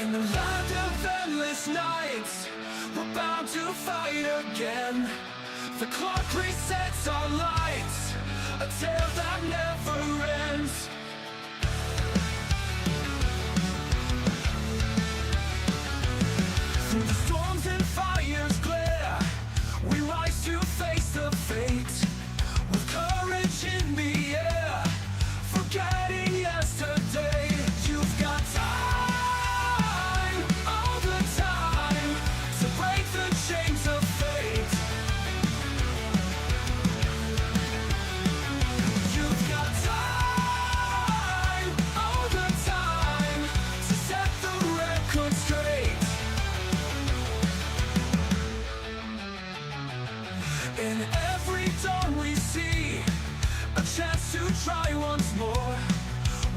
In the land of endless nights, we're bound to fight again. The clock resets our lights, a tale that never ends. Through the storms and fire's glare, we rise to face the fate. With courage in the air, forgetting yesterday. You've got time, all the time, to break the chains of fate. You've got time, all the time, to set the record straight. In every dawn we see a chance to try once more.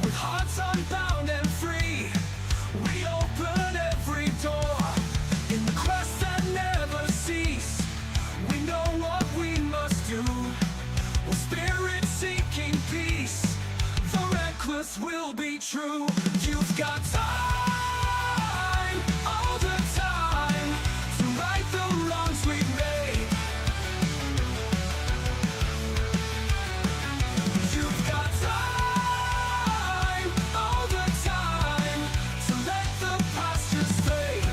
With hearts unbound and free, we open every door. In the quest that never cease, we know what we must do. With spirit seeking peace, the reckless will be true. You've got time, all the time, to right the wrongs we've made. You've got time, all the time, to let the past just fade.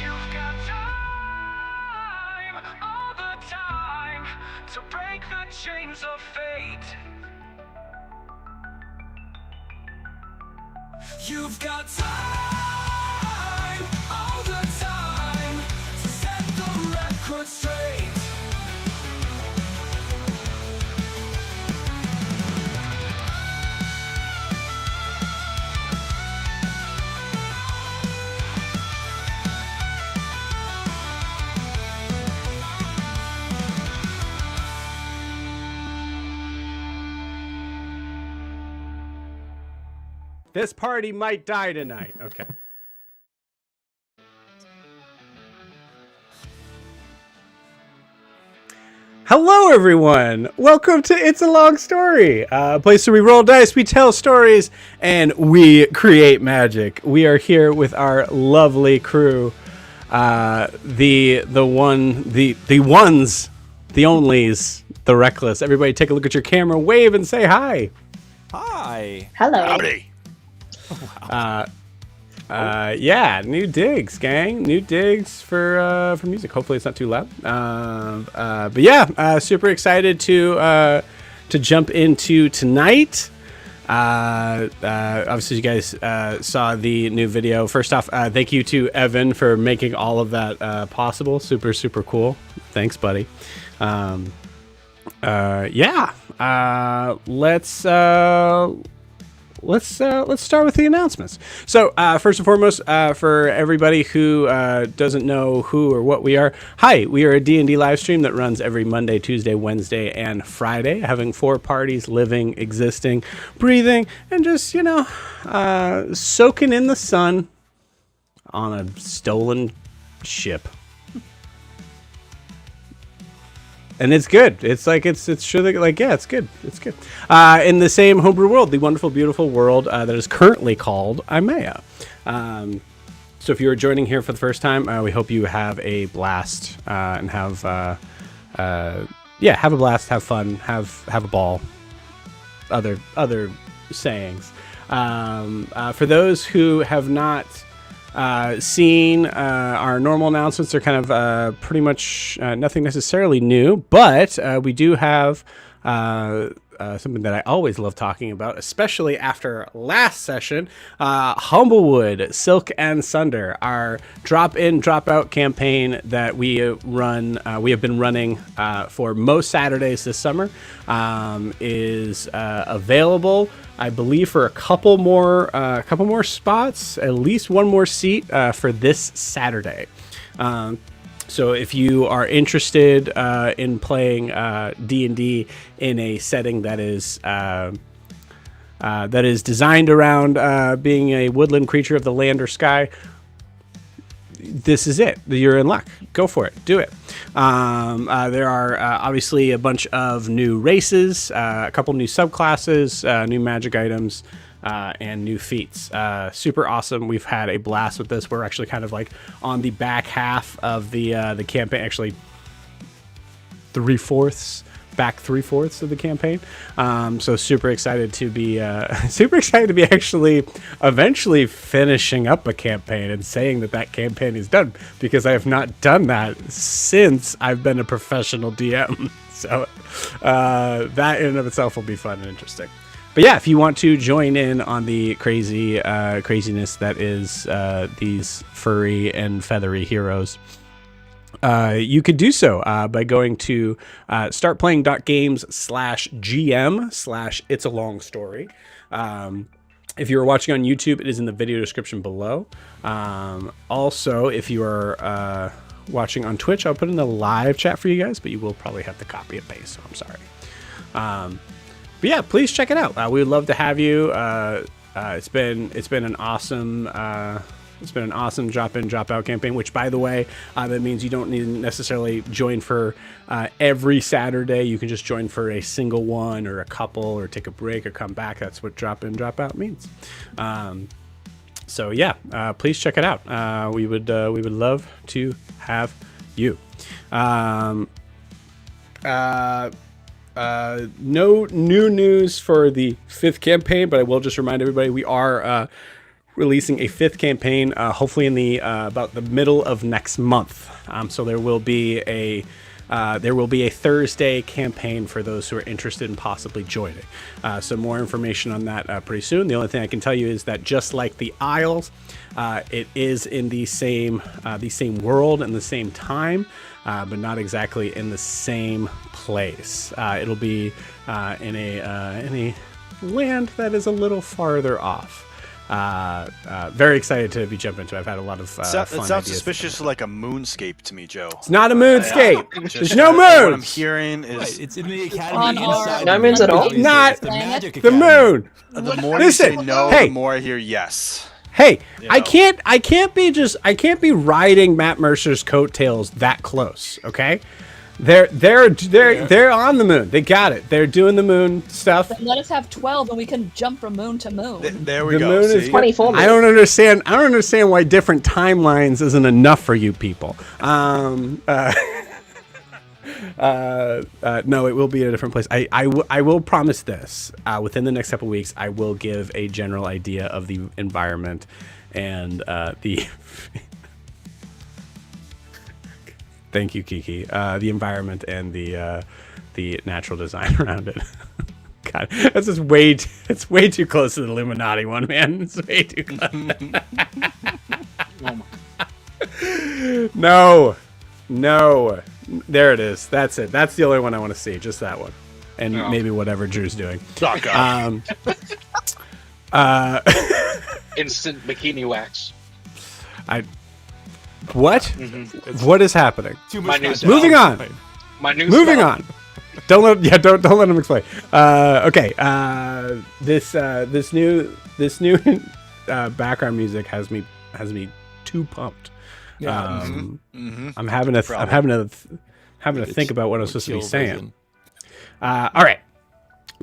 You've got time, all the time, to break the chains of fate. You've got time, all the time, to set the record straight. This party might die tonight. Okay. Hello, everyone. Welcome to It's a Long Story, a place where we roll dice, we tell stories, and we create magic. We are here with our lovely crew, the ones, the onlys, the Wreckless. Everybody, take a look at your camera, wave, and say hi. Hi. Hello. Howdy. Yeah, new digs, gang. New digs for music. Hopefully it's not too loud. But yeah, super excited to jump into tonight. Obviously you guys saw the new video. First off, thank you to Evan for making all of that possible. Super, super cool. Thanks, buddy. Let's start with the announcements. So first and foremost, for everybody who doesn't know who or what we are, hi, we are a D&D live stream that runs every Monday, Tuesday, Wednesday, and Friday, having 4 parties living, existing, breathing, and just, soaking in the sun on a stolen ship. And it's good. It's like it's sure like yeah, it's good. It's good. In the same homebrew world, the wonderful, beautiful world that is currently called Imea. So if you are joining here for the first time, we hope you have a blast and have a blast, have fun, have a ball. Other sayings. For those who have not seen our normal announcements, are kind of pretty much nothing necessarily new, but we do have something that I always love talking about, especially after last session. Humblewood, Silk and Sunder, our drop-in, drop-out campaign that we run. We have been running for most Saturdays this summer, is available, I believe, for a couple more spots, at least one more seat for this Saturday. So if you are interested in playing D&D in a setting that is designed around being a woodland creature of the land or sky, this is it. You're in luck. Go for it. Do it. There are obviously a bunch of new races, a couple new subclasses, new magic items, and new feats. Super awesome. We've had a blast with this. We're actually kind of like on the back half of the campaign. Actually, back 3/4 of the campaign. So super excited to be actually eventually finishing up a campaign and saying that campaign is done, because I have not done that since I've been a professional DM. So that in and of itself will be fun and interesting. But yeah, if you want to join in on the craziness that is these furry and feathery heroes, you could do so by going to startplaying.games/GM/It's a Long Story. If you're watching on YouTube, it is in the video description below. Also, if you are watching on Twitch, I'll put in the live chat for you guys, but you will probably have to copy and paste, so I'm sorry. But yeah, please check it out. We would love to have you. It's been an awesome drop in, drop out campaign, which, by the way, that means you don't need to necessarily join for every Saturday. You can just join for a single one or a couple, or take a break or come back. That's what drop in, drop out means. So yeah, please check it out. We would love to have you. No new news for the 5th campaign, but I will just remind everybody we are releasing a 5th campaign, hopefully in the about the middle of next month. So there will be a Thursday campaign for those who are interested in possibly joining. So more information on that pretty soon. The only thing I can tell you is that just like the Isles, it is in the same world and the same time, but not exactly in the same place. It'll be in a land that is a little farther off. Very excited to be jumping into. I've had a lot of fun It sounds ideas. suspicious like a moonscape to me, Joe. It's not a moonscape. There's no What I'm moons. hearing is Right, it's in the academy On inside. our- the moons at all? It's Not the magic The academy. moon. the more Listen, you say no, hey. the more I hear yes. Hey, You I know. can't be riding Matt Mercer's coattails that close. Okay, they're on the moon. They got it. They're doing the moon stuff. Let us have 12 and we can jump from moon to moon. There we The go. moon is see? 24 I don't understand why different timelines isn't enough for you people. No, it will be in a different place. I will promise this. Within the next couple weeks, I will give a general idea of the environment and the. Thank you, Kiki. The environment and the natural design around it. God, that's just it's way too close to the Illuminati one, man. It's way too close. No. There it is. That's it. That's the only one I want to see. Just that one. And maybe whatever Drew's doing. Instant bikini wax. What? What is happening? Too My much news- content. Moving on. My new Moving spell. on. Don't let him explain. Okay. This new background music has me too pumped. Yeah. I'm having to think about what I'm supposed to be Kill saying. version. All right.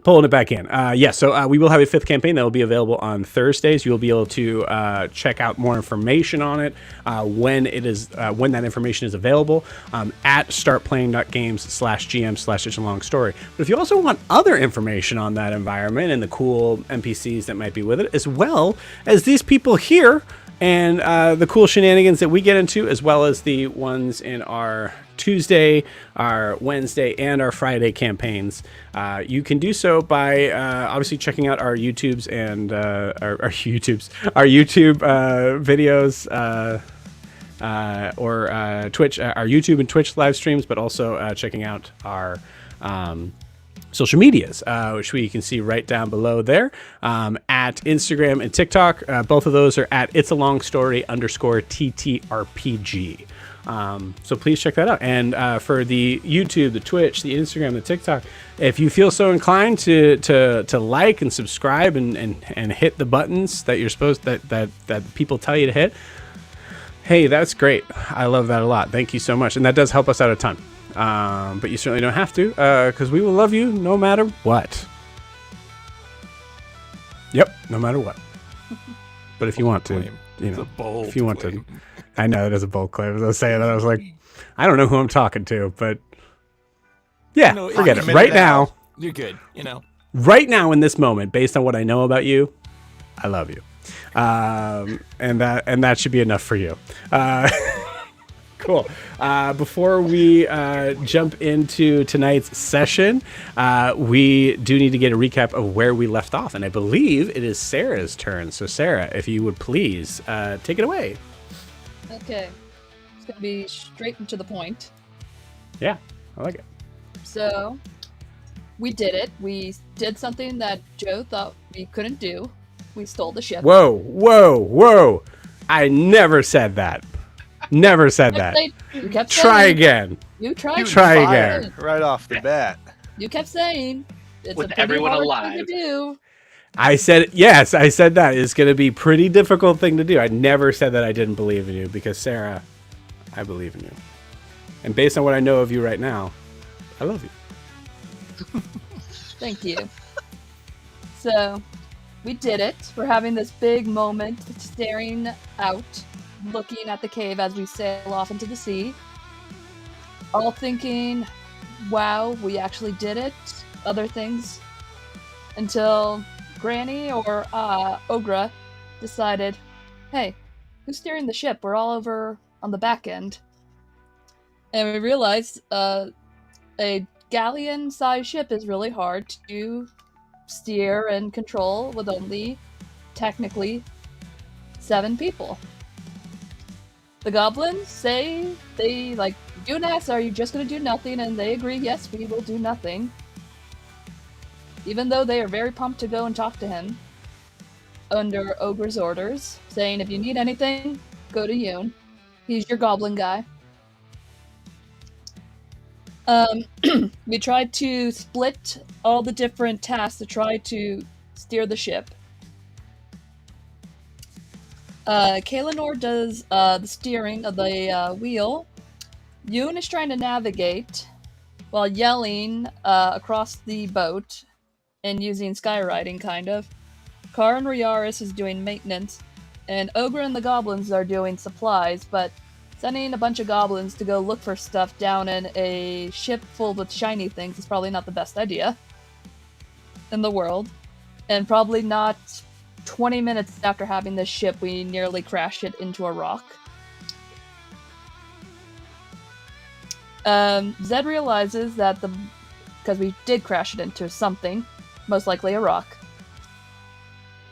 Pulling it back in. So we will have a 5th campaign that will be available on Thursdays. You'll be able to check out more information on it when that information is available at startplaying.games/GM/It's a Long Story. But if you also want other information on that environment and the cool NPCs that might be with it, as well as these people here and the cool shenanigans that we get into, as well as the ones in our Tuesday, our Wednesday, and our Friday campaigns, you can do so by obviously checking out our YouTubes and our YouTube videos or Twitch, our YouTube and Twitch live streams, but also checking out our social medias, which you can see right down below there, at Instagram and TikTok. Both of those are at It's a Long Story _TTRPG. So please check that out. And for the YouTube, the Twitch, the Instagram, the TikTok, if you feel so inclined to like and subscribe and hit the buttons that you're supposed that people tell you to hit, Hey, that's great. I love that a lot. Thank you so much. And that does help us out a ton. But you certainly don't have to, because we will love you no matter what. Yep, no matter what. But if you want to, Claim. you It's know, a bold if you want claim. to, I know it is a bold claim. As I was saying that, I was like, I don't know who I'm talking to, but yeah, You know, if forget you it. admit Right it now, You're good. You know. right now in this moment, based on what I know about you, I love you. And that should be enough for you. Cool. Before we jump into tonight's session, we do need to get a recap of where we left off. And I believe it is Sarah's turn. So, Sarah, if you would please take it away. Okay. It's going to be straight and to the point. Yeah, I like it. So, we did it. We did something that Joe thought we couldn't do. We stole the ship. Whoa. I never said that. Never said that. You kept Try saying. again. You tried. Try You again. kept saying. Right off the bat. You kept saying. It's With a pretty everyone hard alive. thing to do. I said, yes, I said that. It's going to be a pretty difficult thing to do. I never said that I didn't believe in you because, Sarah, I believe in you. And based on what I know of you right now, I love you. Thank you. So, we did it. We're having this big moment, staring out, looking at the cave as we sail off into the sea. All thinking, wow, we actually did it. Other things. Until Granny or Ogra decided, hey, who's steering the ship? We're all over on the back end. And we realized a galleon-sized ship is really hard to steer and control with only, technically, 7 people. The goblins say they, like, you and ask, are you just going to do nothing? And they agree, yes, we will do nothing. Even though they are very pumped to go and talk to him. Under Ogre's orders, saying if you need anything, go to Yoon. He's your goblin guy. We tried to split all the different tasks to try to steer the ship. Kaelinor does the steering of the wheel. Yoon is trying to navigate while yelling across the boat and using skywriting, kind of. Kar and Riaris is doing maintenance, and Ogre and the goblins are doing supplies, but sending a bunch of goblins to go look for stuff down in a ship full with shiny things is probably not the best idea in the world. And probably not 20 minutes after having this ship, we nearly crashed it into a rock. Zed realizes that because we did crash it into something, most likely a rock,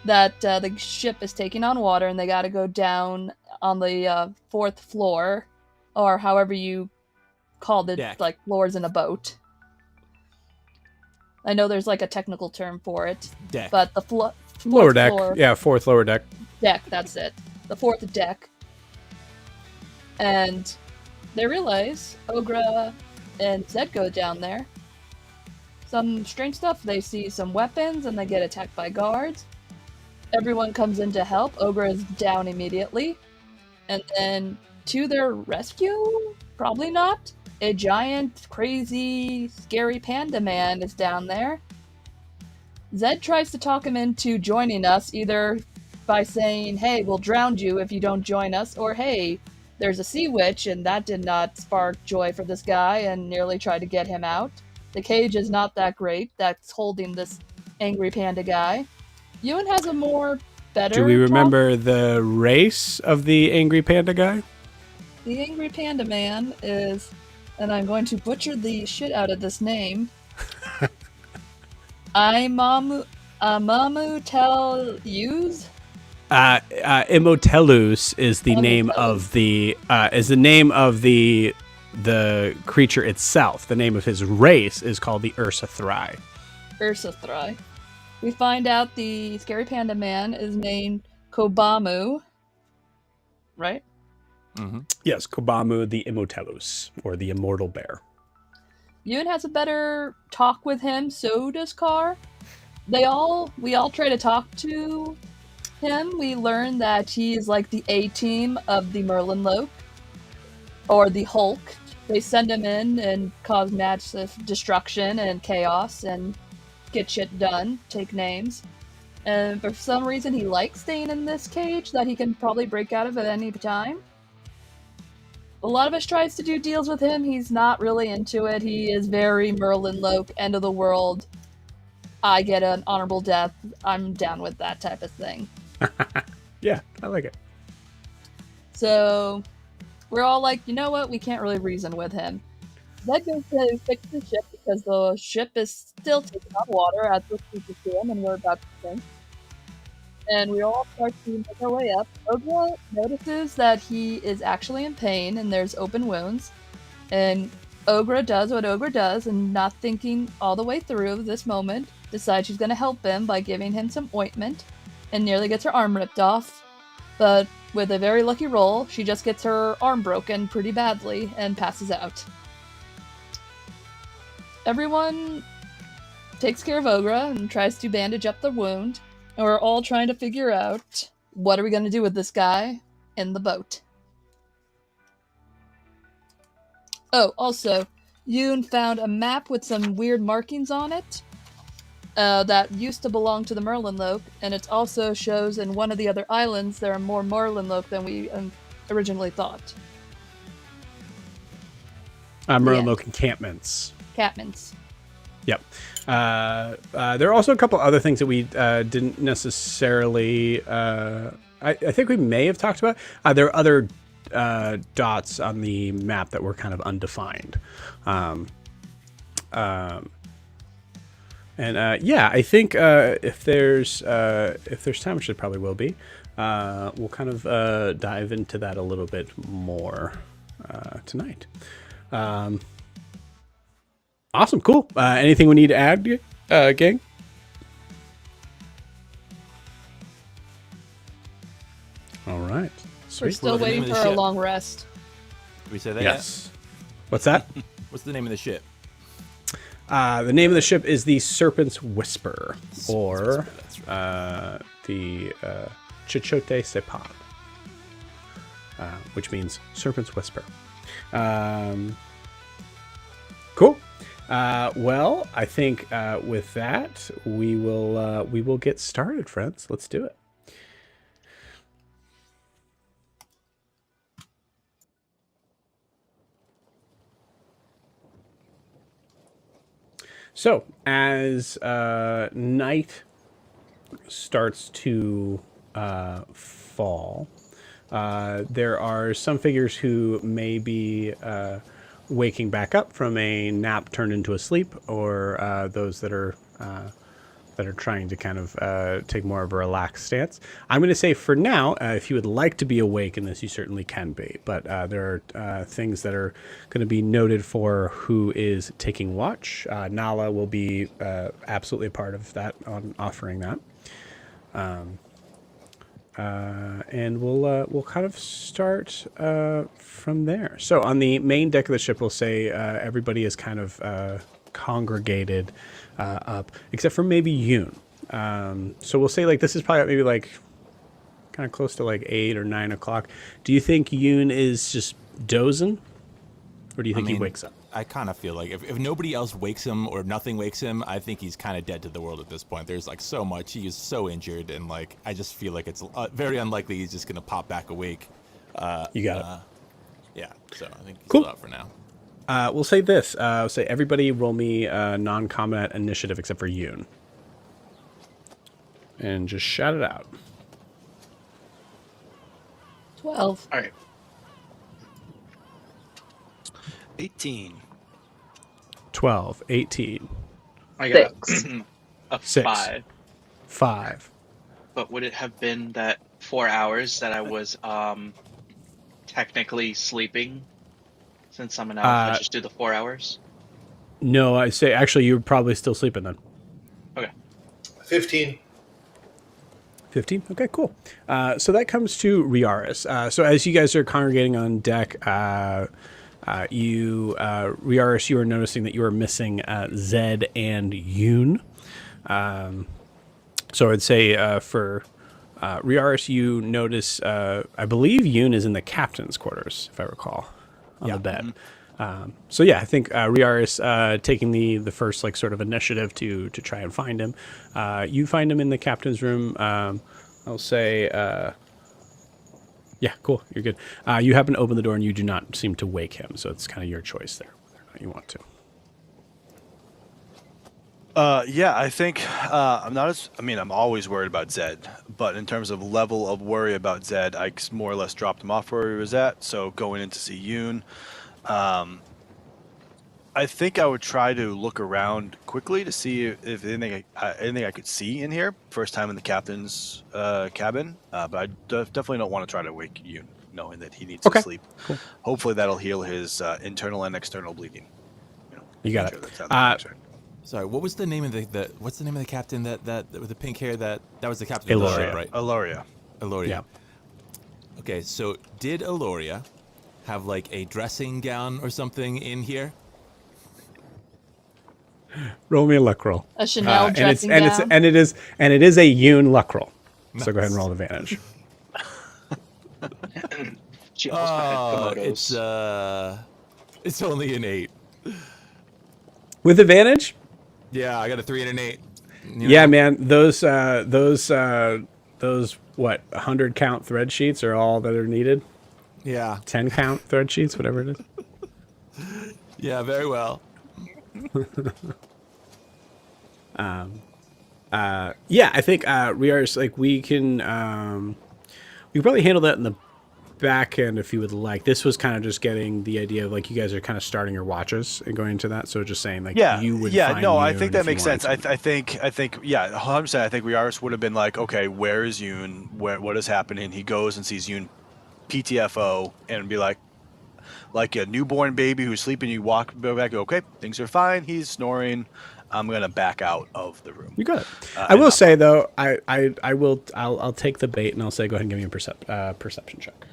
that the ship is taking on water and they gotta go down on the 4th floor, or however you called it, Deck. like floors in a boat. I know there's like a technical term for it, Deck. but the Lower deck. floor, Yeah, 4th lower deck. deck, that's it. The 4th deck. And they realize Ogra and Zed go down there. Some strange stuff. They see some weapons and they get attacked by guards. Everyone comes in to help. Ogra is down immediately. And then to their rescue? Probably not. A giant, crazy, scary panda man is down there. Zed tries to talk him into joining us, either by saying, hey, we'll drown you if you don't join us, or hey, there's a sea witch, and that did not spark joy for this guy and nearly tried to get him out. The cage is not that great that's holding this angry panda guy. Ewan has a better Do we talk. remember the race of the angry panda guy? The angry panda man is, and I'm going to butcher the shit out of this name, Imamu Tel Use? Immotelus is the name of the creature itself. The name of his race is called the Ursathrai. Ursathrai. We find out the scary panda man is named Kobamu. Right? Mm-hmm. Yes, Kobamu the Immotelus, or the Immortal Bear. Yoon has a better talk with him, so does Kar. We all try to talk to him, we learn that he is like the A-team of the Merlenloke, or the Hulk. They send him in and cause massive destruction and chaos and get shit done, take names. And for some reason, he likes staying in this cage that he can probably break out of at any time. A lot of us tries to do deals with him. He's not really into it. He is very Merlenloke, end of the world. I get an honorable death. I'm down with that type of thing. Yeah, I like it. So we're all like, you know what? We can't really reason with him. That goes to fix the ship because the ship is still taking on water as we're speaking to him, and we're about to sink. And we all start to make our way up. Ogra notices that he is actually in pain and there's open wounds. And Ogra does what Ogra does, and not thinking all the way through this moment, decides she's going to help him by giving him some ointment, and nearly gets her arm ripped off. But with a very lucky roll, she just gets her arm broken pretty badly and passes out. Everyone takes care of Ogra and tries to bandage up the wound, and we're all trying to figure out what are we going to do with this guy in the boat. Oh, also, Yoon found a map with some weird markings on it that used to belong to the Merlenloke, and it also shows in one of the other islands there are more Merlenloke than we originally thought. Merlenloke encampments. Catmans. Yep. There are also a couple other things that we didn't necessarily... I think we may have talked about. There are other dots on the map that were kind of undefined. Yeah, I think if there's time, which there probably will be, we'll kind of dive into that a little bit more tonight. Awesome, cool. Anything we need to add, gang? All right. Sweet. We're still Well, the name waiting of for the our ship. long rest. Did we say that Yes. What's that? yet? What's the name of the ship? The name of the ship is the Serpent's Whisper, or That's right. the Chichote Sepad, which means Serpent's Whisper. Cool. Well, I think with that we will get started, friends. Let's do it. So, as night starts to fall, there are some figures who may be waking back up from a nap turned into a sleep, or those that are trying to kind of take more of a relaxed stance. I'm going to say for now, if you would like to be awake in this, you certainly can be. But there are things that are going to be noted for who is taking watch. Nala will be absolutely a part of that, on offering that. And we'll kind of start from there. So on the main deck of the ship, we'll say everybody is kind of congregated up, except for maybe Yoon. So we'll say like this is probably maybe like kind of close to like 8 or 9 o'clock. Do you think Yoon is just dozing, or do you think he wakes up? I kind of feel like if nobody else wakes him or nothing wakes him, I think he's kind of dead to the world at this point. There's like so much. He is so injured, and like I just feel like it's very unlikely he's just going to pop back awake. You got it. Yeah, so I think he's Cool. still out for now. We'll say this. We'll say everybody roll me non-combat initiative except for Yoon. And just shout it out. 12. All right. 18. 12, 18, I got a 6. 5. 5. But would it have been that 4 hours that I was technically sleeping? Since I'm an elf, I just do the 4 hours. No, I say actually you're probably still sleeping then. Okay. 15. 15? Okay, cool. So that comes to Riaris. So as you guys are congregating on deck, Riaris, you are noticing that you are missing Zed and Yoon. So I'd say for Riaris, you notice, I believe Yoon is in the captain's quarters, if I recall, on the bed. So yeah, I think Riaris taking the first like sort of initiative to try and find him. You find him in the captain's room. I'll say, yeah, cool, you're good. You happen to open the door and you do not seem to wake him, so it's kind of your choice there, whether or not you want to. Yeah, I think I'm not as. I mean, I'm always worried about Zed, but in terms of level of worry about Zed, I more or less dropped him off where he was at. So going in to see Yoon, I think I would try to look around quickly to see if anything I could see in here. First time in the captain's cabin, but I definitely don't want to try to wake Yoon, knowing that he needs to sleep. Cool. Hopefully that'll heal his internal and external bleeding. You got Sure it. that's how that works, right? Sorry, what was the name of the what's the name of the captain that with the pink hair that was the captain of the ship, Eloria. right? Aloria. Eloria. Yeah. Okay, so did Eloria have like a dressing gown or something in here? Roll me a luck roll. A Chanel dressing and gown. it is a Yoon luck roll. So go ahead and roll advantage. She also had Komodos. It's only an 8. With advantage? Yeah, I got a 3 and an 8. Yeah, man. Those what 100 count thread sheets are all that are needed. Yeah. 10 count thread sheets, whatever it is. Yeah, very well. Yeah, I think Riar's like we can probably handle that in the back end if you would like. This was kind of just getting the idea of like you guys are kind of starting your watches and going into that. So just saying like you would find no, I Yoon think if that you makes sense. wanted to. I think yeah, 100%. I think Riaris would have been like, okay, where is Yoon? What is happening? He goes and sees Yoon PTFO and be like a newborn baby who's sleeping. You walk back, go, okay, things are fine. He's snoring. I'm gonna back out of the room. You got it. I will say though, I'll take the bait and I'll say go ahead and give me a perception check.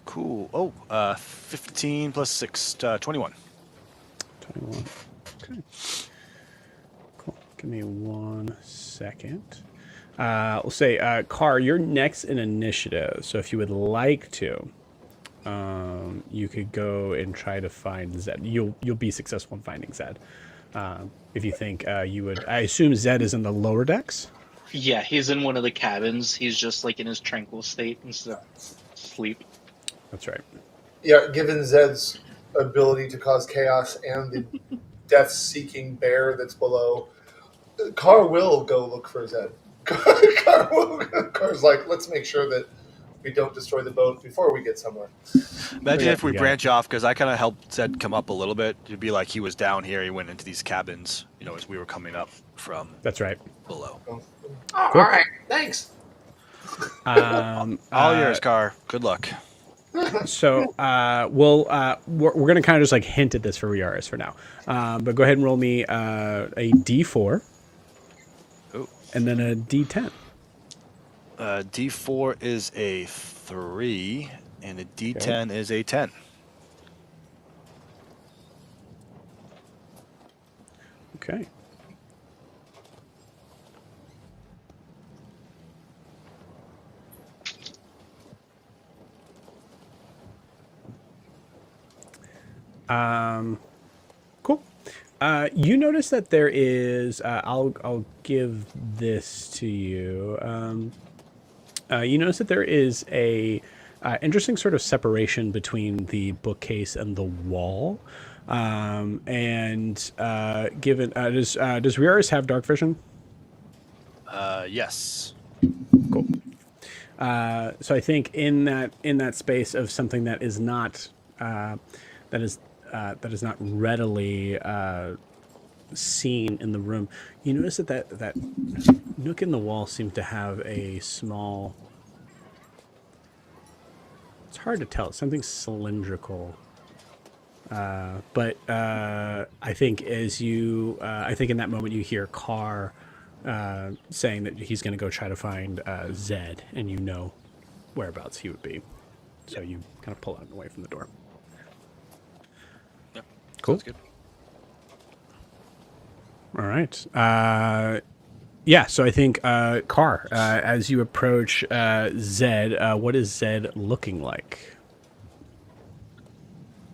Cool. Oh, 15 plus 6, 21. 21. Okay. Cool. Give me 1 second. We'll say, Car, you're next in initiative. So if you would like to, you could go and try to find Zed. You'll be successful in finding Zed. If you think you would, I assume Zed is in the lower decks. Yeah, he's in one of the cabins. He's just like in his tranquil state instead of sleep. That's right. Yeah, given Zed's ability to cause chaos and the death-seeking bear that's below, Car will go look for Zed. Car's like, let's make sure that we don't destroy the boat before we get somewhere. Imagine if we Yeah. branch off, because I kind of helped Zed come up a little bit. It'd be like he was down here. He went into these cabins, as we were coming up from That's right. below. Oh, all right, thanks. All yours, Car. Good luck. So we're going to kind of just like hint at this for Riaris for now. But go ahead and roll me a D4 Ooh. and then a D10. D4 is a 3, and a D10 is a 10. Okay. Cool. You notice that there is. I'll give this to you. You notice that there is a interesting sort of separation between the bookcase and the wall. And given does Riaris have dark vision? Yes. Cool. So I think in that space of something that is not that is not readily seen in the room, you notice that nook in the wall seems to have a small. It's hard to tell. It's something cylindrical. But I think I think in that moment you hear Carr saying that he's going to go try to find Zed, and you know whereabouts he would be. So you kind of pull out away from the door. Yep. Cool. Sounds good. All right. Yeah, so I think, Car, as you approach Zed, what is Zed looking like?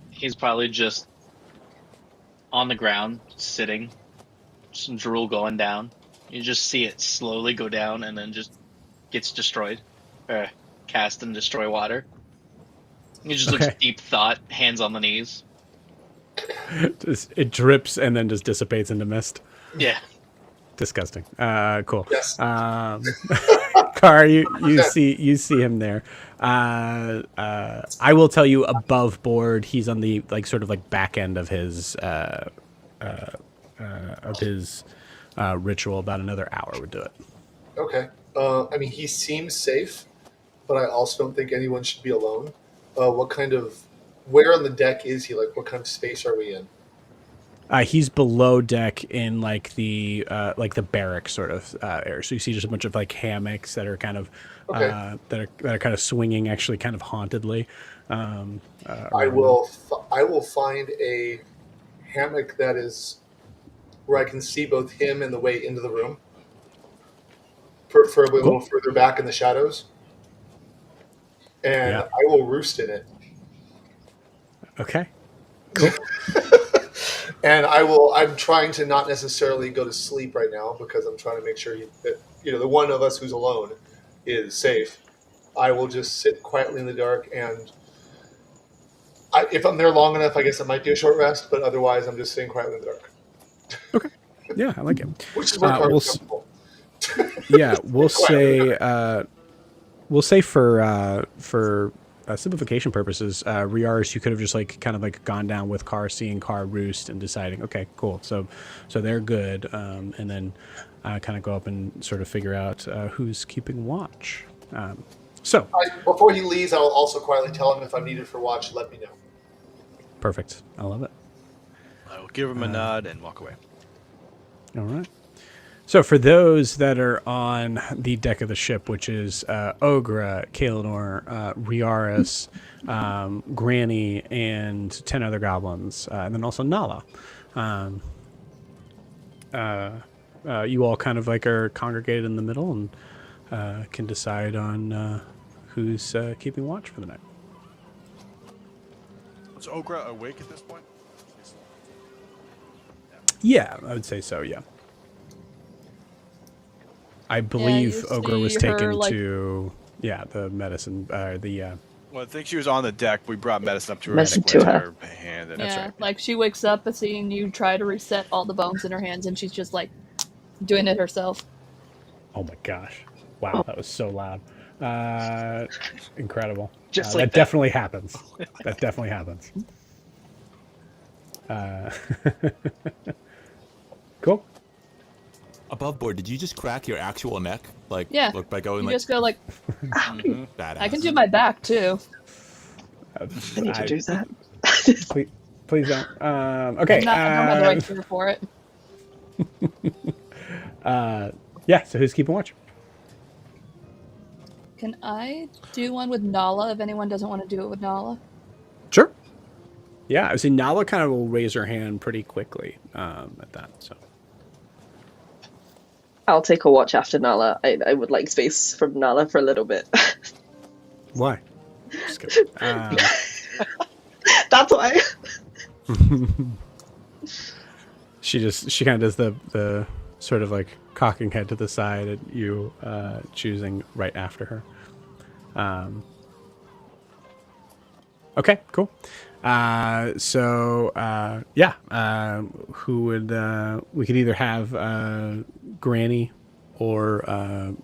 He's probably just on the ground, sitting, some drool going down. You just see it slowly go down and then just gets destroyed. Cast and destroy water. He just looks Okay. deep thought, hands on the knees. It drips and then just dissipates into mist. Yeah. Disgusting. Cool. Yes. Car, you see him there. I will tell you, above board, he's on the sort of back end of his ritual. About another hour would do it. Okay. I mean, he seems safe, but I also don't think anyone should be alone. Where on the deck is he? Like, what kind of space are we in? He's below deck in the barracks sort of area. So you see just a bunch of hammocks that are kind of Okay. that are kind of swinging, actually kind of hauntedly. I will find a hammock that is where I can see both him and the way into the room, preferably a little further back in the shadows, and Yeah. I will roost in it. Okay. And I'm trying to not necessarily go to sleep right now because I'm trying to make sure that the one of us who's alone is safe. I will just sit quietly in the dark, and if I'm there long enough, I guess it might be a short rest. But otherwise, I'm just sitting quietly in the dark, Yeah, I like it. which is where Carter's comfortable. Yeah, we'll say for simplification purposes, Riaris, you could have just gone down with Car, seeing Car roost, and deciding, okay, cool, so they're good, and then kind of go up and sort of figure out who's keeping watch. Before he leaves, I'll also quietly tell him if I'm needed for watch, let me know. Perfect. I love it. I will give him a nod and walk away. All right. So for those that are on the deck of the ship, which is Ogra, Kaelinor, Riaris, Granny, and 10 other goblins, and then also Nala, you all kind of are congregated in the middle and can decide on who's keeping watch for the night. Is Ogra awake at this point? Yeah, I would say so, yeah. I believe you Ogra was see taken her, to the medicine Well, I think she was on the deck. We brought medicine up to her. Medicine and to went her. hand. And Yeah, she wakes up and seeing you try to reset all the bones in her hands, and she's just doing it herself. Oh my gosh. Wow, that was so loud. Incredible. Just that definitely happens. That definitely happens. Cool. Above board, did you just crack your actual neck? Yeah. Look, by going You just go badass. I can do my back too. I need to do that. Please don't. Okay. I don't have the right gear for it. Yeah, so who's keeping watch? Can I do one with Nala if anyone doesn't want to do it with Nala? Sure. Yeah, I see Nala kind of will raise her hand pretty quickly at that. So I'll take a watch after Nala. I would like space from Nala for a little bit. why? Just kidding. That's why. She kind of does the sort of cocking head to the side at you, choosing right after her. Okay, cool. Who would we could either have Granny or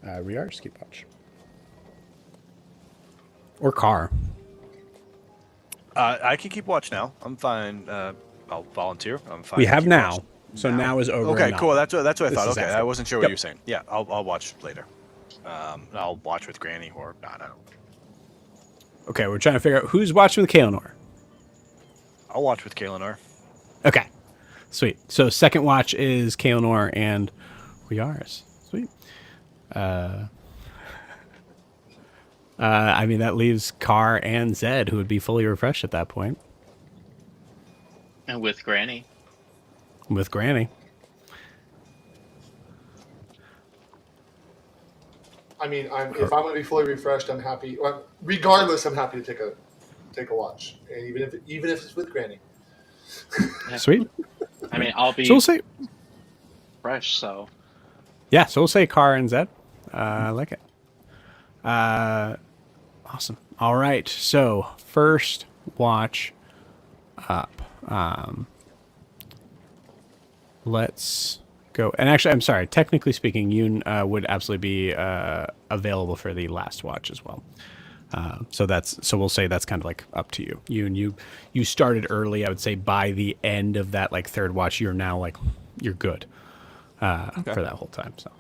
Riaris keep watch, or Car. I can keep watch now. I'm fine. I'll volunteer. I'm fine. We to have keep now, watch. so now is over. Okay, and cool. out. That's what I This thought. is Okay, after. I wasn't sure what Yep. you were saying. Yeah, I'll watch later. I'll watch with Granny or not. Okay, we're trying to figure out who's watching the Kaelinor. I'll watch with Kaelinor. Okay, sweet. So second watch is Kaelinor and Riaris. Sweet. I mean, that leaves Car and Zed, who would be fully refreshed at that point. And with Granny. with Granny. I mean, if I'm going to be fully refreshed, I'm happy. Well, regardless, I'm happy to take a watch, and even if it's with Granny. Sweet. I mean, I'll be So we'll say, fresh, so yeah. So we'll say Car and Zed. I like it. Awesome. All right. So first watch up. Let's go. And actually, I'm sorry. Technically speaking, Yoon would absolutely be available for the last watch as well. So we'll say that's kind of like up to you. You started early. I would say by the end of that like third watch, you're now like you're good for that whole time. So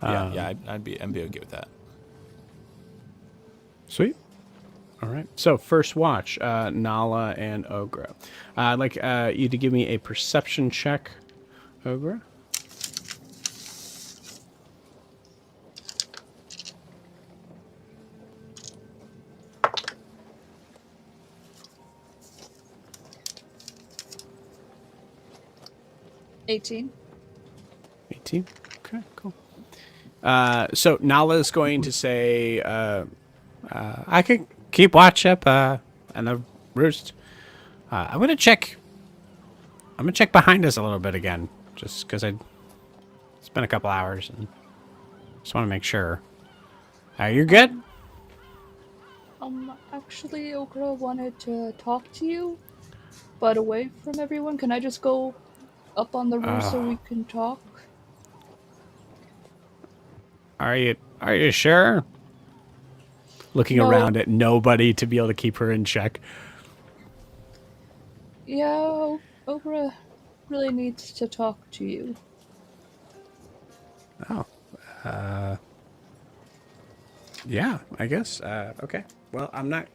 I'd be okay with that. Sweet. All right. So first watch, Nala and Ogra. I'd like you to give me a perception check, Ogra. $18. 18. Okay, cool. So Nala's going to say, I could keep watch up on the roost. I'm gonna check behind us a little bit again, just because it's been a couple hours and just want to make sure. You're good? Actually, Okra wanted to talk to you, but away from everyone. Can I just go up on the roof so we can talk? Are you sure? Looking No. around at nobody to be able to keep her in check. Yeah, Okra really needs to talk to you. Oh. Yeah, I guess. Okay. Well, I'm not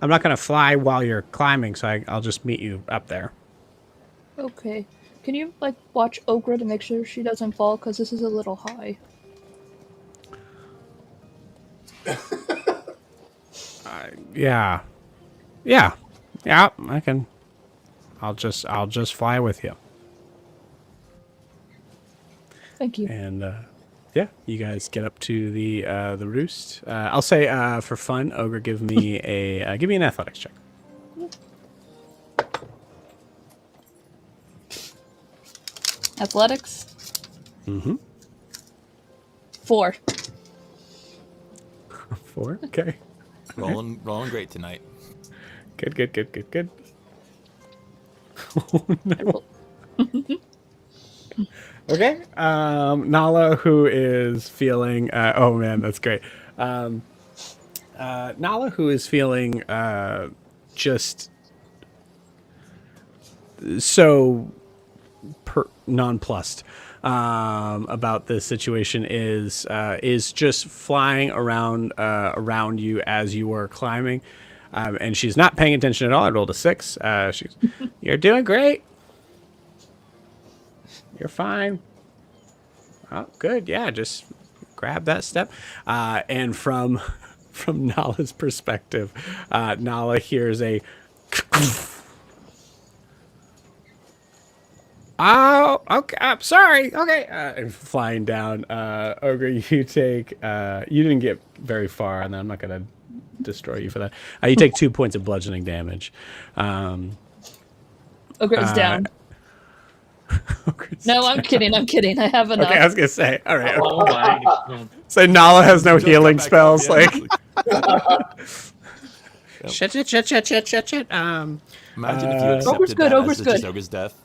gonna fly while you're climbing, so I'll just meet you up there. Okay. Can you, like, watch Okra to make sure she doesn't fall? Because this is a little high. Yeah. I can. I'll just fly with you. Thank you. And yeah, you guys get up to the roost. I'll say for fun, Ogre, give me an athletics check. Athletics? Mm-hmm. 4. 4. Okay. Rolling great tonight. Good. Oh, no. Okay. Nala, who is feeling oh man, that's great. Nala, who is feeling just so nonplussed about this situation is just flying around you as you are climbing, and she's not paying attention at all. I rolled a 6. You're doing great. You're fine. Oh, good. Yeah, just grab that step. And from Nala's perspective, Nala hears a oh, okay. I'm sorry. Okay. And flying down, Ogre, you take. You didn't get very far, and I'm not gonna destroy you for that. You take 2 points of bludgeoning damage. Ogra's down. No, I'm kidding. I have enough. Okay, I was gonna say. All right. oh my god. So Nala has no healing spells. Like. Shit. Imagine if you accepted Ogre's good, that Ogre's as just good. Ogre's death.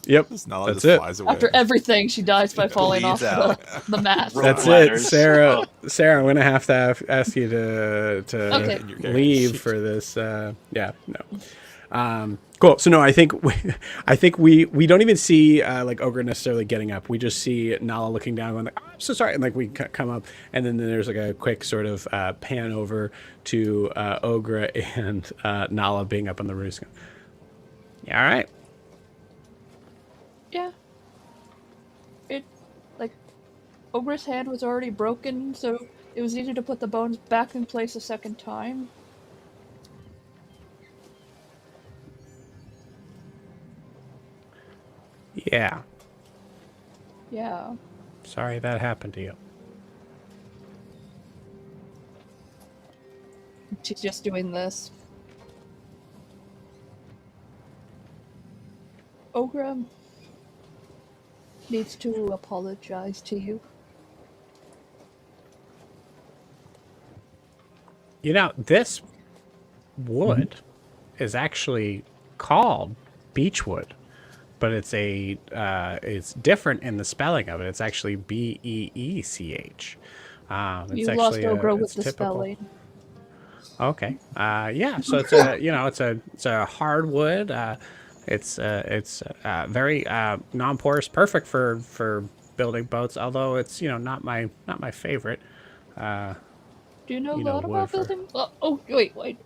Yep. Nala That's just it. flies away. After everything, she dies by falling off Bleeds out. the mast. That's it, Ladders. Sarah. Oh. Sarah, I'm gonna have to ask you to Okay. leave for this. Yeah, no. Cool. So no, I think we don't even see like Ogre necessarily getting up. We just see Nala looking down, going like, "Oh, I'm so sorry," and like we come up, and then there's like a quick sort of pan over to Ogre and Nala being up on the roost. Yeah, all right. Yeah. Ogra's hand was already broken, so it was easy to put the bones back in place a second time. Yeah. Yeah. Sorry that happened to you. She's just doing this. Ogre needs to apologize to you. You know, this wood is actually called beechwood, but it's different in the spelling of it. It's actually Beech. It's You lost actually Ogre with it's the typical. spelling. Okay. Yeah. So it's a it's a hardwood. It's very non-porous, perfect for building boats. Although it's not my favorite. Do you know a You know, lot wood about for building? Oh, wait.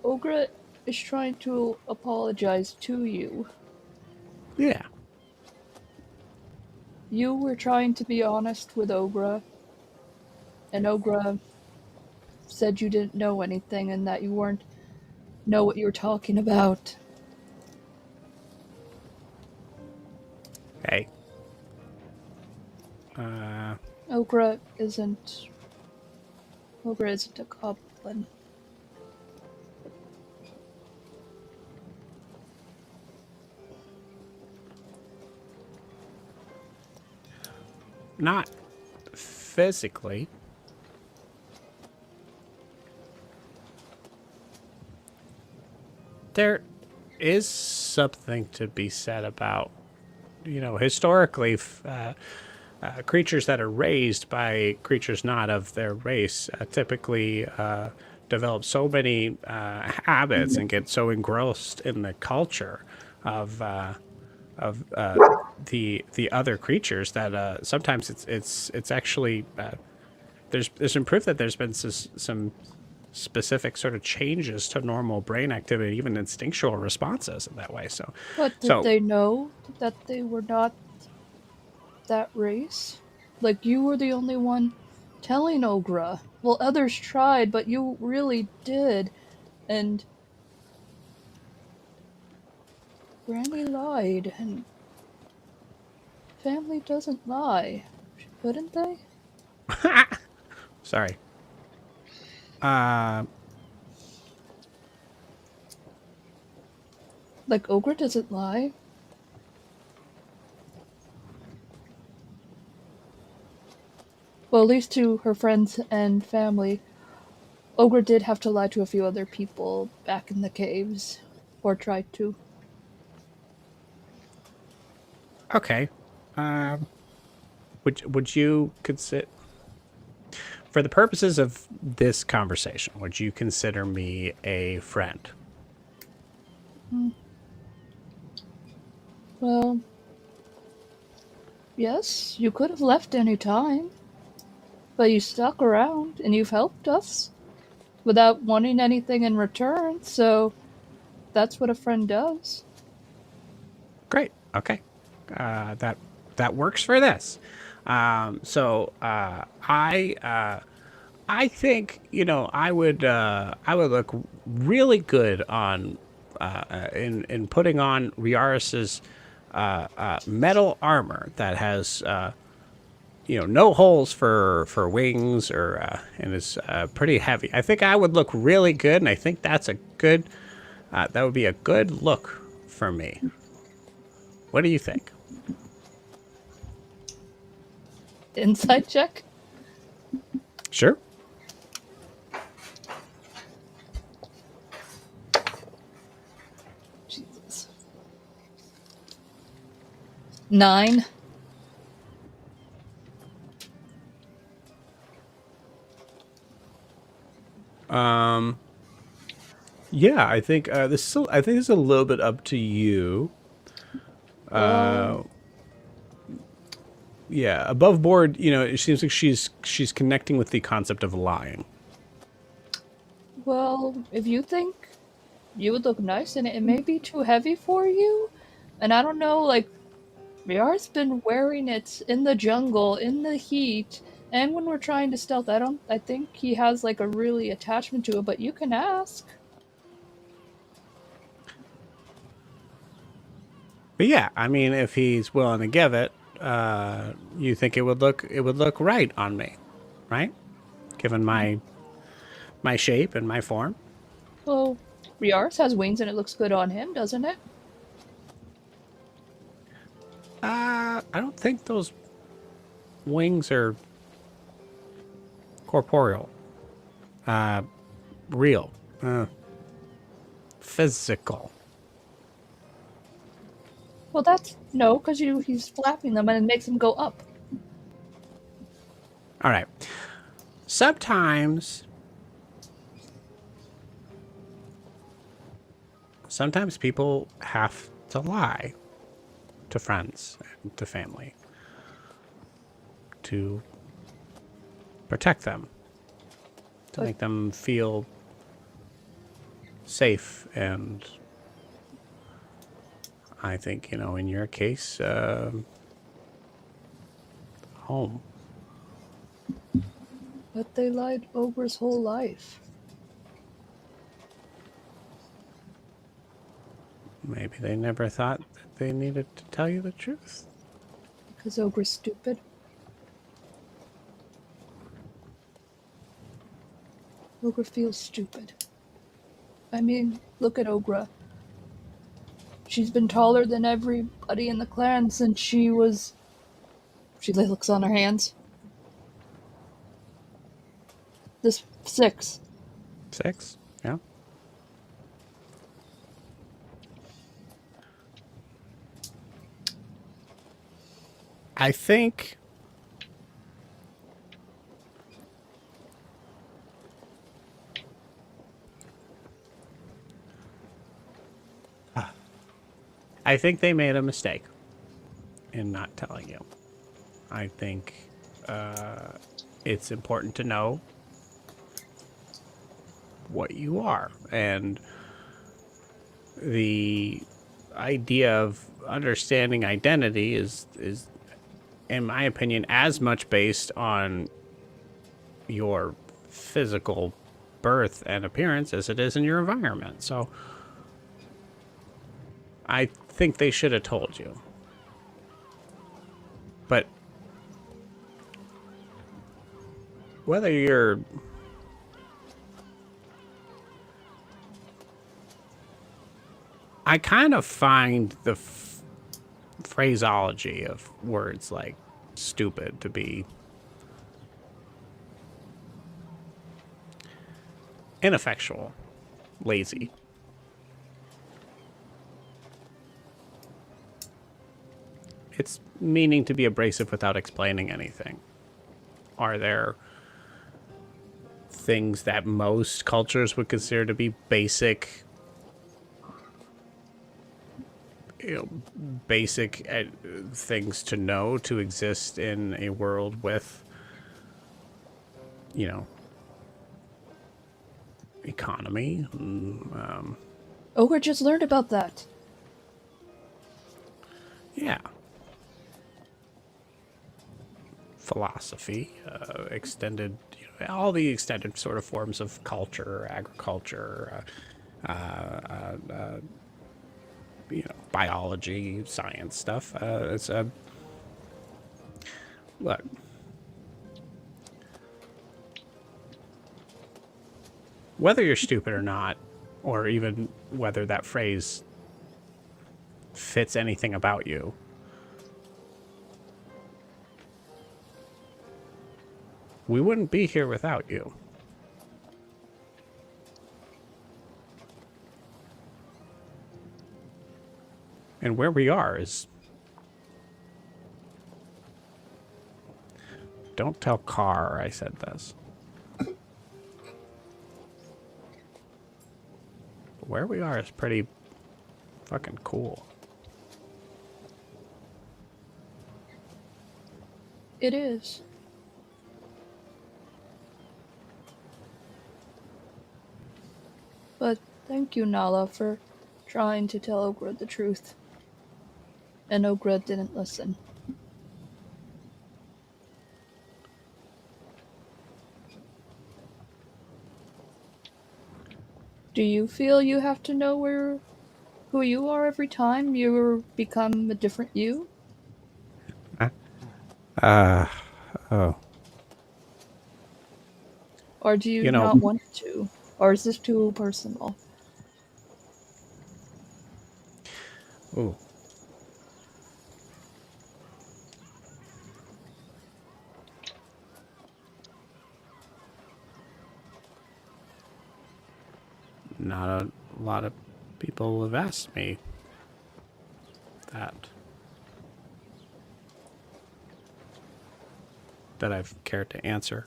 Ogre is trying to apologize to you. yeah. You were trying to be honest with Ogre, and Ogre said you didn't know anything and that you weren't know what you were talking about. Hey. Ogre isn't a goblin. Not physically. There is something to be said about, historically, creatures that are raised by creatures not of their race typically develop so many habits and get so engrossed in the culture of the other creatures that sometimes it's actually there's some proof that there's been some specific sort of changes to normal brain activity, even instinctual responses in that way. But did So they know that they were not that race? Like, you were the only one telling Ogre. Well, others tried, but you really did. And Granny lied, and family doesn't lie. Couldn't they? sorry. Like, Ogre doesn't lie. Well, at least to her friends and family. Ogre did have to lie to a few other people back in the caves. Or tried to. Okay. Would you consider, for the purposes of this conversation, would you consider me a friend? Well, yes, you could have left any time. But you stuck around, and you've helped us. Without wanting anything in return, so that's what a friend does. Great. Okay. That works for this. I think I would look really good on in putting on Riaris's metal armor that has no holes for wings or and is pretty heavy. I think I would look really good, and I think that's a good that would be a good look for me. What do you think? Inside check? Sure. Jesus. 9. Yeah, I think I think this is a little bit up to you. Yeah, above board, it seems like she's connecting with the concept of lying. Well, if you think you would look nice in it, it may be too heavy for you. And I don't know, like, Miar's been wearing it in the jungle, in the heat, and when we're trying to stealth, I think he has, like, a really attachment to it, but you can ask. But yeah, I mean, if he's willing to give it, you think it would look right on me, right? Given my shape and my form. Well, Riars has wings and it looks good on him, doesn't it? I don't think those wings are corporeal. Real. Physical. Well, that's no, because he's flapping them and it makes them go up. All right. Sometimes people have to lie to friends and to family to protect them, to make them feel safe. And I think, in your case, home. But they lied Ogre's whole life. Maybe they never thought that they needed to tell you the truth. Because Ogre's stupid. Ogre feels stupid. I mean, look at Ogre. She's been taller than everybody in the clan since she was... She looks on her hands. This 6. 6? Yeah. I think they made a mistake in not telling you. I think it's important to know what you are, and the idea of understanding identity is in my opinion as much based on your physical birth and appearance as it is in your environment. So I think they should have told you. But whether you're I kind of find the phraseology of words like stupid to be ineffectual, lazy. It's meaning to be abrasive without explaining anything. Are there things that most cultures would consider to be basic, basic things to know to exist in a world with, economy? Ogre just learned about that. Yeah. Philosophy, extended, all the extended sort of forms of culture, agriculture, biology, science stuff. It's a look. Whether you're stupid or not, or even whether that phrase fits anything about you, we wouldn't be here without you. And where we are is... Don't tell Carr I said this. Where we are is pretty fucking cool. It is. But thank you, Nala, for trying to tell Ogre the truth. And Ogre didn't listen. Do you feel you have to know where who you are every time you become a different you? Oh, Or do you you know, not want to? Or is this too personal? ooh, not a lot of people have asked me that. That I've cared to answer.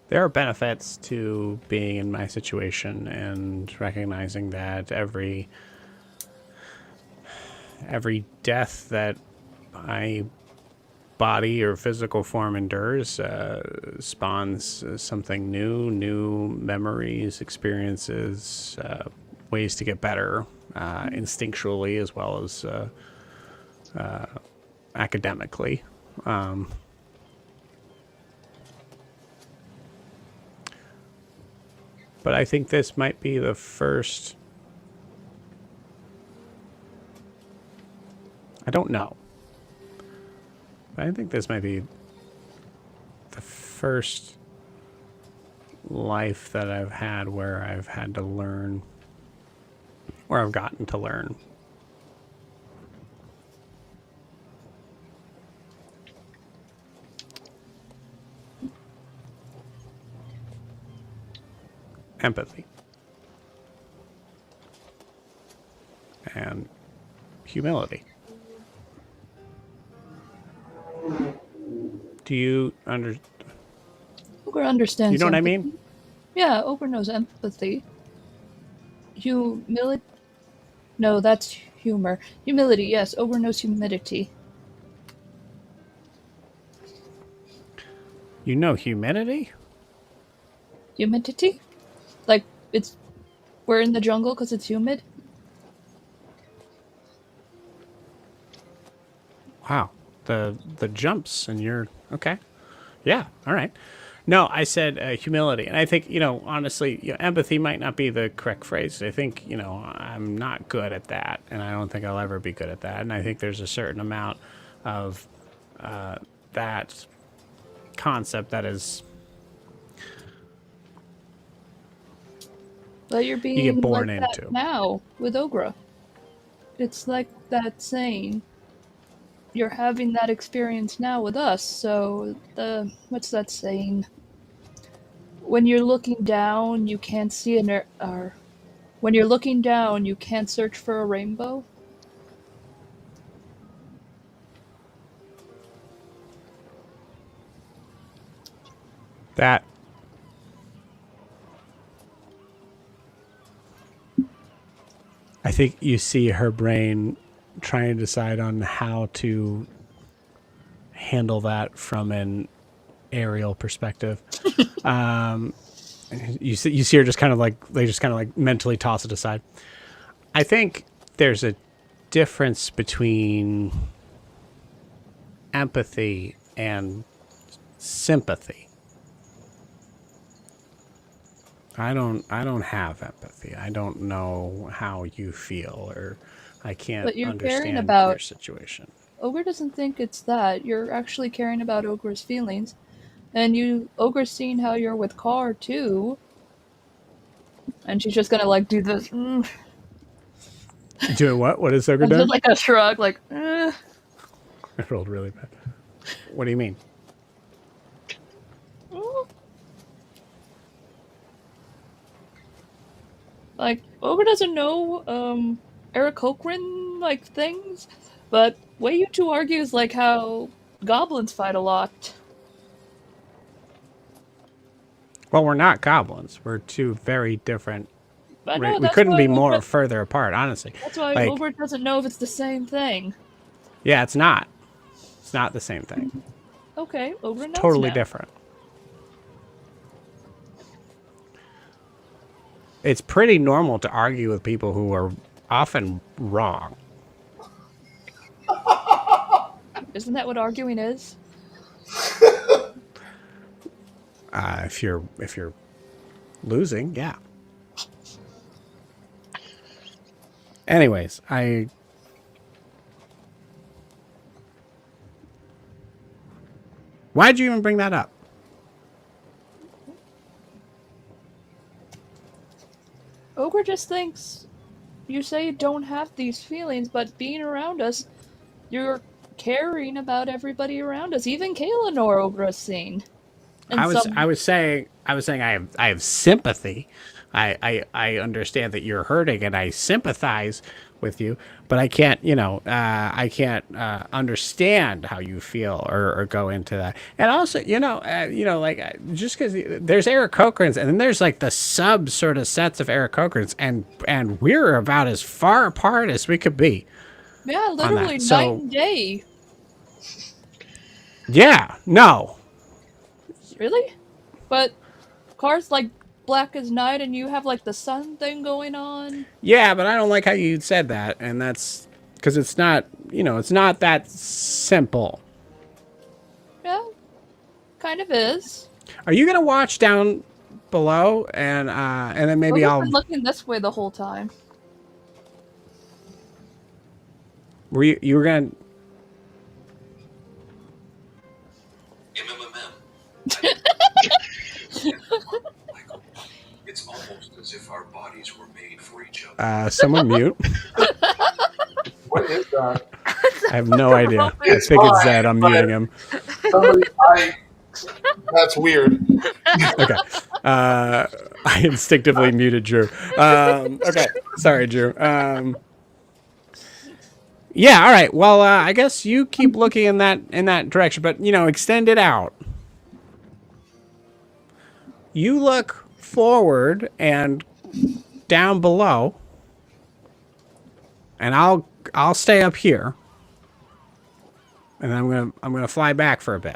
There are benefits to being in my situation and recognizing that every death that my body or physical form endures spawns something new memories, experiences, ways to get better instinctually as well as academically. But I think this might be the first. I don't know. But I think this might be the first life that I've had where I've had to learn, where I've gotten to learn. Empathy. And humility. Do you Ogre understands. You know what I empathy. mean? Yeah, Ogre knows empathy. Humility. No, that's humor. Humility, yes. Ogre knows humidity. You know humidity? Humidity? Like, we're in the jungle because it's humid? Wow. The jumps and you're okay. Yeah, all right. No, I said humility. And I think, honestly, empathy might not be the correct phrase. I think, I'm not good at that. And I don't think I'll ever be good at that. And I think there's a certain amount of that concept that is. But you're being get born like into. that now with Ogre. It's like that saying. You're having that experience now with us, so what's that saying? When you're looking down, you can't see or when you're looking down, you can't search for a rainbow. That. I think you see her brain trying to decide on how to handle that from an aerial perspective. You see her just kind of like mentally toss it aside. I think there's a difference between empathy and sympathy. I don't have empathy. I don't know how you feel, or I can't But you're caring understand about your situation. Ogre doesn't think it's that. You're actually caring about Ogre's feelings. And Ogre's seen how you're with Car too. And she's just gonna like do this. Doing what? What is Ogre And doing? just like a shrug, like, eh. I rolled really bad. What do you mean? Like, Ogre doesn't know, Eric Cochran, like, things, but way you two argue is like how goblins fight a lot. Well, we're not goblins. We're two very different. I know, We that's couldn't why be more Ogre, further apart, honestly. that's why Like, Ogre doesn't know if it's the same thing. yeah, it's not. It's not the same thing. Okay, Ogre knows Totally now. different. It's pretty normal to argue with people who are often wrong. Isn't that what arguing is? If you're losing, yeah. Anyways, why'd you even bring that up? Ogre just thinks you say you don't have these feelings, but being around us, you're caring about everybody around us, even Kayla nor Ogra's seen. And I was saying I have sympathy. I understand that you're hurting and I sympathize with you, but I can't, understand how you feel or go into that. And also, just because there's Aarakocrans and then there's like the sub sort of sets of Aarakocrans and we're about as far apart as we could be. yeah, literally So- night and day. Yeah, no. Really? But Car's like black as night and you have like the sun thing going on. Yeah, but I don't like how you said that, and that's because it's not, it's not that simple. Yeah, kind of is. Are you gonna watch down below, and then maybe Ogre's I'll? been looking this way the whole time. Were you were gonna? Michael, it's almost as if our bodies were made for each other. Someone mute. What is that? I have no idea. I It's think it's fine, Zed. I'm but- muting him. That's weird. Okay. I instinctively muted Drew. Okay. Sorry, Drew. Yeah. All right. Well, I guess you keep looking in that direction, but extend it out. You look forward and down below, and I'll stay up here, and I'm gonna fly back for a bit.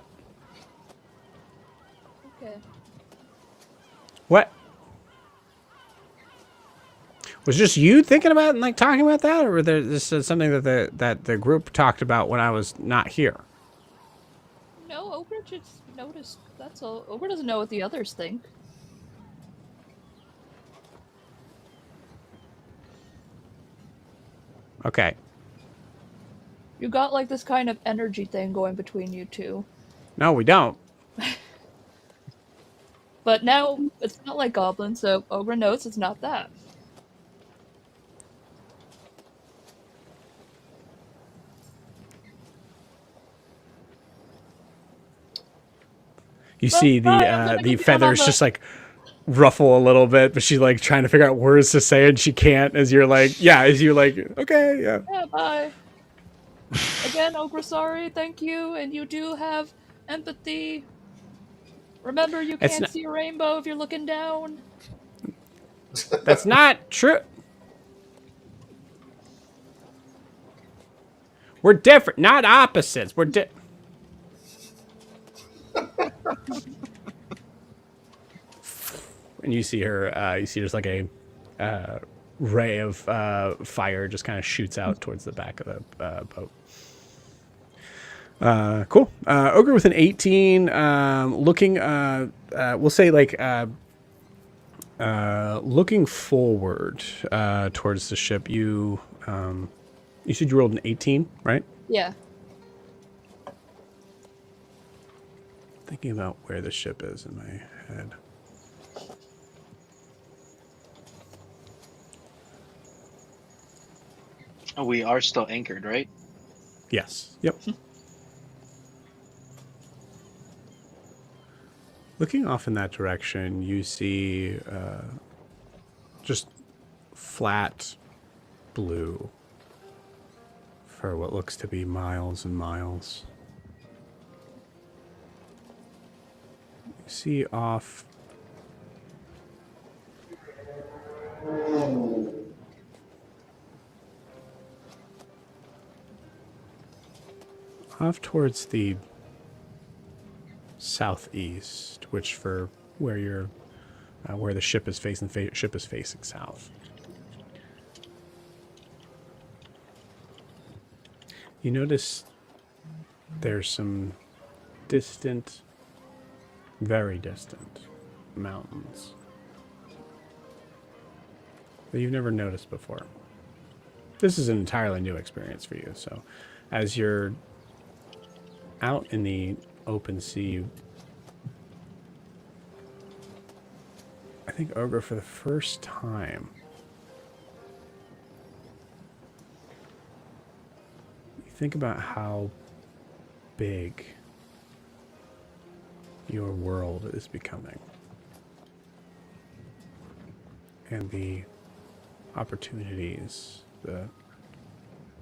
Okay. What? Was just you thinking about and like talking about that, or this is something that the group talked about when I was not here? No, Ogre just noticed. That's all. Ogre doesn't know what the others think. Okay. You got like this kind of energy thing going between you two. No, we don't. But now it's not like goblins, so Ogre knows it's not that. You see Bye, I'm gonna the get down feathers on the- just like ruffle a little bit, but she's like trying to figure out words to say, and she can't. As you're like, okay, yeah. Yeah, bye. Again, Ogre, sorry, thank you, and you do have empathy. Remember, you It's can't not- see a rainbow if you're looking down. That's not true. We're different, not opposites. We're and you see her. You see just like a ray of fire just kind of shoots out towards the back of the boat. Cool. Ogre with an 18. Looking. We'll say like. Looking forward towards the ship. You said you rolled an 18, right? Yeah. Thinking about where the ship is in my head. Oh, we are still anchored, right? Yes. Yep. Looking off in that direction, you see just flat blue for what looks to be miles and miles. You see off towards the southeast, which for where you're, where the ship is facing, ship is facing south. You notice there's some distant, very distant mountains that you've never noticed before. This is an entirely new experience for you. So as you're out in the open sea, I think, Ogre, for the first time, you think about how big your world is becoming and the opportunities, the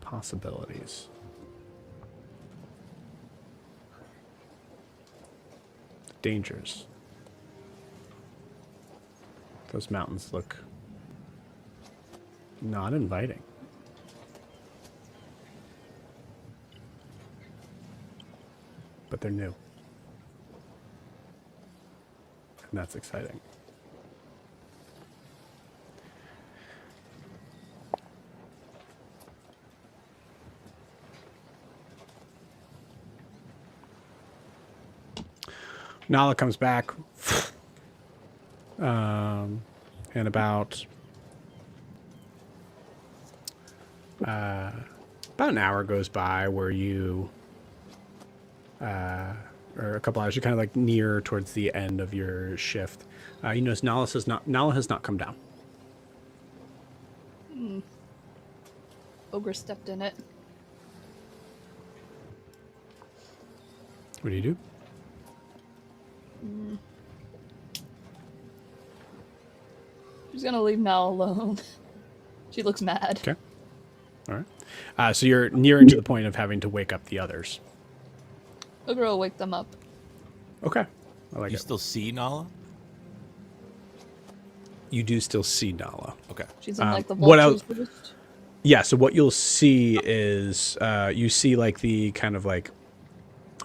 possibilities. The dangers. Those mountains look not inviting. But they're new. And that's exciting. Nala comes back, and about an hour goes by where you, or a couple hours, you're kind of like near towards the end of your shift. You notice Nala has not come down. Ogre stepped in it. What do you do? She's gonna leave Nala alone. She looks mad. Okay. All right. So you're nearing to the point of having to wake up the others. Ogre will wake them up. Okay. I like You it. still see Nala? You do still see Nala. Okay. She's in like the what vulture's else- roost. Yeah, so what you'll see is you see like the kind of like,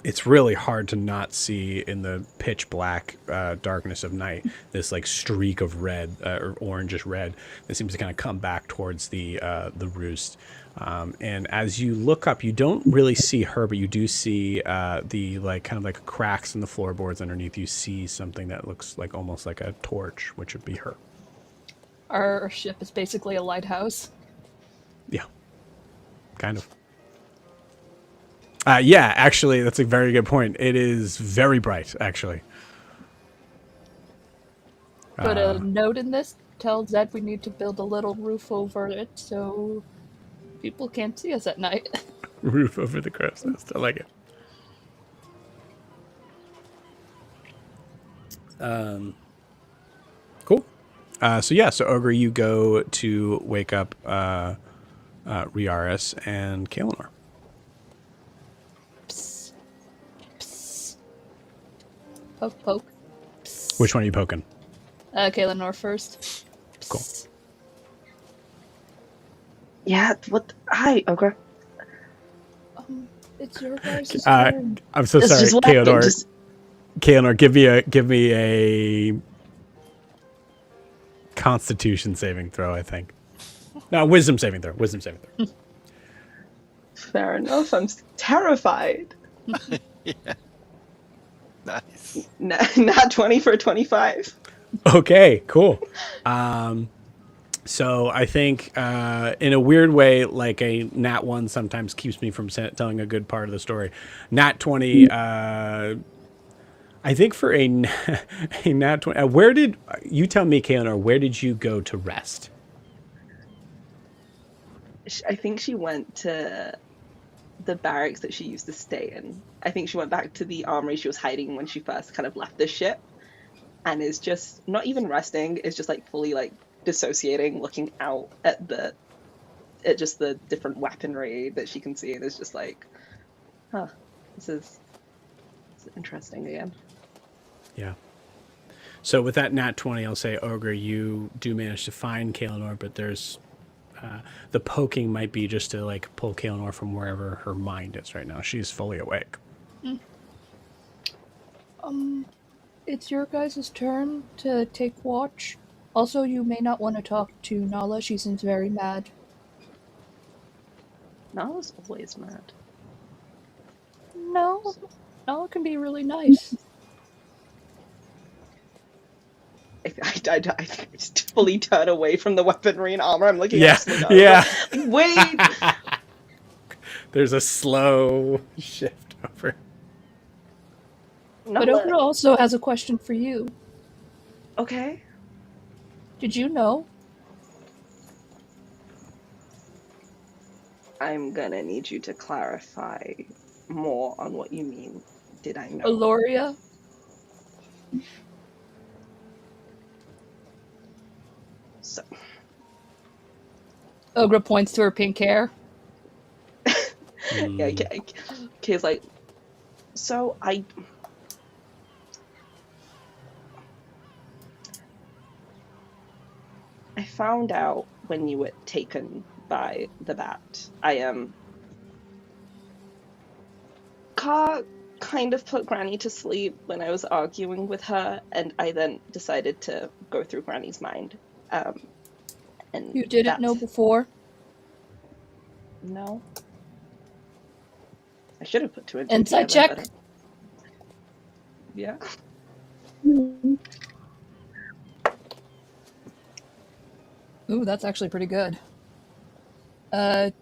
it's really hard to not see in the pitch black darkness of night, this like streak of red or orangish red that seems to kind of come back towards the roost. And as you look up, you don't really see her, but you do see the like kind of like cracks in the floorboards underneath. You see something that looks like almost like a torch, which would be her. Our ship is basically a lighthouse. Yeah, kind of. Yeah, actually, that's a very good point. It is very bright, actually. Put a note in this. Tell Zed we need to build a little roof over it so people can't see us at night. Roof over the crow's nest. I like it. Cool. So Ogre, you go to wake up Riaris and Kaelinor. Psst. Psst. Poke, poke. Psst. Which one are you poking? Kaelinor first. Cool. Psst. Yeah, what? Hi, Ogre. It's your guys' I'm turn. so It's sorry, just laughing, Kaelinor. just- Kaelinor, give me a Constitution saving throw. I think. No, Wisdom saving throw. Wisdom saving throw. Fair enough. I'm terrified. Nice. Not 20 for 25. Okay, cool. So I think in a weird way, like a nat 1 sometimes keeps me from telling a good part of the story. Nat 20, I think for a nat 20, where did you tell me, Kaelinor, where did you go to rest? I think she went to the barracks that she used to stay in. I think she went back to the armory she was hiding when she first kind of left the ship, and is just not even resting. Is just like fully like dissociating, looking out at just the different weaponry that she can see, and is just like, this is interesting again. Yeah. So with that nat 20, I'll say, Ogre, you do manage to find Kaelinor, but there's the poking might be just to like pull Kaelinor from wherever her mind is right now. She's fully awake. It's your guys' turn to take watch. Also, you may not want to talk to Nala. She seems very mad. Nala's always mad. no. No, it can be really nice. I just fully turn away from the weaponry and armor. I'm looking Yeah, at Ogre. yeah. Like, wait! There's a slow shift over. No, But Ogre also has a question for you. okay. Did you know? I'm gonna need you to clarify more on what you mean. Did I know? Aloria? So, Ogre points to her pink hair. yeah, Kay's like, so I found out when you were taken by the bat. Car kind of put Granny to sleep when I was arguing with her, and I then decided to go through Granny's mind. And You didn't know before? No. I should have put two and two Insight together, check. but- Yeah. Ooh, that's actually pretty good.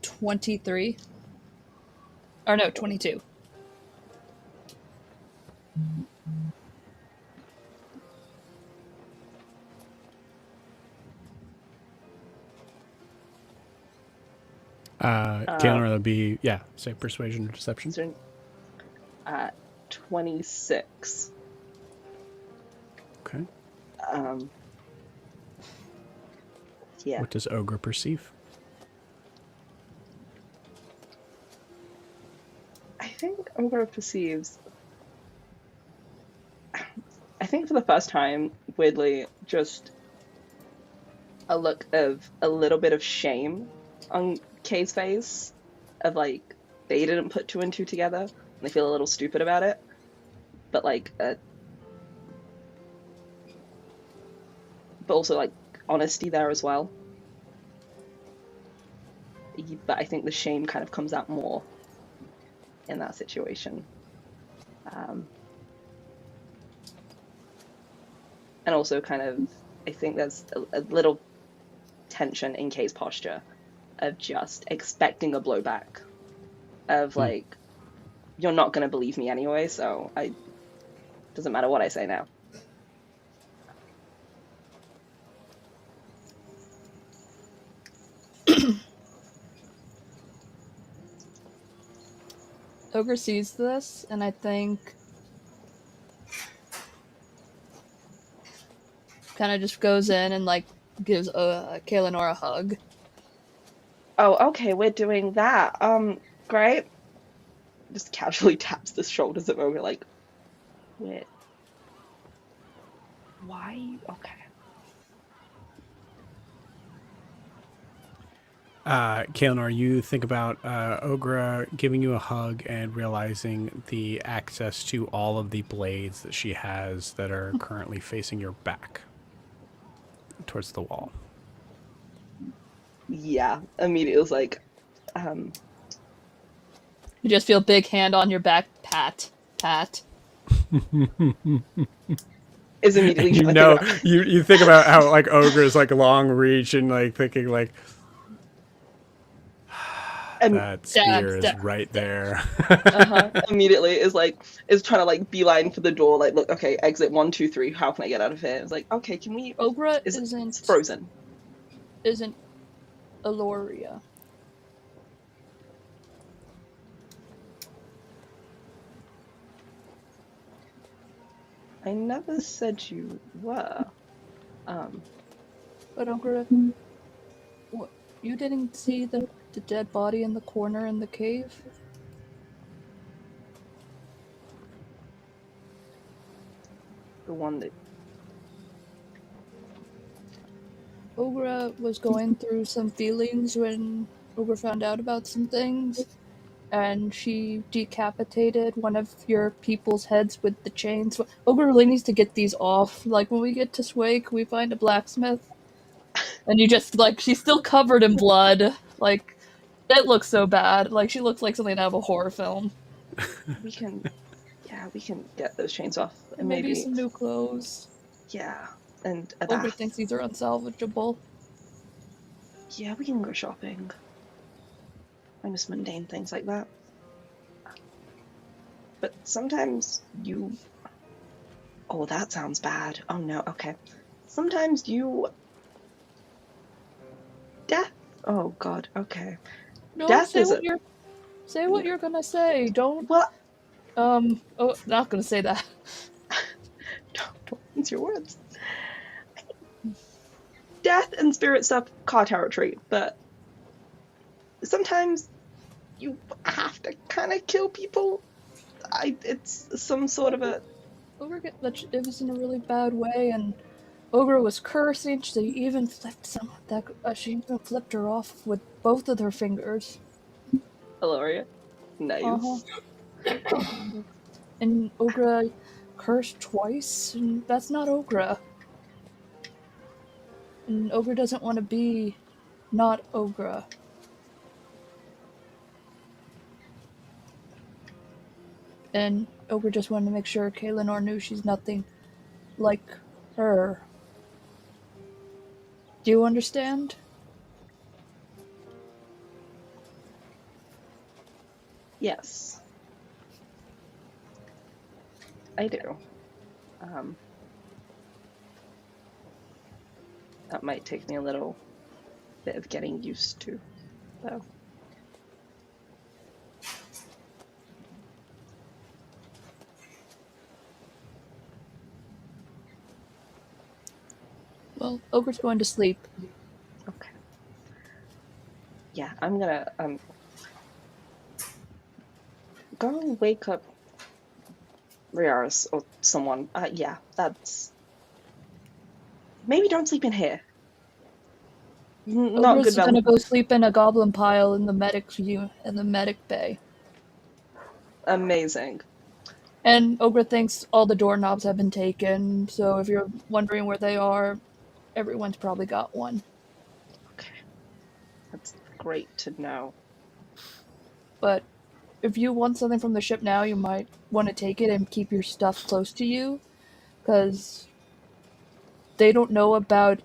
23. Or no, 22. Kaelanor, that'd be, yeah, say persuasion or deception. So, 26. Okay. Yeah. What does Ogre perceive? I think Ogre perceives. I think for the first time, weirdly, just a look of a little bit of shame on Kay's face, of like they didn't put two and two together, and they feel a little stupid about it. But like, but also like honesty there as well. But I think the shame kind of comes out more in that situation. And also kind of, I think there's a little tension in Kay's posture of just expecting a blowback. Of like, you're not going to believe me anyway, so doesn't matter what I say now. Ogre sees this, and I think kind of just goes in and like gives Kaelanor a hug. Oh, okay, we're doing that. Great. Just casually taps the shoulders of Ogre, like, wait. Why? Okay. Kaelanor, you think about Ogre giving you a hug and realizing the access to all of the blades that she has that are currently facing your back towards the wall. Yeah, immediately was like, You just feel big hand on your back, pat. is immediately. You know, you think about how like Ogre is like long reach and like thinking like that spear is right there. Immediately is trying to like beeline for the door. Like, look, okay, exit 1, 2, 3. How can I get out of here? It's like, okay, can we? Ogre It's frozen. Isn't Aloria. I never said you were. But Ogre, what, you didn't see the dead body in the corner in the cave? The one that. Ogre was going through some feelings when Ogre found out about some things, and she decapitated one of your people's heads with the chains. Ogre really needs to get these off. Like, when we get to Swake, we find a blacksmith, and you just, like, she's still covered in blood. Like, it looks so bad. Like, she looks like something out of a horror film. We can, yeah, we can get those chains off, and Maybe maybe, some new clothes. yeah, and a Ogre bath. thinks these are unsalvageable. Yeah, we can go shopping. I miss mundane things like that. But sometimes you. Oh, that sounds bad. Oh no. Okay. Sometimes you. Death. Oh God. Okay. No, Death is a. say what you're gonna say. Don't Well, oh, not gonna say that. don't mince your words. Death and spirit stuff, car territory, but sometimes you have to kind of kill people. It's some sort of a. Ogre it was in a really bad way, and Ogre was cursing. She even flipped she even flipped her off with both of her fingers. Hilaria. Uh-huh. Nice. And Ogre cursed twice, and that's not Ogre. And Ogre doesn't want to be not Ogre. And Ogre just wanted to make sure Kaelinor knew she's nothing like her. Do you understand? Yes. I do. That might take me a little bit of getting used to, though. Well, Ogre's going to sleep. Okay. Yeah, I'm gonna go wake up Riaris or someone. Yeah, that's maybe don't sleep in here. Not Ogre's good. gonna go sleep in a goblin pile in the medic bay. Amazing. And Ogre thinks all the doorknobs have been taken, so if you're wondering where they are, everyone's probably got one. Okay, that's great to know. But if you want something from the ship now, you might want to take it and keep your stuff close to you, because they don't know about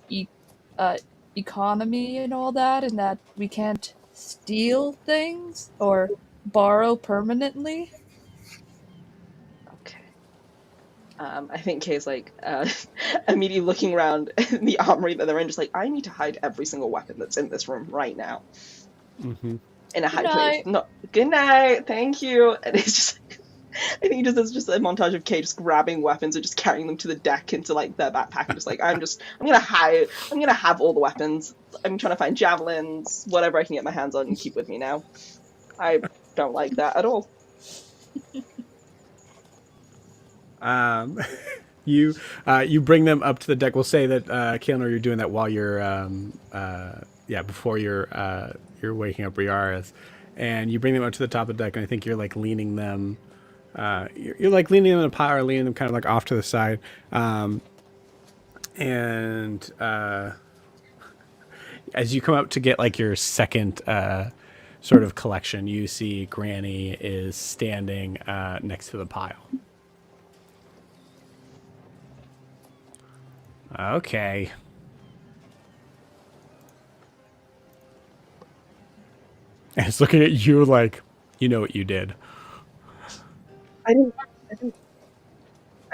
economy and all that, and that we can't steal things or borrow permanently. Okay. I think Kay's like immediately looking around the armory that they're in, just like, I need to hide every single weapon that's in this room right now. Mm-hmm. In a Good high place. night. No, good night, thank you. And it's just like, I think there's just a montage of Kay just grabbing weapons and just carrying them to the deck into like their backpack and just like, I'm gonna hide, I'm gonna have all the weapons. I'm trying to find javelins, whatever I can get my hands on and keep with me now. I don't like that at all. You bring them up to the deck. We'll say that Kaelinor, you're doing that while you're before you're waking up Riaris, and you bring them up to the top of the deck, and I think you're like leaning them. You're like leaning them in a pile, or leaning them kind of like off to the side, and as you come up to get like your second sort of collection, you see Granny is standing next to the pile. Okay. And it's looking at you like, you know what you did. I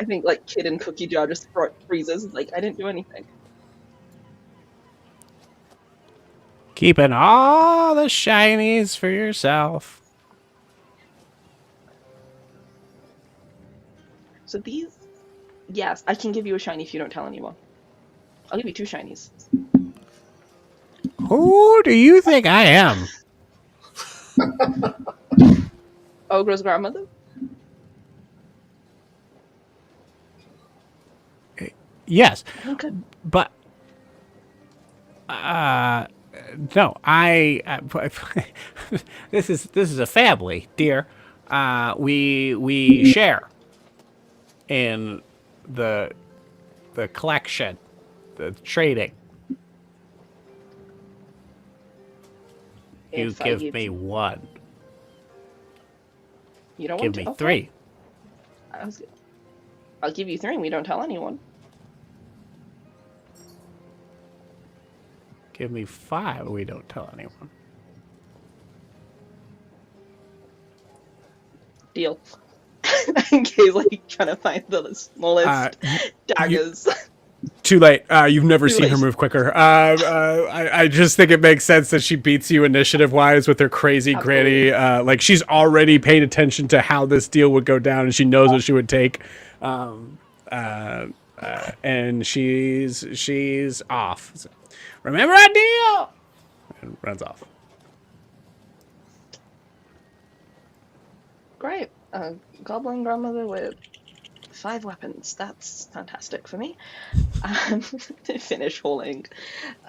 think like Kid and Cookie Jar just freezes. Like, I didn't do anything. Keeping all the shinies for yourself. So these, yes, I can give you a shiny if you don't tell anyone. I'll give you 2 shinies. Who do you think I am? Ogre's grandmother? Yes, Okay. but no, this is a family, dear. We share in the collection, the trading. You If I give give me you- one. You don't Give want to? me Okay. 3. I'll give you 3 and we don't tell anyone. Give me 5. We don't tell anyone. Deal. Kay's like trying to find the smallest You, daggers. too late. You've never Too seen her late. move quicker. I just think it makes sense that she beats you initiative-wise with her crazy Absolutely. granny. Like, she's already paid attention to how this deal would go down, and she knows what she would take. And she's off. So, remember our deal? And runs off. Great. Goblin grandmother with 5 weapons. That's fantastic for me. Finish hauling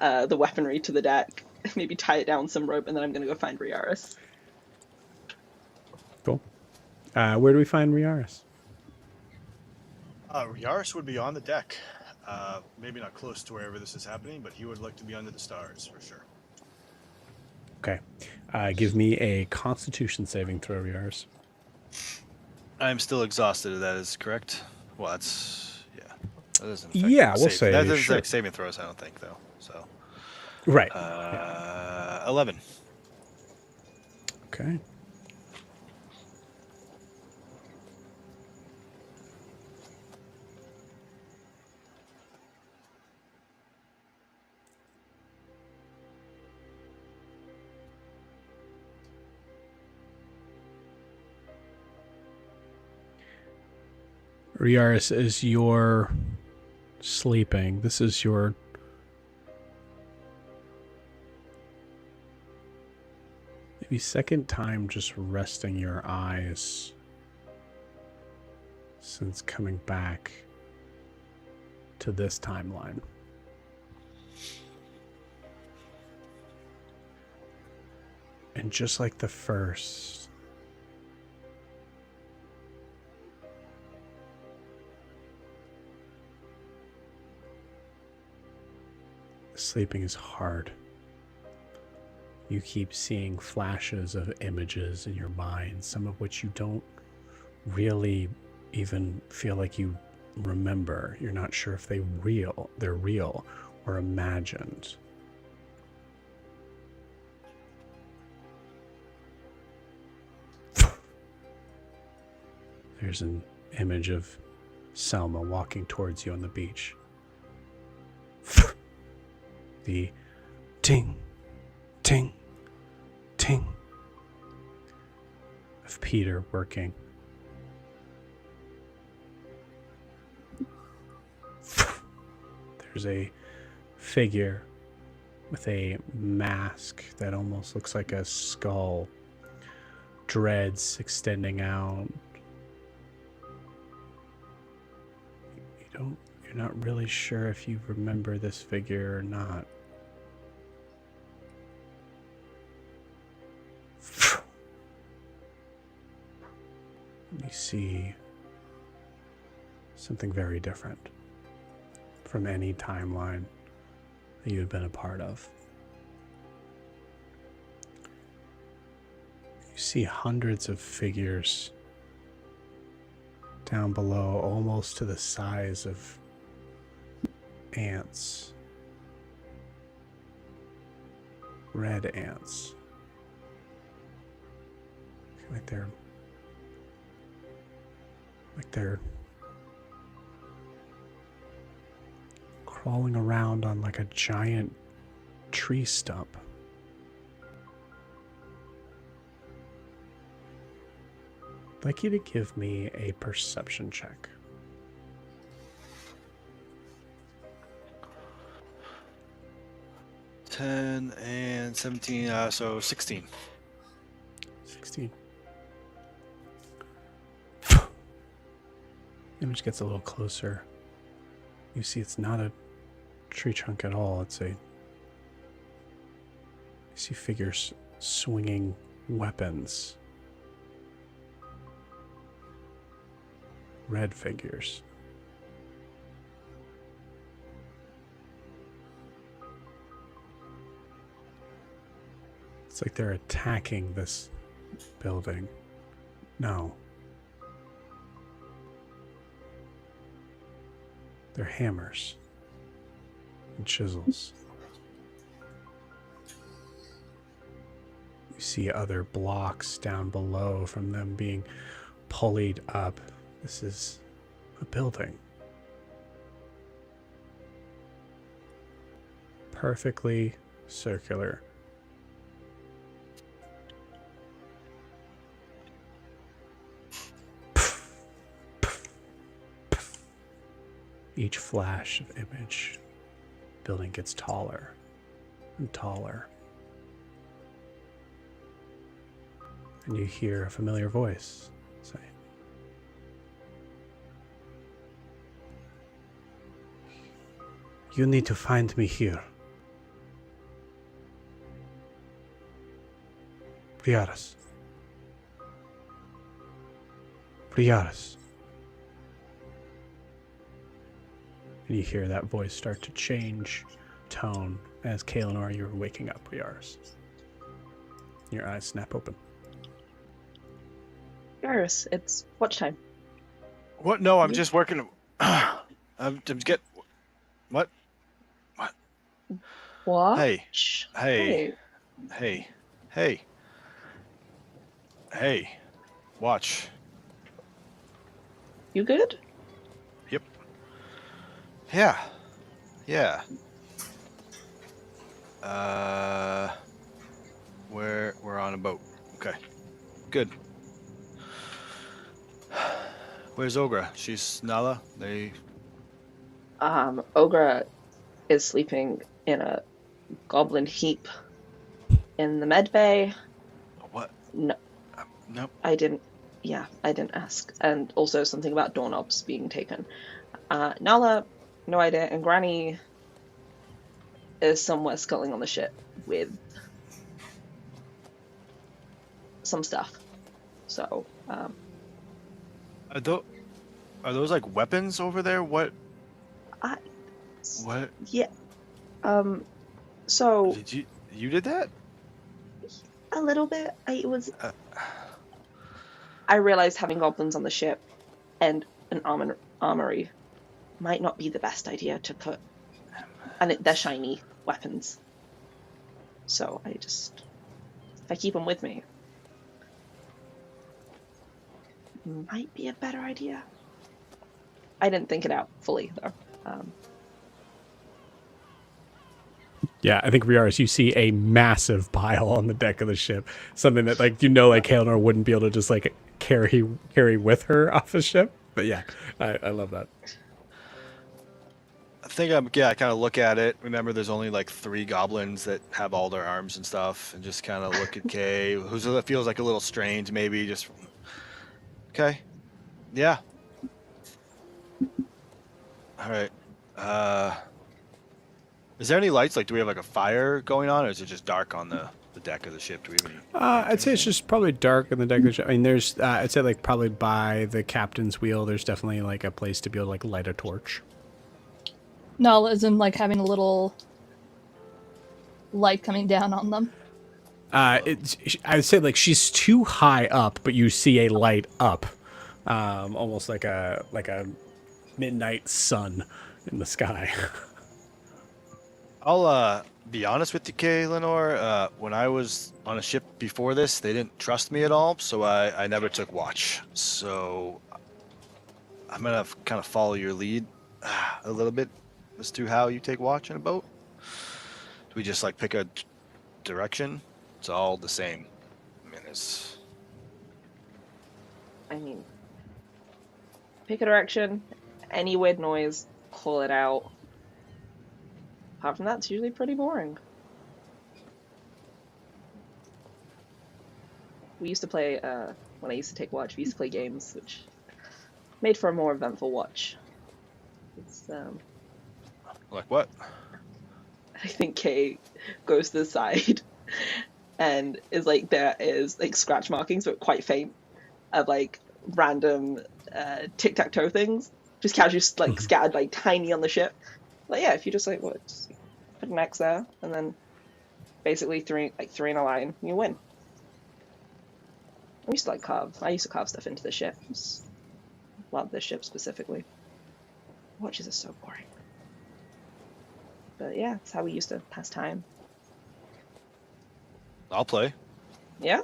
the weaponry to the deck. Maybe tie it down some rope, and then I'm going to go find Riaris. Cool. Where do we find Riaris? Yaris would be on the deck. Maybe not close to wherever this is happening, but he would like to be under the stars for sure. Okay. Give me a Constitution saving throw, Riaris. I'm still exhausted. That is correct. Well, that's That doesn't. Yeah, we'll say that doesn't sure. affect saving throws. I don't think though. So. Right. 11. Okay. Riaris, as you're sleeping, this is your maybe second time just resting your eyes since coming back to this timeline. And just like the first, sleeping is hard. You keep seeing flashes of images in your mind, some of which you don't really even feel like you remember. You're not sure if they're real or imagined. There's an image of Selma walking towards you on the beach. The ting, ting, ting of Peter working. There's a figure with a mask that almost looks like a skull, dreads extending out. You're not really sure if you remember this figure or not. You see something very different from any timeline that you had been a part of. You see hundreds of figures down below, almost to the size of ants. Red ants. Like they're crawling around on like a giant tree stump. I'd like you to give me a perception check. 10 and 17, so 16. 16. Image gets a little closer. You see it's not a tree trunk at all. You see figures swinging weapons. Red figures. It's like they're attacking this building. No. They're hammers and chisels. You see other blocks down below from them being pulleyed up. This is a building. Perfectly circular. Each flash of image, building gets taller and taller. And you hear a familiar voice say, "You need to find me here. Briaris. Briaris." And you hear that voice start to change tone as Kaelinor, you're waking up, Briaris. Your eyes snap open. Iris, it's watch time. What? No, I'm just working. I'm get. What? What? What? Hey. Hey. Hey. Watch. You good? Yep. Yeah. We're on a boat. Okay. Good. Where's Ogra? She's Nala? Ogra is sleeping in a goblin heap in the med bay. What? No, Nope. I didn't ask. And also something about doorknobs being taken. Nala, no idea, and Granny is somewhere sculling on the ship with some stuff. So, Are those like weapons over there? What? What? Yeah. So Did you did that? a little bit. I realized having goblins on the ship and an armory might not be the best idea to put, and they're shiny weapons. So if I keep them with me, might be a better idea. I didn't think it out fully though. Yeah, I think Briaris, you see a massive pile on the deck of the ship. Something that, like, Kaelinor wouldn't be able to just, like, carry with her off the ship. But yeah, I love that. I think I kind of look at it. Remember, there's only like 3 goblins that have all their arms and stuff, and just kind of look at Kay, who feels like a little strange, maybe just. Okay. Yeah. All right. Is there any lights? Like, do we have like a fire going on, or is it just dark on the deck of the ship? Do we have any? I'd say it's just probably dark on the deck of the ship. I mean, there's, I'd say, like, probably by the captain's wheel, there's definitely, like, a place to be able to, like, light a torch. Nala isn't like having a little light coming down on them. I would say, like, she's too high up, but you see a light up, almost like a midnight sun in the sky. I'll be honest with you, Kay, Lenore. When I was on a ship before this, they didn't trust me at all, so I never took watch. So I'm gonna kind of follow your lead a little bit as to how you take watch in a boat. Do we just like pick a direction? It's all the same. I mean, pick a direction, any weird noise, call it out. Apart from that, it's usually pretty boring. We used to play, when I used to take watch, we used to play games, which made for a more eventful watch. It's, Like what? I think Kay goes to the side and is like, there is like scratch markings, but quite faint, of like random tic-tac-toe things, just casually like scattered like tiny on the ship. Like, yeah, if you just like just put an X there and then basically three in a line, you win. We used to like carve. I used to carve stuff into the ships. Love this ship specifically. Watches are so boring. But yeah, that's how we used to pass time. I'll play. Yeah?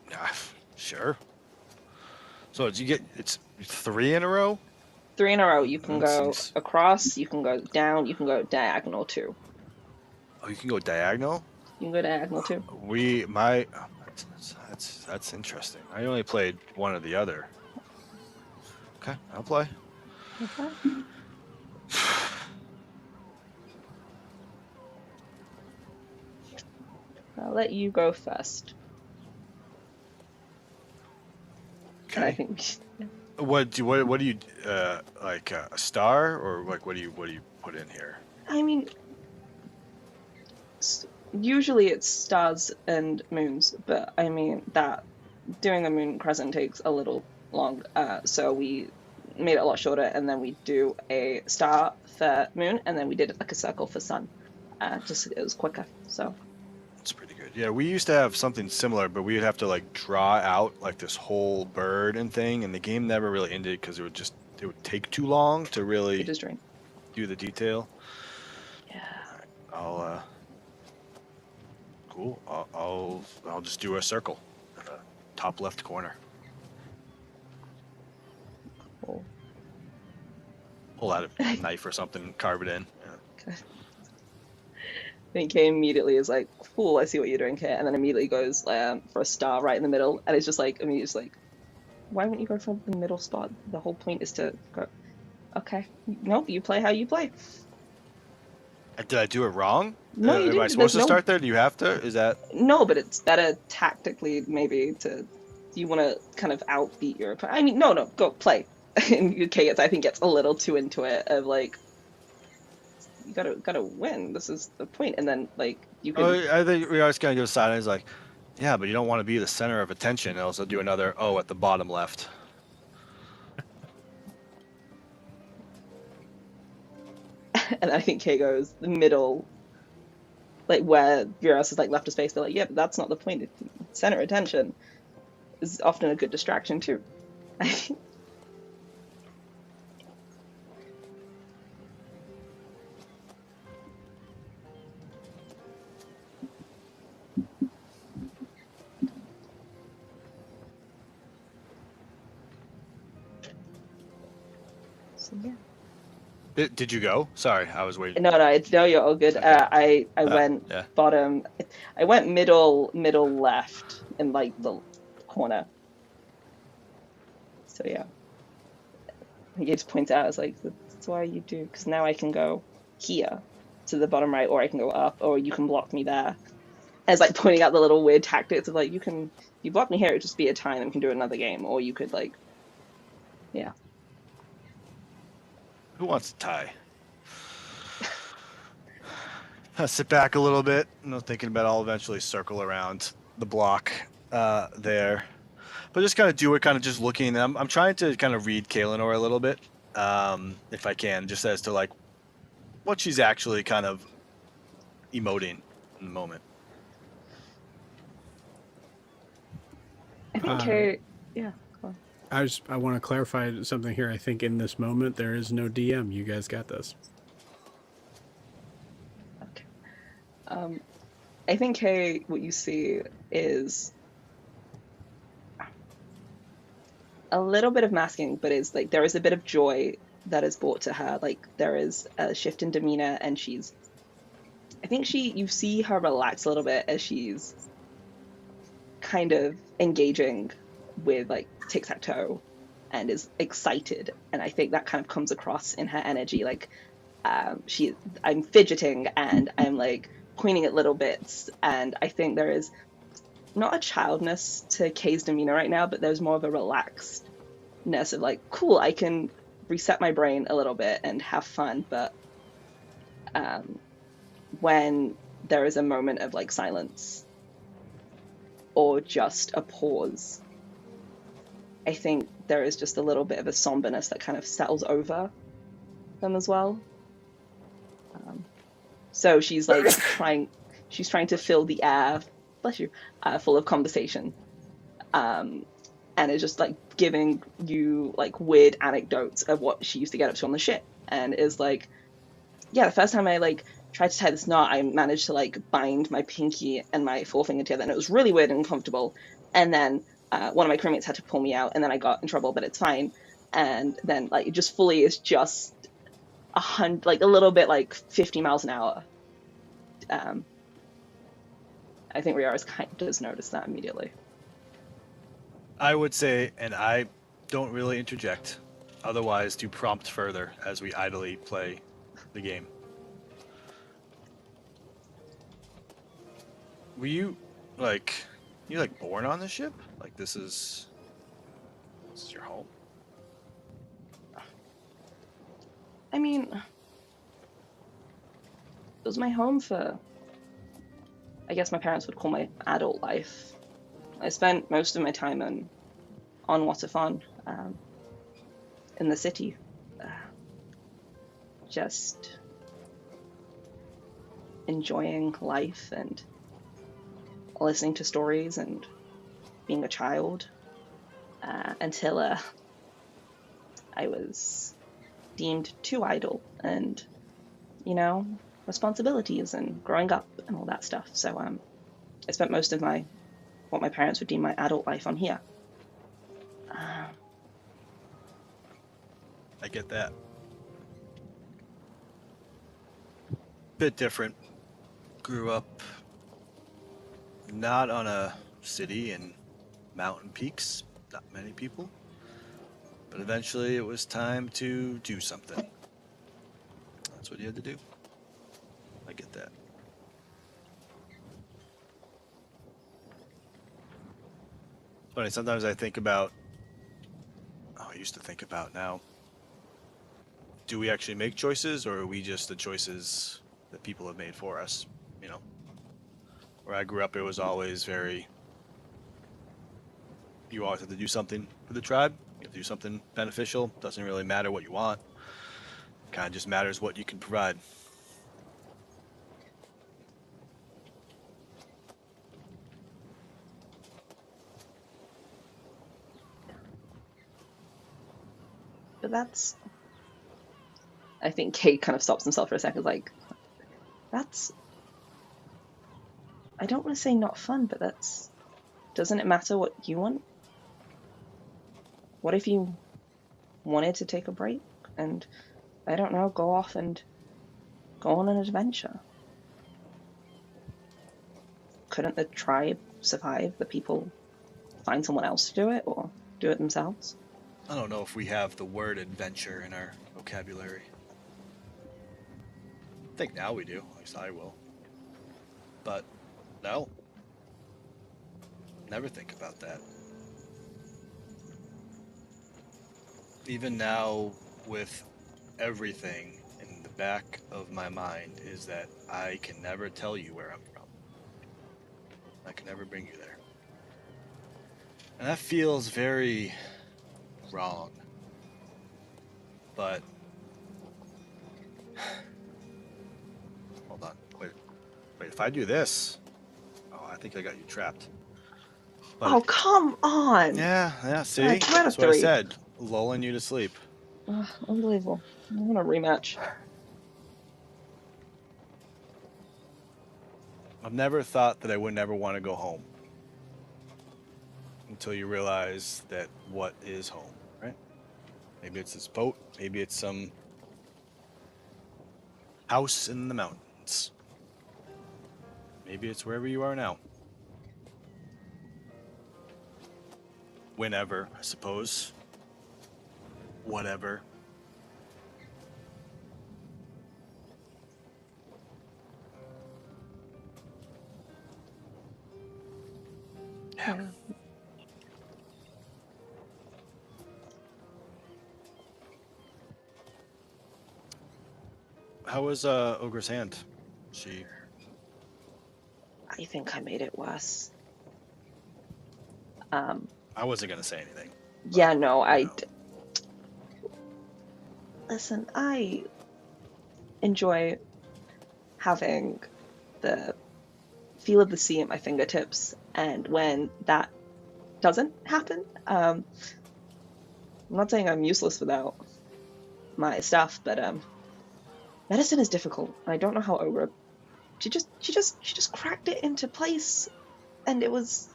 Yeah, sure. So did you get it's 3 in a row? 3 in a row. You can That go seems- across, you can go down, you can go diagonal too. Oh, you can go diagonal. You can go diagonal too. That's interesting. I only played one or the other. Okay, I'll play. Okay. I'll let you go first. And I Okay. think we should... What do you like a star or like what do you put in here? I mean, usually it's stars and moons, but I mean that doing a moon crescent takes a little long, so we made it a lot shorter, and then we do a star for moon, and then we did like a circle for sun. Just it was quicker. So It's pretty good. Yeah, we used to have something similar, but we would have to like draw out like this whole bird and thing, and the game never really ended because it would take too long to it really is drink. do the detail. Yeah. I'll cool. I'll just do a circle in the top left corner. Cool. Pull out a knife or something, and carve it in. Yeah. Okay. I think Kay immediately is like, cool, I see what you're doing, Kay, and then immediately goes for a star right in the middle, and it's just like, I mean, it's like, why wouldn't you go for the middle spot? The whole point is to go, okay, nope, you play how you play. Did I do it wrong? No, you Am I didn't. supposed to There's no- start there? Do you have to? Is that? No, but it's better tactically, maybe, to, you want to kind of outbeat your opponent. I mean, no, go play. And Kay I think, gets a little too into it, of like, you gotta win. This is the point. And then like you can. Oh, I think we always kind of go side. He's like, yeah, but you don't want to be the center of attention. And also do another O at the bottom left. And I think Kay goes the middle, like where Vuros is like left a space. They're like, yeah, but that's not the point. Center attention is often a good distraction too. So yeah. Did you go? Sorry, I was waiting. No, you're all good. I went yeah. bottom. I went middle left in like the corner. So yeah, he just points out, it's like, that's why you do, because now I can go here to the bottom right, or I can go up, or you can block me there. And it's like pointing out the little weird tactics of like, you block me here, it'd just be a time, and we can do another game, or you could like, yeah. Who wants to tie? I sit back a little bit, thinking about I'll eventually circle around the block there. But just kind of do it, kind of just looking. I'm trying to kind of read Kaelinor a little bit, if I can, just as to like what she's actually kind of emoting in the moment. I think Kay, yeah. Go on. I want to clarify something here. I think in this moment there is no DM. You guys got this. Okay. I think Kay, what you see is a little bit of masking, but it's like there is a bit of joy that is brought to her. Like there is a shift in demeanor, and you see her relax a little bit as she's kind of engaging with like tic-tac-toe and is excited, and I think that kind of comes across in her energy. Like I'm fidgeting and I'm like pointing at little bits, and I think there is not a childness to Kay's demeanor right now, but there's more of a relaxedness of like, cool, I can reset my brain a little bit and have fun. But when there is a moment of like silence or just a pause, I think there is just a little bit of a somberness that kind of settles over them as well. So she's like she's trying to fill the air, bless you, full of conversation. and is just like giving you like weird anecdotes of what she used to get up to on the ship, and is like, yeah, the first time I like tried to tie this knot, I managed to like bind my pinky and my forefinger together, and it was really weird and uncomfortable. And then one of my crewmates had to pull me out, and then I got in trouble, but it's fine. And then like it just fully is just 100, like a little bit like 50 miles an hour. I think Rioris kind of does notice that immediately. I would say, and I don't really interject, otherwise to prompt further as we idly play the game. Were you like born on the ship? Like this is your home? I mean, it was my home for, I guess my parents would call my adult life. I spent most of my time on Waterfon, in the city, just enjoying life and listening to stories and being a child, until I was deemed too idle and, you know, responsibilities and growing up and all that stuff. So I spent most of what my parents would deem my adult life on here. I get that. Bit different. Grew up not on a city and mountain peaks, not many people. But eventually it was time to do something. That's what you had to do. I get that. Funny, sometimes I think about, I used to think about now, do we actually make choices, or are we just the choices that people have made for us? You know, where I grew up, it was always very, you always have to do something for the tribe. You have to do something beneficial. Doesn't really matter what you want. Kind of just matters what you can provide. But that's, I think Kate kind of stops himself for a second, like, that's, I don't want to say not fun, but that's, doesn't it matter what you want? What if you wanted to take a break and, I don't know, go off and go on an adventure? Couldn't the tribe survive? The people find someone else to do it, or do it themselves? I don't know if we have the word adventure in our vocabulary. I think now we do, at least I will. But no. Never think about that. Even now, with everything in the back of my mind, is that I can never tell you where I'm from. I can never bring you there. And that feels very wrong. But hold on, wait, if I do this, oh, I think I got you trapped. But oh, come on! yeah, see? Two out of That's what I three. said. Lulling you to sleep. Unbelievable. I want a rematch. I've never thought that I would never want to go home. Until you realize that what is home, right? Maybe it's this boat, maybe it's some house in the mountains. Maybe it's wherever you are now. Whenever, I suppose. Whatever. Yeah. How was Ogre's hand? I think I made it worse. I wasn't gonna say anything. Yeah, no, Listen, I enjoy having the feel of the sea at my fingertips, and when that doesn't happen. I'm not saying I'm useless without my stuff, but medicine is difficult. I don't know how Ogra. She just cracked it into place, and it was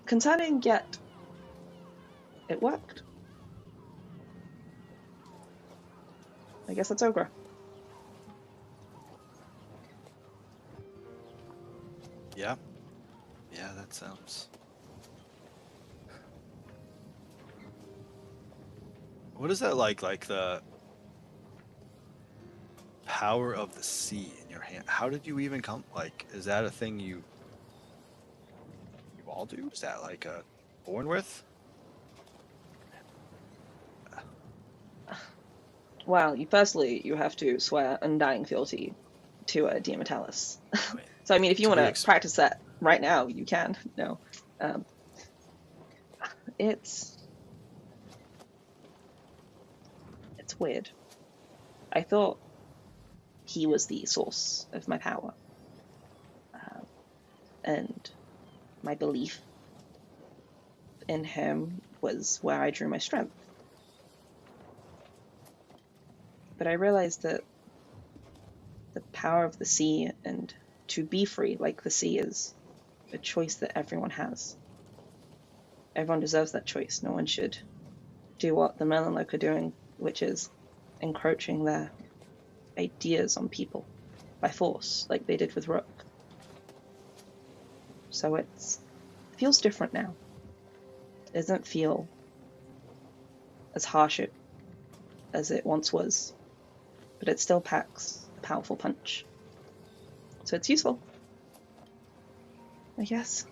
concerning, yet it worked. I guess that's Ogra. Yeah. Yeah, that sounds. What is that like? Like the power of the sea in your hand. How did you even come? Like, is that a thing you all do? Is that like a born with? Well, you have to swear undying fealty to a Diametalis. I mean, So I mean, if you to want be to practice that right now, you can. No, um, it's weird. I thought he was the source of my power, and my belief in him was where I drew my strength. But I realized that the power of the sea and to be free like the sea is a choice that everyone has. Everyone deserves that choice. No one should do what the Merlenloke are doing, which is encroaching their ideas on people by force, like they did with Rook. So it feels different now. It doesn't feel as harsh as it once was, but it still packs a powerful punch. So it's useful, I guess.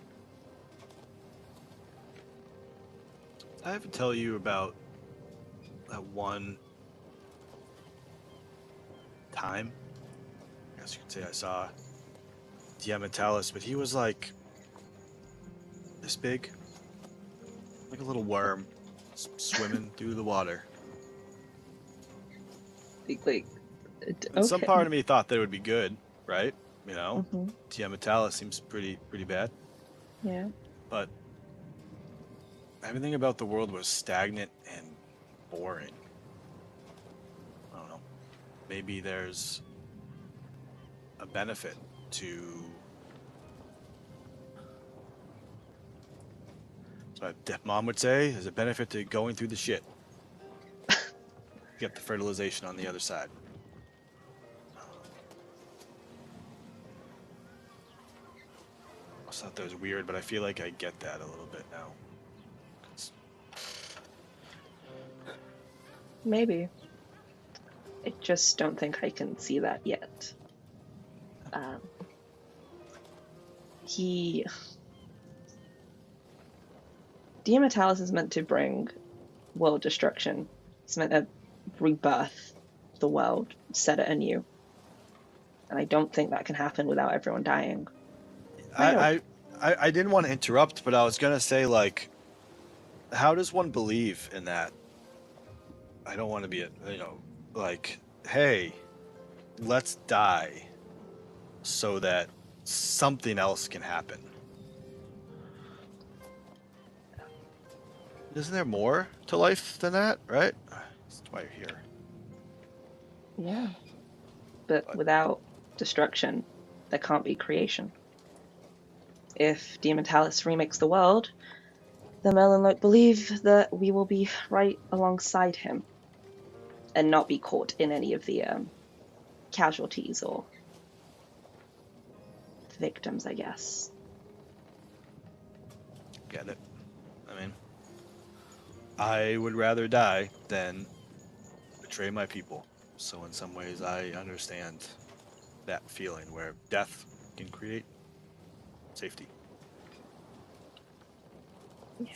I have to tell you about that one time. I guess you could say I saw Diametalis, but he was like this big, like a little worm swimming through the water. Like, And some okay. part of me thought that it would be good, right? You know, Mm-hmm. Diametalis seems pretty bad, Yeah. but everything about the world was stagnant and boring. I don't know. Maybe there's a benefit to. So Mom would say, there's a benefit to going through the shit. Get the fertilization on the other side. I thought that was weird, but I feel like I get that a little bit now. Maybe. I just don't think I can see that yet. Diametalis is meant to bring world destruction. It's meant to rebirth the world, set it anew. And I don't think that can happen without everyone dying. I didn't want to interrupt, but I was gonna say, like, how does one believe in that? I don't want to be like, hey, let's die so that something else can happen. Isn't there more to life than that, right? That's why you're here. Yeah. But without destruction, there can't be creation. If Diametalis remakes the world, the Merlenloke believe that we will be right alongside him and not be caught in any of the casualties or victims, I guess. Get it? I mean, I would rather die than betray my people. So in some ways, I understand that feeling where death can create safety. Yeah.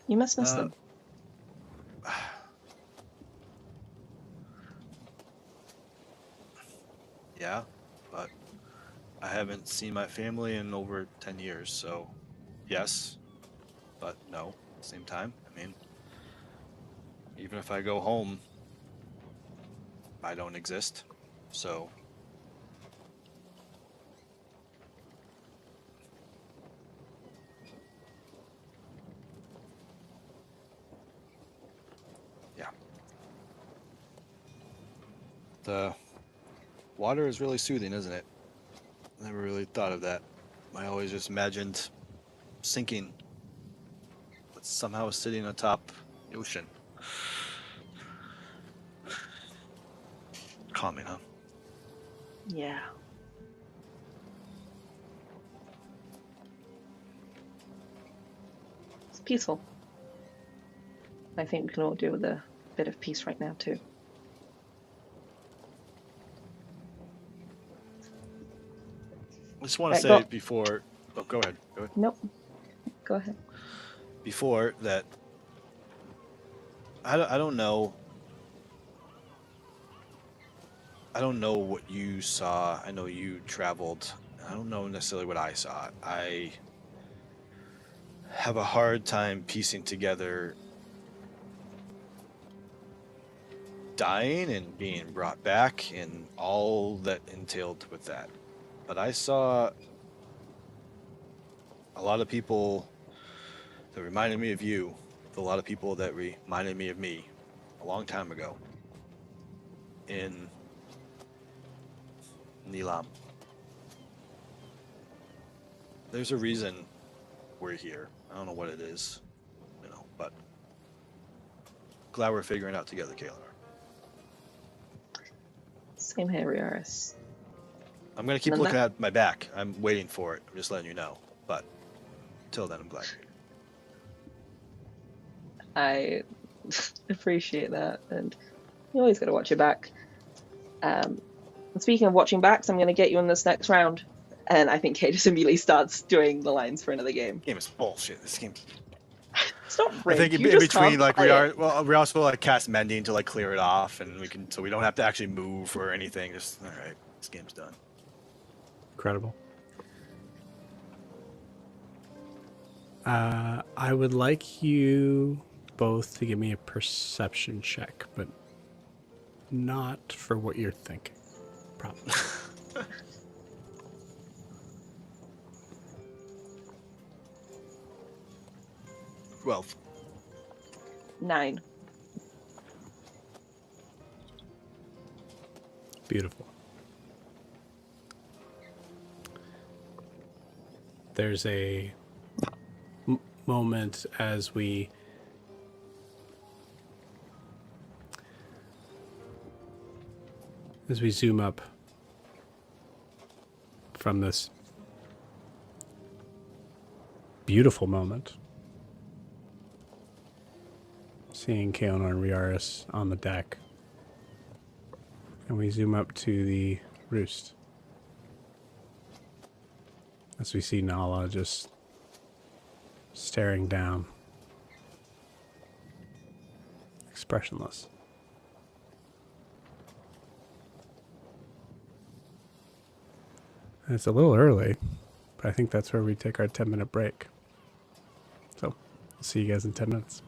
You must miss them. Yeah, but I haven't seen my family in over 10 years, so yes, but no, at the same time. I mean, even if I go home, I don't exist, so The water is really soothing, isn't it? Never really thought of that. I always just imagined sinking, but somehow sitting atop the ocean. Calming, huh? Yeah. It's peaceful. I think we can all do with a bit of peace right now, too. I just want to Right, say go. before. Oh, go ahead. Go ahead. Nope. Go ahead. Before that, I don't know. I don't know what you saw. I know you traveled. I don't know necessarily what I saw. I have a hard time piecing together dying and being brought back and all that entailed with that. But I saw a lot of people that reminded me of you, with a lot of people that reminded me of me a long time ago in Nilam. There's a reason we're here. I don't know what it is, but glad we're figuring it out together, Kalar. Same here, Rioris. I'm gonna keep looking at my back. I'm waiting for it. I'm just letting you know. But until then, I'm glad you're here. I appreciate that, and you always got to watch your back. And speaking of watching backs, I'm going to get you in this next round. And I think Kay just immediately starts doing the lines for another game. Game is bullshit. This game. It's not I think rigged. You in just between, can't like play it. we also like cast mending to like clear it off, and so we don't have to actually move or anything. Just all right, this game's done. Incredible. I would like you both to give me a perception check, but not for what you're thinking. Probably. 12. 9. Beautiful. There's a moment as we zoom up from this beautiful moment, seeing Kaonar and Rioris on the deck, and we zoom up to the roost as we see Nala just staring down, expressionless. And it's a little early, but I think that's where we take our 10-minute break. So, I'll see you guys in 10 minutes.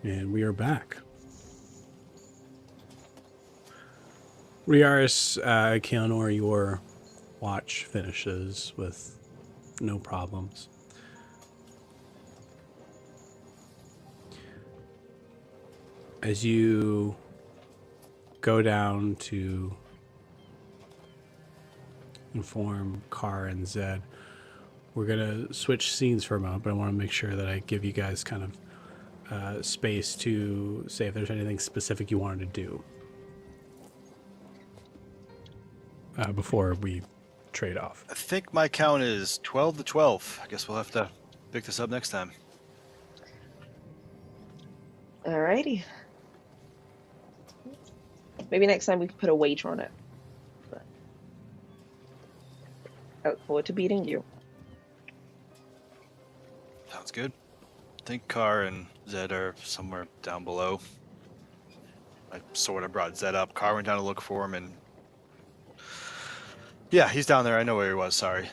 And we are back. Riaris, Keonor, your watch finishes with No problems. As you go down to inform Car and Zed, we're going to switch scenes for a moment, but I want to make sure that I give you guys kind of space to say if there's anything specific you wanted to do before we trade off. I think my count is 12 to 12. I guess we'll have to pick this up next time. Alrighty. Maybe next time we can put a wager on it. But I look forward to beating you. Sounds good. I think Car and Zed are somewhere down below. I sort of brought Zed up. Car went down to look for him, and yeah, he's down there. I know where he was. Sorry,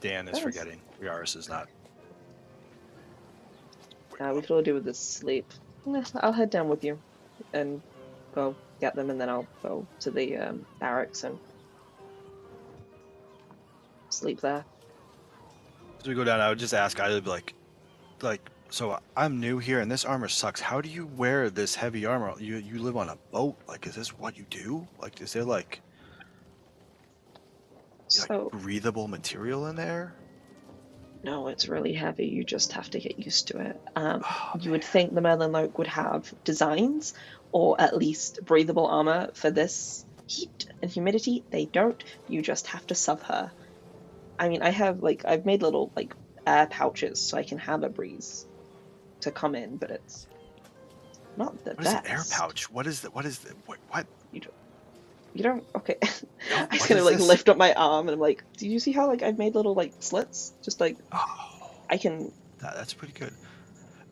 Dan is Nice. forgetting. Yaris is not. We could all do with this sleep. I'll head down with you and go get them, and then I'll go to the barracks and sleep there. As we go down, I would just ask. I'd be like, so I'm new here, and this armor sucks. How do you wear this heavy armor? You live on a boat. Like, is this what you do? Like, is there like So breathable material in there? no, it's really heavy. You just have to get used to it. Oh, You would think the Merlenloke would have designs or at least breathable armor for this heat and humidity. They don't. You just have to suffer. I mean, I've made little like air pouches so I can have a breeze to come in, but it's not the What is best. an air pouch? What is what? You don't. Okay. No, I just what kind is of like this? lift up my arm and I'm like, do you see how like I've made little like slits? Just like Oh, I can. that's pretty good.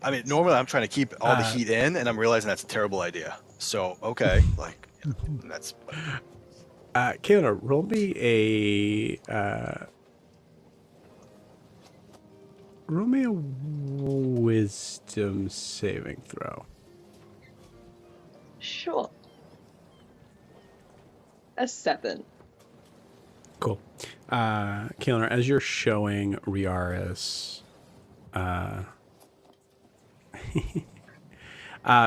I mean, normally I'm trying to keep all the heat in, and I'm realizing that's a terrible idea. So, okay, like, that's... Kaylina, roll me a wisdom saving throw. Sure. A 7. Cool. Kaylina, as you're showing Riaris,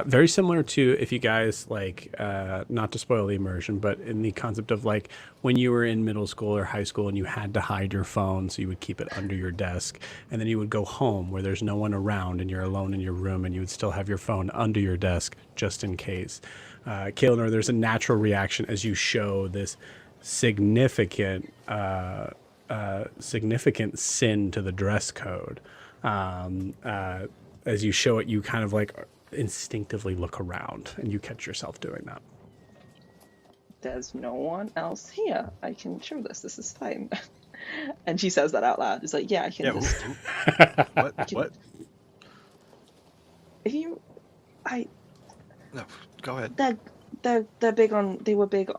very similar to if you guys like, not to spoil the immersion, but in the concept of like when you were in middle school or high school and you had to hide your phone, so you would keep it under your desk, and then you would go home where there's no one around and you're alone in your room, and you would still have your phone under your desk just in case. Kaylina, there's a natural reaction as you show this significant sin to the dress code. As you show it, you kind of like instinctively look around and you catch yourself doing that. There's no one else here. I can show this. This is fine. And she says that out loud. It's like, yeah, I can just. What? If you, No, go ahead. they're big on. They were big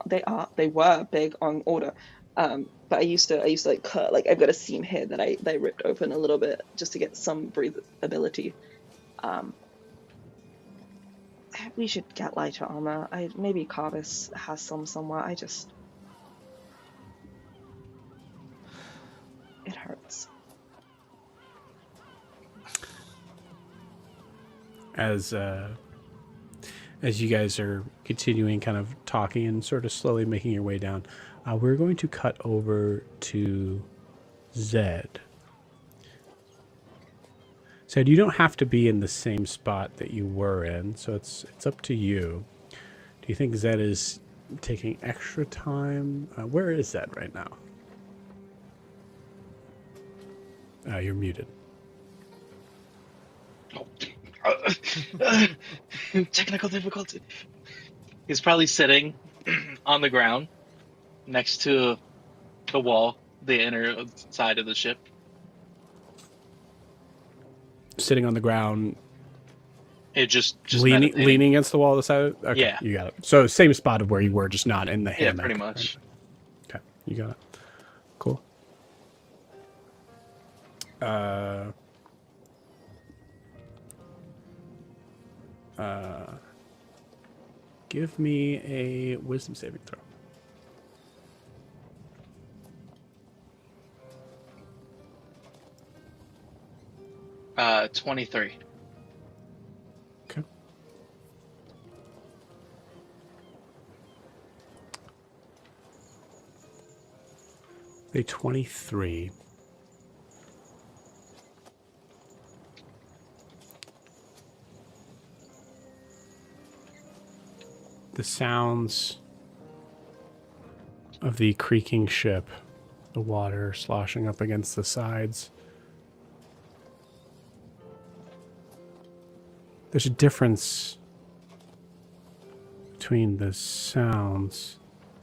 on order. But I used to like cut. Like I've got a seam here that I ripped open a little bit just to get some breathability. We should get lighter armor. Maybe Carvis has some somewhere. It hurts. As you guys are continuing kind of talking and sort of slowly making your way down, we're going to cut over to Zed. Zed, you don't have to be in the same spot that you were in, so it's up to you. Do you think Zed is taking extra time? Where is Zed right now? You're muted. Technical difficulty. He's probably sitting on the ground next to the wall, the inner side of the ship. Sitting on the ground, It just leaning against the wall of the side. Okay, Yeah. you got it. So same spot of where you were, just not in the Yeah, hammock. pretty much. Okay, you got it. Cool. Give me a wisdom saving throw. 23. Okay. A 23. The sounds of the creaking ship, the water sloshing up against the sides. There's a difference between the sounds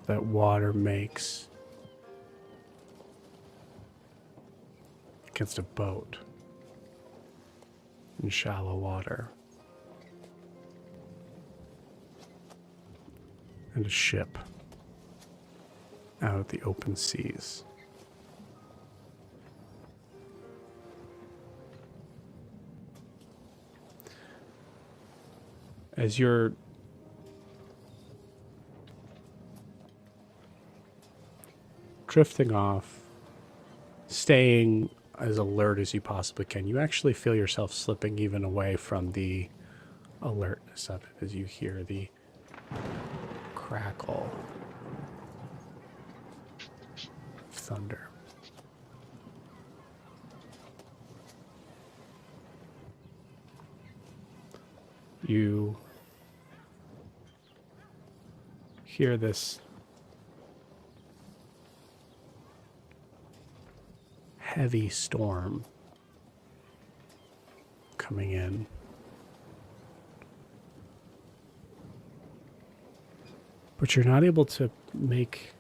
that water makes against a boat in shallow water and a ship out at the open seas. As you're drifting off, staying as alert as you possibly can, you actually feel yourself slipping even away from the alertness of it as you hear the crackle of thunder. You hear this heavy storm coming in. But you're not able to make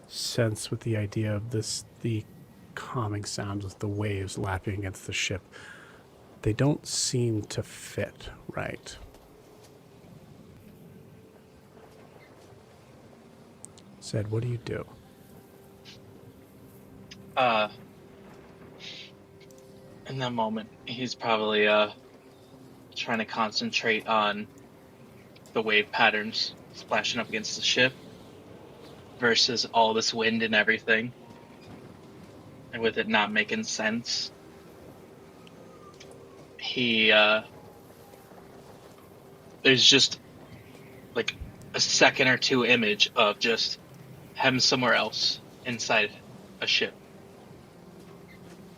sense with the idea of the calming sounds of the waves lapping against the ship. They don't seem to fit right. Zed, what do you do? In that moment, he's probably trying to concentrate on the wave patterns splashing up against the ship versus all this wind and everything, and with it not making sense, there's just like a second or two image of just him somewhere else inside a ship.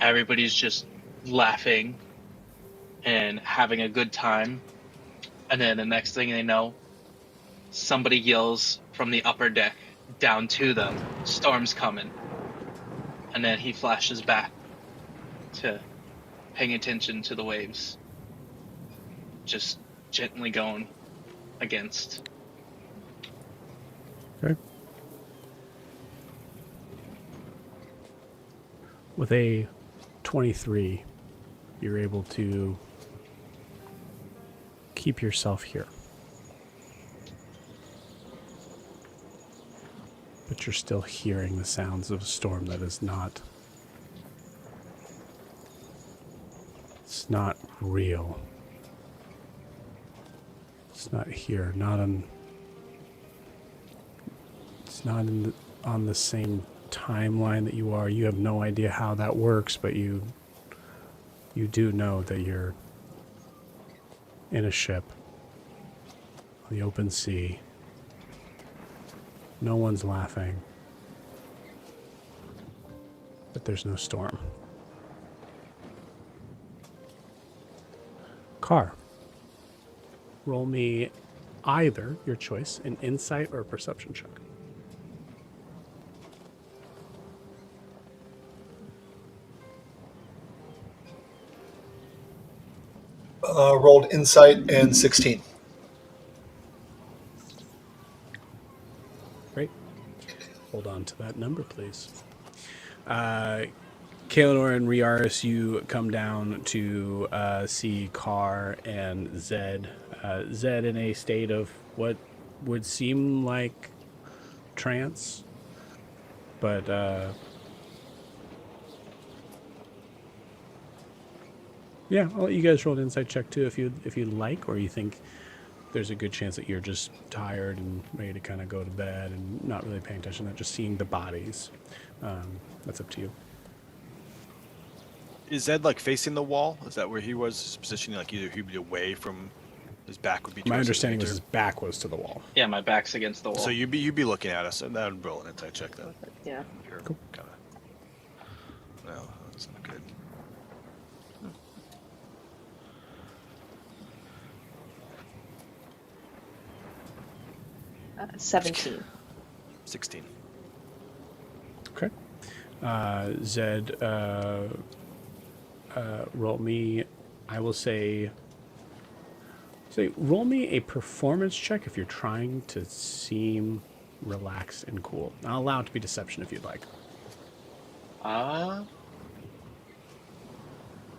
Everybody's just laughing and having a good time. And then the next thing they know, somebody yells from the upper deck down to them, "Storm's coming." And then he flashes back to paying attention to the waves, just gently going against. Okay. With a 23, you're able to keep yourself here. But you're still hearing the sounds of a storm that is not... It's not real. It's not here. Not on... It's not on the same timeline that you are. You have no idea how that works, but you do know that you're in a ship on the open sea. No one's laughing, but there's no storm. Car, roll me either your choice, an insight or a perception check. Rolled insight and 16. Great. Hold on to that number, please. Kaelinor and Riaris, you come down to see Carr and Zed. Zed in a state of what would seem like trance, but yeah, I'll let you guys roll an insight check too if you'd like, or you think there's a good chance that you're just tired and ready to kind of go to bed and not really paying attention to that, just seeing the bodies. That's up to you. Is Zed like facing the wall? Is that where he was positioning? Like either he'd be away from his back would be. My towards the understanding was painter? his back was to the wall. Yeah, my back's against the wall. So you'd be looking at us, and that would roll an insight check then. Yeah. You're Cool. kind of. No, that's not good. 17. 16. Okay. Zed, roll me. I will say. Roll me a performance check if you're trying to seem relaxed and cool. I'll allow it to be deception if you'd like. Yeah,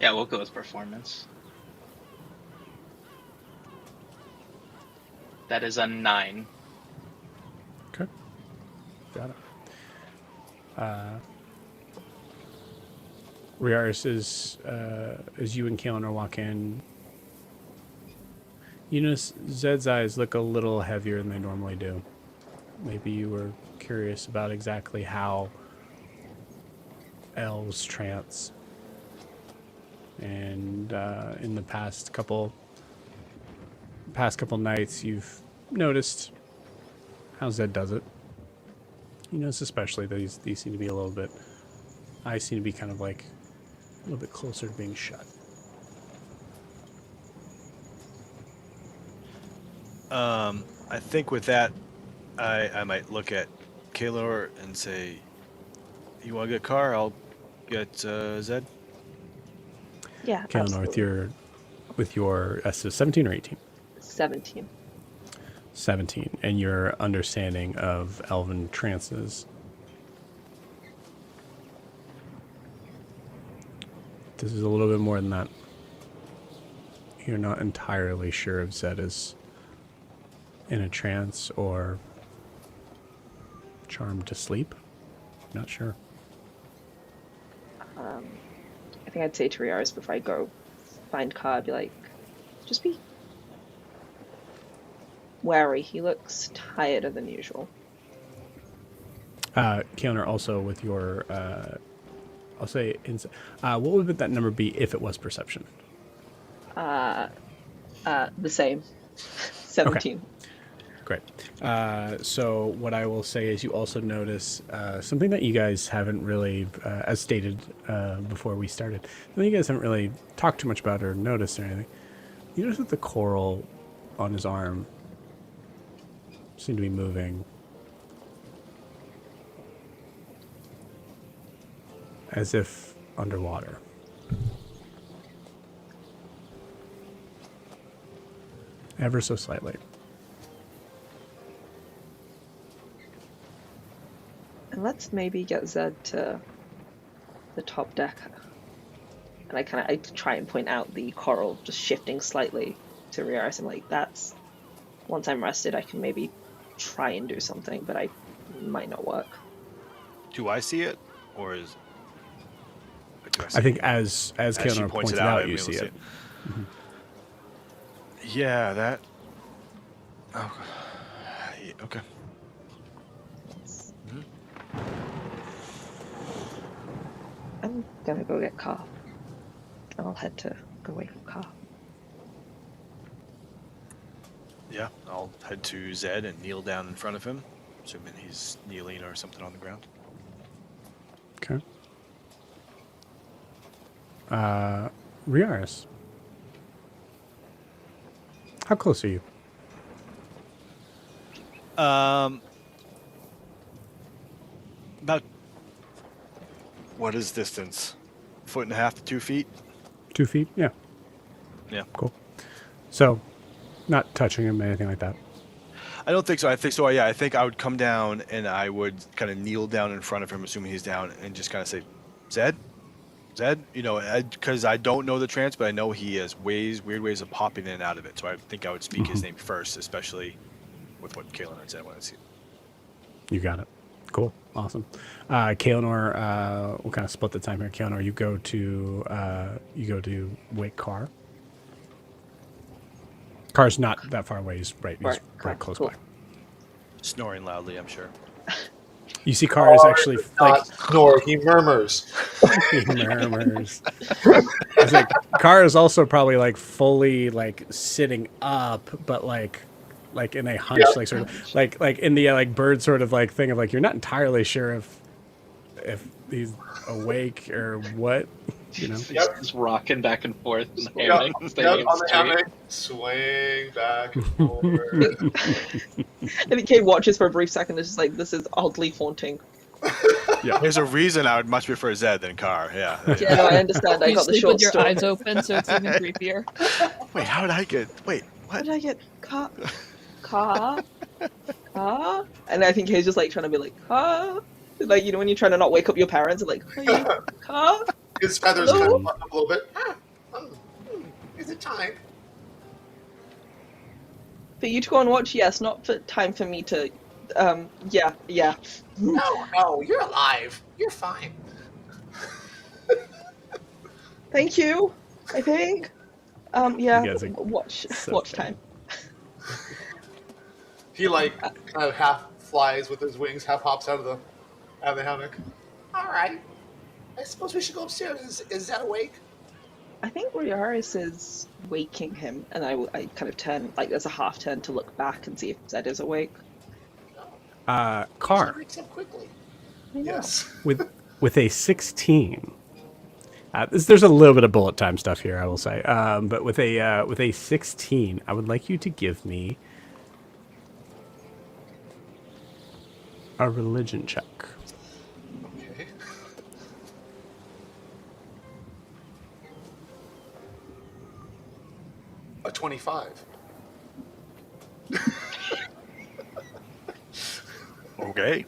we'll go with performance. That is a 9. Okay. Got it. Riaris, as you and Kalen walk in, you notice Zed's eyes look a little heavier than they normally do. Maybe you were curious about exactly how elves trance. And in the past couple nights, you've noticed how Zed does it. You notice especially that these seem to be a little bit, eyes seem to be kind of like a little bit closer to being shut. I think with that, I might look at Kaelor and say, "You want to get a car? I'll get Zed." Yeah. Kaelinor, with your 17 or 18? 17. 17, and your understanding of elven trances. This is a little bit more than that. You're not entirely sure if Zed is in a trance or charmed to sleep. Not sure. I think I'd say to Riaris before I go find Car, I'd be like, just be wary. He looks tireder than usual. Keoner, also with your, I'll say, what would that number be if it was perception? The same. 17. Okay. Great. So what I will say is you also notice something that you guys haven't really, as stated before we started, something you guys haven't really talked too much about or noticed or anything. You notice that the coral on his arm seemed to be moving as if underwater. Ever so slightly. And let's maybe get Zed to the top deck. And I try and point out the coral just shifting slightly to Riaris. I'm like, that's, once I'm rested, I can maybe try and do something, but I might not work. Do I see it, or is? I think as she Keoner points pointed it out, out, I'm you able to see see it. Yeah, that. Oh, yeah, okay. I'm gonna go get Car. I'll head to go wait for Car. Yeah, I'll head to Zed and kneel down in front of him, assuming he's kneeling or something on the ground. Okay. Riaris. How close are you? About what is distance? 1.5 to 2 feet? 2 feet? Yeah. Yeah. Cool. So, not touching him, anything like that. I don't think so. I think so. Yeah, I think I would come down and I would kind of kneel down in front of him, assuming he's down, and just kind of say, "Zed, Zed." You know, because I don't know the trance, but I know he has weird ways of popping in and out of it. So I think I would speak his name first, especially with what Kaelin had said when I see it. You got it. Cool. Awesome. Kaelinor, we'll kind of split the time here. Kaelinor, you go to wake Car. Car's not that far away. He's right close cool. by. Snoring loudly, I'm sure. You see Car is actually Car like does not snore. He murmurs. He murmurs. It's like Kara is also probably like fully like sitting up, but like in a hunch, Yeah. like sort of like in the like bird sort of like thing of like you're not entirely sure if he's awake or what, you know. He's just rocking back and forth in the Yep, hammock, yep, staying on the straight. hammock, swing back and forth. I think Kay watches for a brief second. It's just like, this is oddly haunting. There's a reason I would much prefer Zed than Car. Yeah. Yeah, no, I understand. I You got the sleep short with your story. eyes open, so it's even creepier. Wait, how did I get? Wait, How what? did I get car? And I think Kay's just like trying to be like, car? Like, you know, when you're trying to not wake up your parents, and like, hey, car? His feathers kind Hello? of up a little bit. Is it time? For you to go and watch, yes, not for time for me to, yeah. No, you're alive. You're fine. Thank you, I think. Yeah, You guys are watch so watch funny. time. He like kind of half flies with his wings, half hops out of the hammock. All right. I suppose we should go upstairs. Is that awake? I think Rioris is waking him, and I kind of turn, like there's a half turn to look back and see if Zed is awake. No. Car He wakes up quickly. I know. Yes. with a 16. There's a little bit of bullet time stuff here, I will say. But with a 16, I would like you to give me a religion check. Okay. A 25. Okay.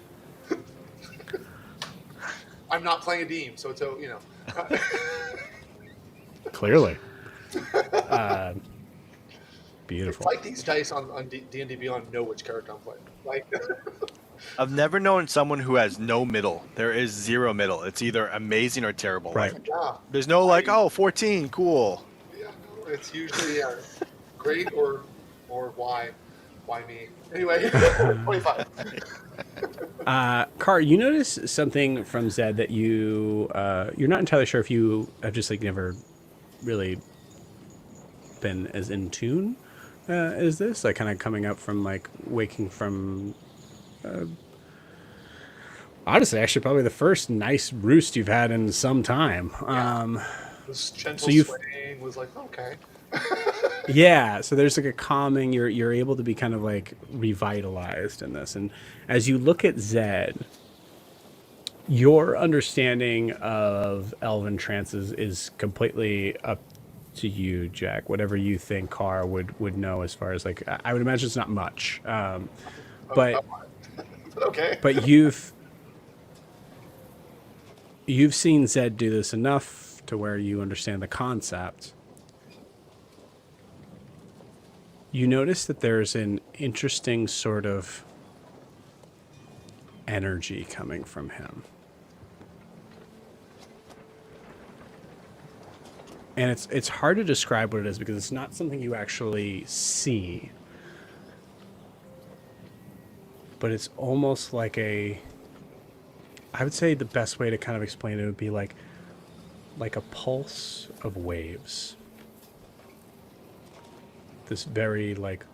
I'm not playing a Deem, so it's you know. Clearly. It's Beautiful. like these dice on D&D Beyond know which character I'm playing. Like, I've never known someone who has no middle. There is zero middle. It's either amazing or terrible. Right. Like, yeah, there's no like, oh, 14, cool. yeah, no, it's usually great or why me? Anyway, 25. Car, you notice something from Zed that you're not entirely sure if you have just like never really been as in tune as this, like kind of coming up from like waking from honestly actually probably the first nice roost you've had in some time. This gentle So you've- swaying was like, okay. Yeah, so there's like a calming. You're able to be kind of like revitalized in this, and as you look at Zed, your understanding of elven trances is completely up to you, Jack. Whatever you think Carr would know as far as like, I would imagine it's not much, but Okay. but you've seen Zed do this enough to where you understand the concept. You notice that there's an interesting sort of energy coming from him. And it's hard to describe what it is because it's not something you actually see. But it's almost like I would say the best way to kind of explain it would be like a pulse of waves. This very like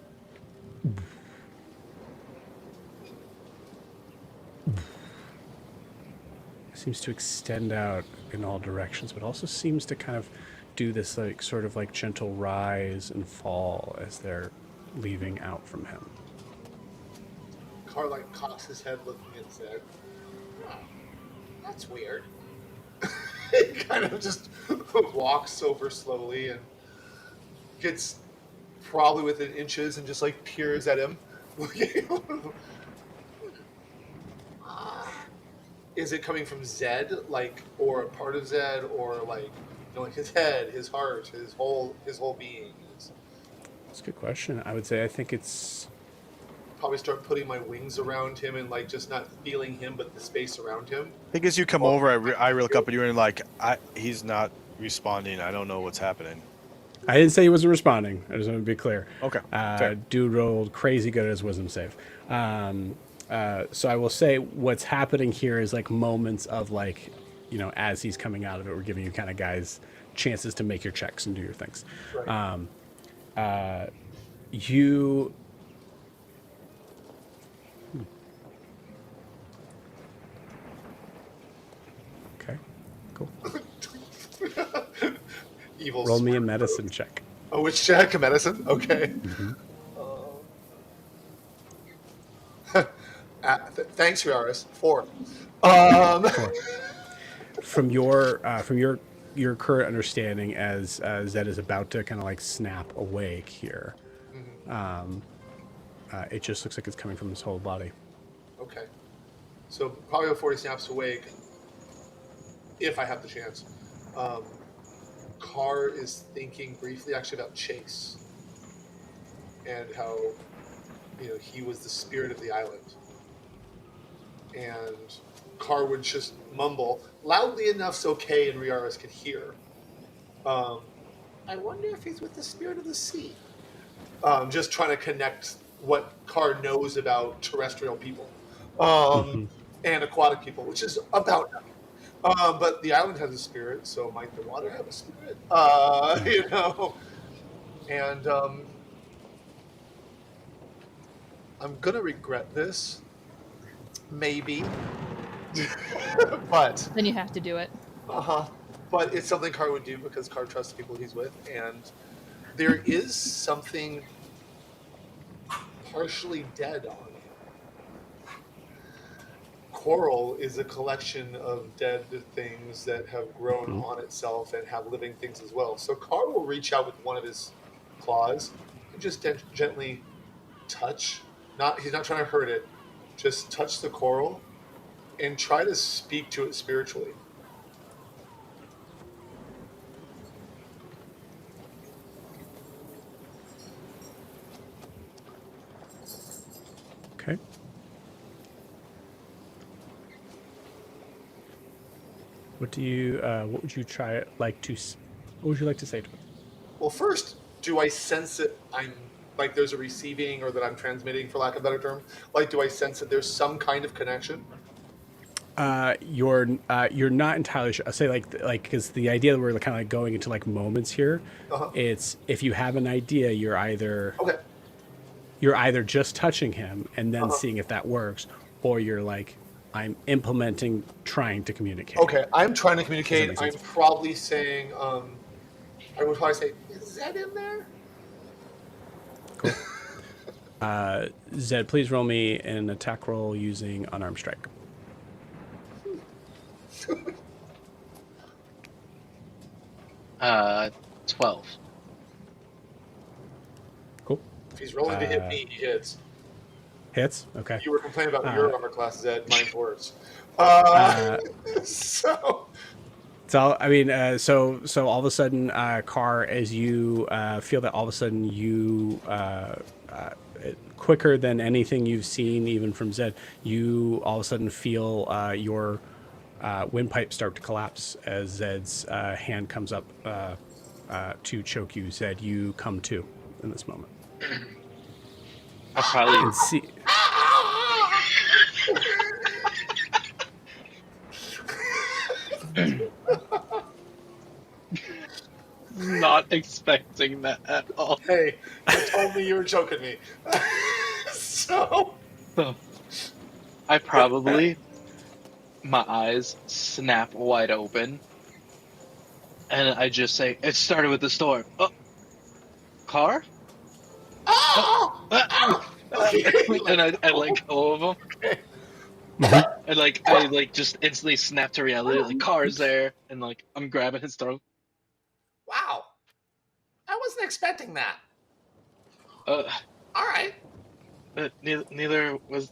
seems to extend out in all directions, but also seems to kind of do this like sort of like gentle rise and fall as they're leaving out from him. Carr like cocks his head looking at Zed. Oh, that's weird. He kind of just walks over slowly and gets probably within inches and just like peers at him. Is it coming from Zed, like, or a part of Zed, or like, you know, like his head, his heart, his whole being? That's a good question. I would say I think it's Probably start putting my wings around him and like just not feeling him, but the space around him. I think as you come over, I look up at you and like, he's not responding. I don't know what's happening. I didn't say he wasn't responding. I just want to be clear. Okay. Fair. Dude rolled crazy good at his wisdom save. So I will say what's happening here is like moments of like as he's coming out of it, we're giving you kind of guys chances to make your checks and do your things. Right. You okay, cool. Evil. Roll me a smart medicine folk. check. Oh, which check? A medicine? Okay. Thanks, Yaris. 4. Four. From your current understanding, as Zed is about to kind of like snap awake here, it just looks like it's coming from his whole body. Okay. So probably before he snaps awake, if I have the chance, Carr is thinking briefly actually about Chase and how he was the spirit of the island. And Carr would just mumble loudly enough so Kay and Riaris could hear. I wonder if he's with the spirit of the sea. Just trying to connect what Carr knows about terrestrial people and aquatic people, which is about nothing. But the island has a spirit, so might the water have a spirit? And I'm gonna regret this, maybe, but Then you have to do it. but it's something Carr would do because Carr trusts the people he's with, and there is something partially dead on him. Coral is a collection of dead things that have grown on itself and have living things as well. So Carr will reach out with one of his claws and just gently touch. He's not trying to hurt it. Just touch the coral and try to speak to it spiritually. Okay. What would you like to say to it? Well, first, do I sense that I'm like there's a receiving or that I'm transmitting, for lack of a better term? Like, do I sense that there's some kind of connection? You're not entirely sure. I say like because the idea that we're kind of like going into like moments here. It's if you have an idea, you're either just touching him and then seeing if that works, or you're like, I'm implementing, trying to communicate. Okay, I'm trying to communicate. make I'm sense? probably saying, I would probably say, is Zed in there? Cool. Zed, please roll me an attack roll using unarmed strike. Uh, 12. Cool. If he's rolling to hit me, he hits. Hits? Okay. You were complaining about your armor class, Zed. Mine's worse. So I mean, so all of a sudden, Carr, as you feel that all of a sudden you, quicker than anything you've seen, even from Zed, you all of a sudden feel your windpipe start to collapse as Zed's hand comes up to choke you. Zed, you come to in this moment. I'll probably And see. not expecting that at all. hey, you told me you were choking me. So I probably, my eyes snap wide open, and I just say, "It started with the storm." Oh, car? And I let go of him. And I just instantly snap to reality. Like car's there, and like I'm grabbing his throat. wow, I wasn't expecting that. All right. Neither was.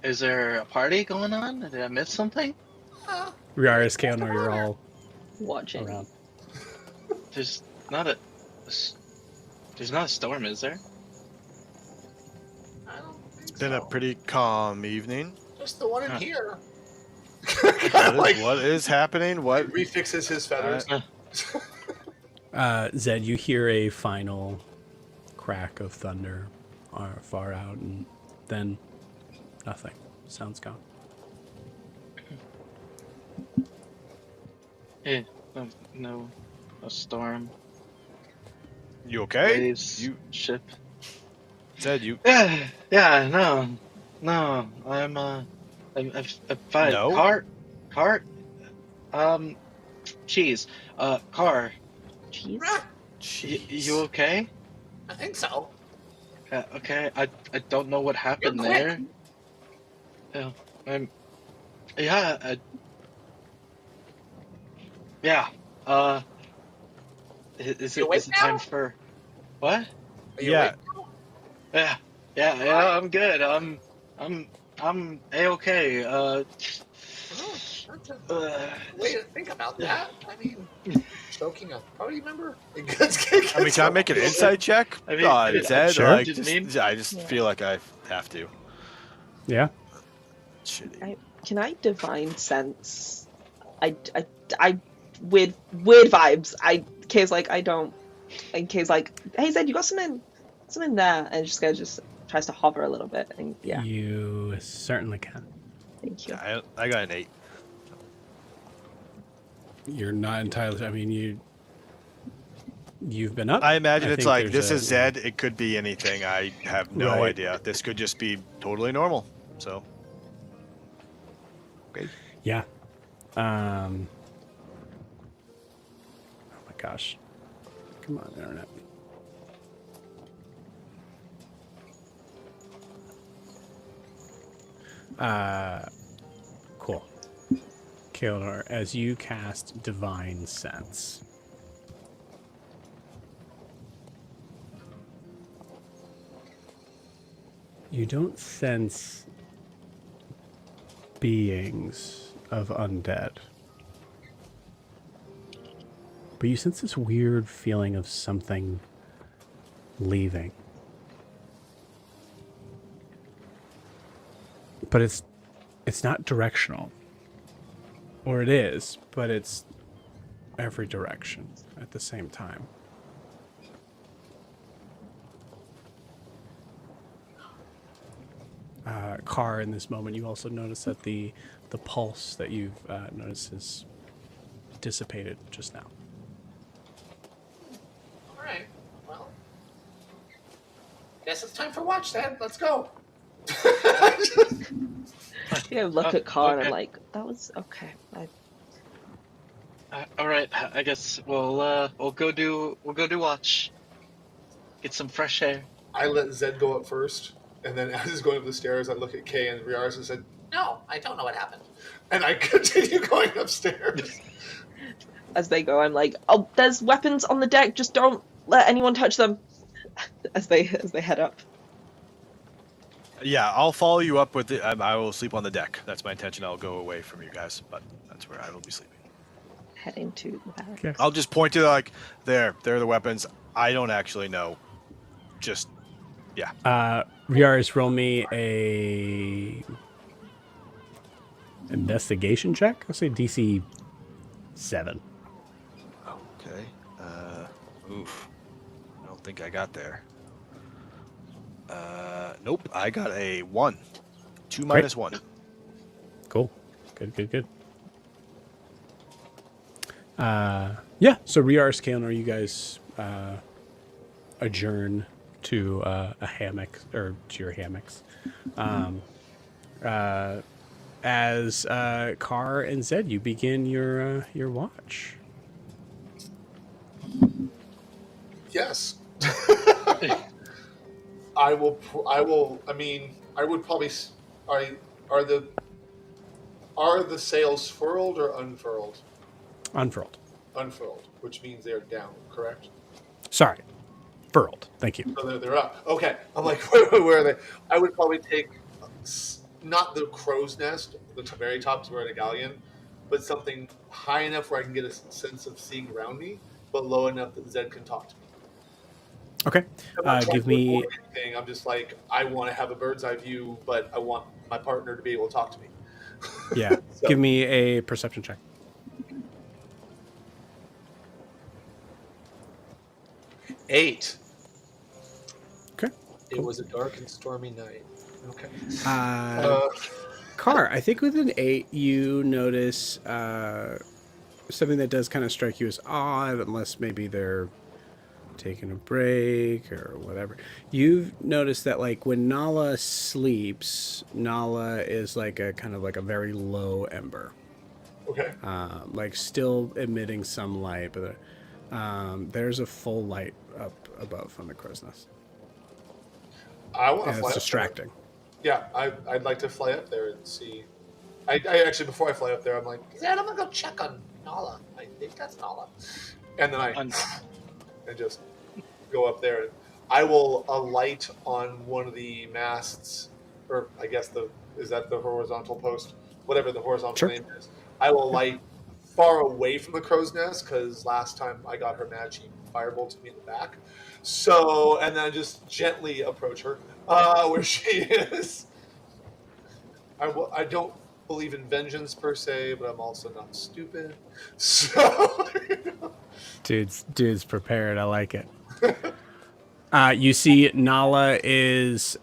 Is there a party going on? Did I miss something? Riaris, Kaonor, you're all watching. around. There's not a storm, is there? I don't think It's been a pretty calm evening. Just the one in here. What is happening? What refixes his feathers? Zed, you hear a final crack of thunder far out, and then nothing. Sound's gone. Eh, no, no, a storm, You okay? waves, You ship. said you Yeah, no, I'm fine. no. Cart, um, cheese, car. Jeez. You Jeez. okay? I think so. Okay, I don't know what You're happened quick. there. Yeah, I'm, yeah, yeah. Uh, You awake is it time now? for what? Are you Yeah. awake now? Yeah, yeah. I'm good. I'm, I'm a-okay. Oh, that's a Uh, way to think about yeah. that. I mean, choking a party member? It gets I mean, can I make an insight check? I mean, Zed, Sure. like, didn't mean. I just Yeah. feel like I have to. Yeah. Shitty. Can I divine sense? I weird vibes. Kay's like, I don't. And Kay's like, hey Zed, you got something there, and just tries to hover a little bit, and yeah, You certainly can. thank you. Yeah, I got an 8. You're not entirely. I mean, you've been up. I imagine I it's think like there's this is Zed. It could be anything. I have no Right. idea. This could just be totally normal. So, okay. Yeah. Oh my gosh. Come on, internet. Cool. Kaeladar, as you cast Divine Sense, you don't sense beings of undead. But you sense this weird feeling of something leaving. But it's not directional. Or it is, but it's every direction at the same time. Car, in this moment, you also notice that the pulse that you've noticed has dissipated just now. All right. Well, guess it's time for watch then. Let's go. Yeah, look at Car and Okay. I'm like, that was okay. All right, I guess we'll go do watch. Get some fresh air. I let Zed go up first, and then as he's going up the stairs, I look at Kay and Riars and said, "No, I don't know what happened," and I continue going upstairs. As they go, I'm like, oh, there's weapons on the deck. Just don't let anyone touch them. As they head up. Yeah, I'll follow you up with it. I will sleep on the deck. That's my intention. I'll go away from you guys, but that's where I will be sleeping. Heading to the barracks. Okay. I'll just point to like there are the weapons. I don't actually know. Just Riaris, roll me a investigation check. I'll say DC 7. okay. Oof. I don't think I got there. Nope. I got a 1. 2 minus 1. Cool. Good. Yeah, so Riaris, Kaeladar, you guys adjourn to a hammock, or to your hammocks. As Car and Zed, you begin your watch. Yes. I will. I mean, I would probably. Are the sails furled or unfurled? Unfurled. Unfurled, which means they're down. Correct. Sorry. Furled. Thank you. So they're up. Okay. I'm like, where are they? I would probably take not the crow's nest, the very top is where a galleon, but something high enough where I can get a sense of seeing around me, but low enough that Zed can talk to me. Okay. I'm not trying Give to me. avoid anything. I'm just like, I want to have a bird's eye view, but I want my partner to be able to talk to me. Yeah. So- Give me a perception check. 8. Okay. It was a dark and stormy night. Okay. Car, I think with an 8, you notice something that does kind of strike you as odd, unless maybe they're taking a break or whatever. You've noticed that like when Nala sleeps, Nala is like a kind of like a very low ember, Okay. like still emitting some light, but there's a full light up above on the crow's nest. I want to And fly it's up distracting. there. Yeah, I'd like to fly up there and see. I actually, before I fly up there, I'm like, Dad, I'm gonna go check on Nala. I think that's Nala. And then Un- and just go up there, and I will alight on one of the masts, or I guess is that the horizontal post, whatever the horizontal Sure. name is. I will alight far away from the crow's nest because last time I got her mad, she firebolted me in the back. So, and then just gently approach her where she is. I don't believe in vengeance per se, but I'm also not stupid. So, Dude's prepared. I like it. You see, Nala is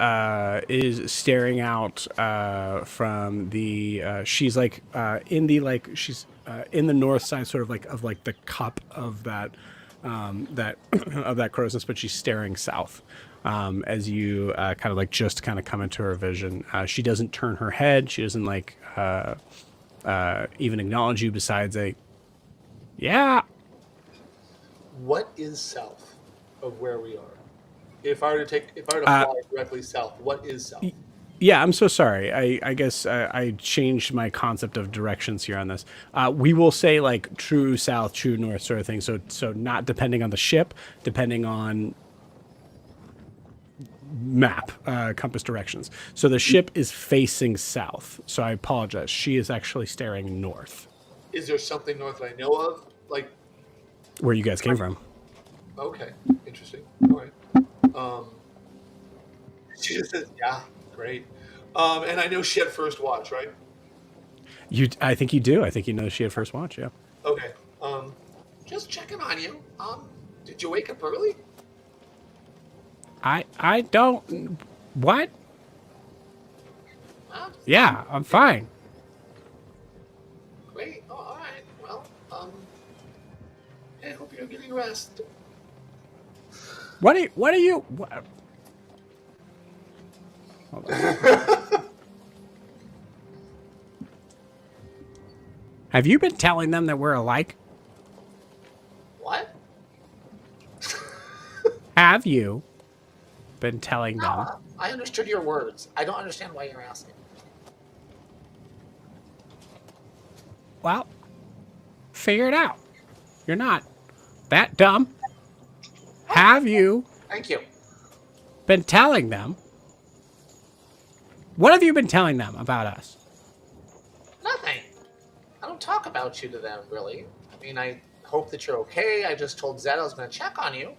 staring out from the. She's like in the like she's in the north side, sort of like the cup of that that of that crow's nest, but she's staring south. As you kind of like just kind of come into her vision, she doesn't turn her head. She doesn't like even acknowledge you. Besides a, yeah. what is south of where we are? If I were to fly directly south, what is south? Yeah, I'm so sorry. I guess I changed my concept of directions here on this. We will say like true south, true north sort of thing. So not depending on the ship, depending on map, compass directions. So the ship is facing south. So I apologize. She is actually staring north, Is there something north that I know of? Like, where you guys came from. okay, interesting. All right. She just says, "Yeah, great." And I know she had first watch, right? I think you do. I think you know she had first watch. Yeah. Okay. Just checking on you. Did you wake up early? I don't. What? Huh? Yeah, I'm fine. Great. Oh, all right. Well, I hope you're getting rest. What are you? What? Hold on. Have you been telling them that we're alike? What? Have you been telling them? I understood your words. I don't understand why you're asking. Well, figure it out. You're not that dumb. Have you Thank you. been telling them? What have you been telling them about us? Nothing. I don't talk about you to them, really. I mean, I hope that you're okay. I just told Zed I was going to check on you.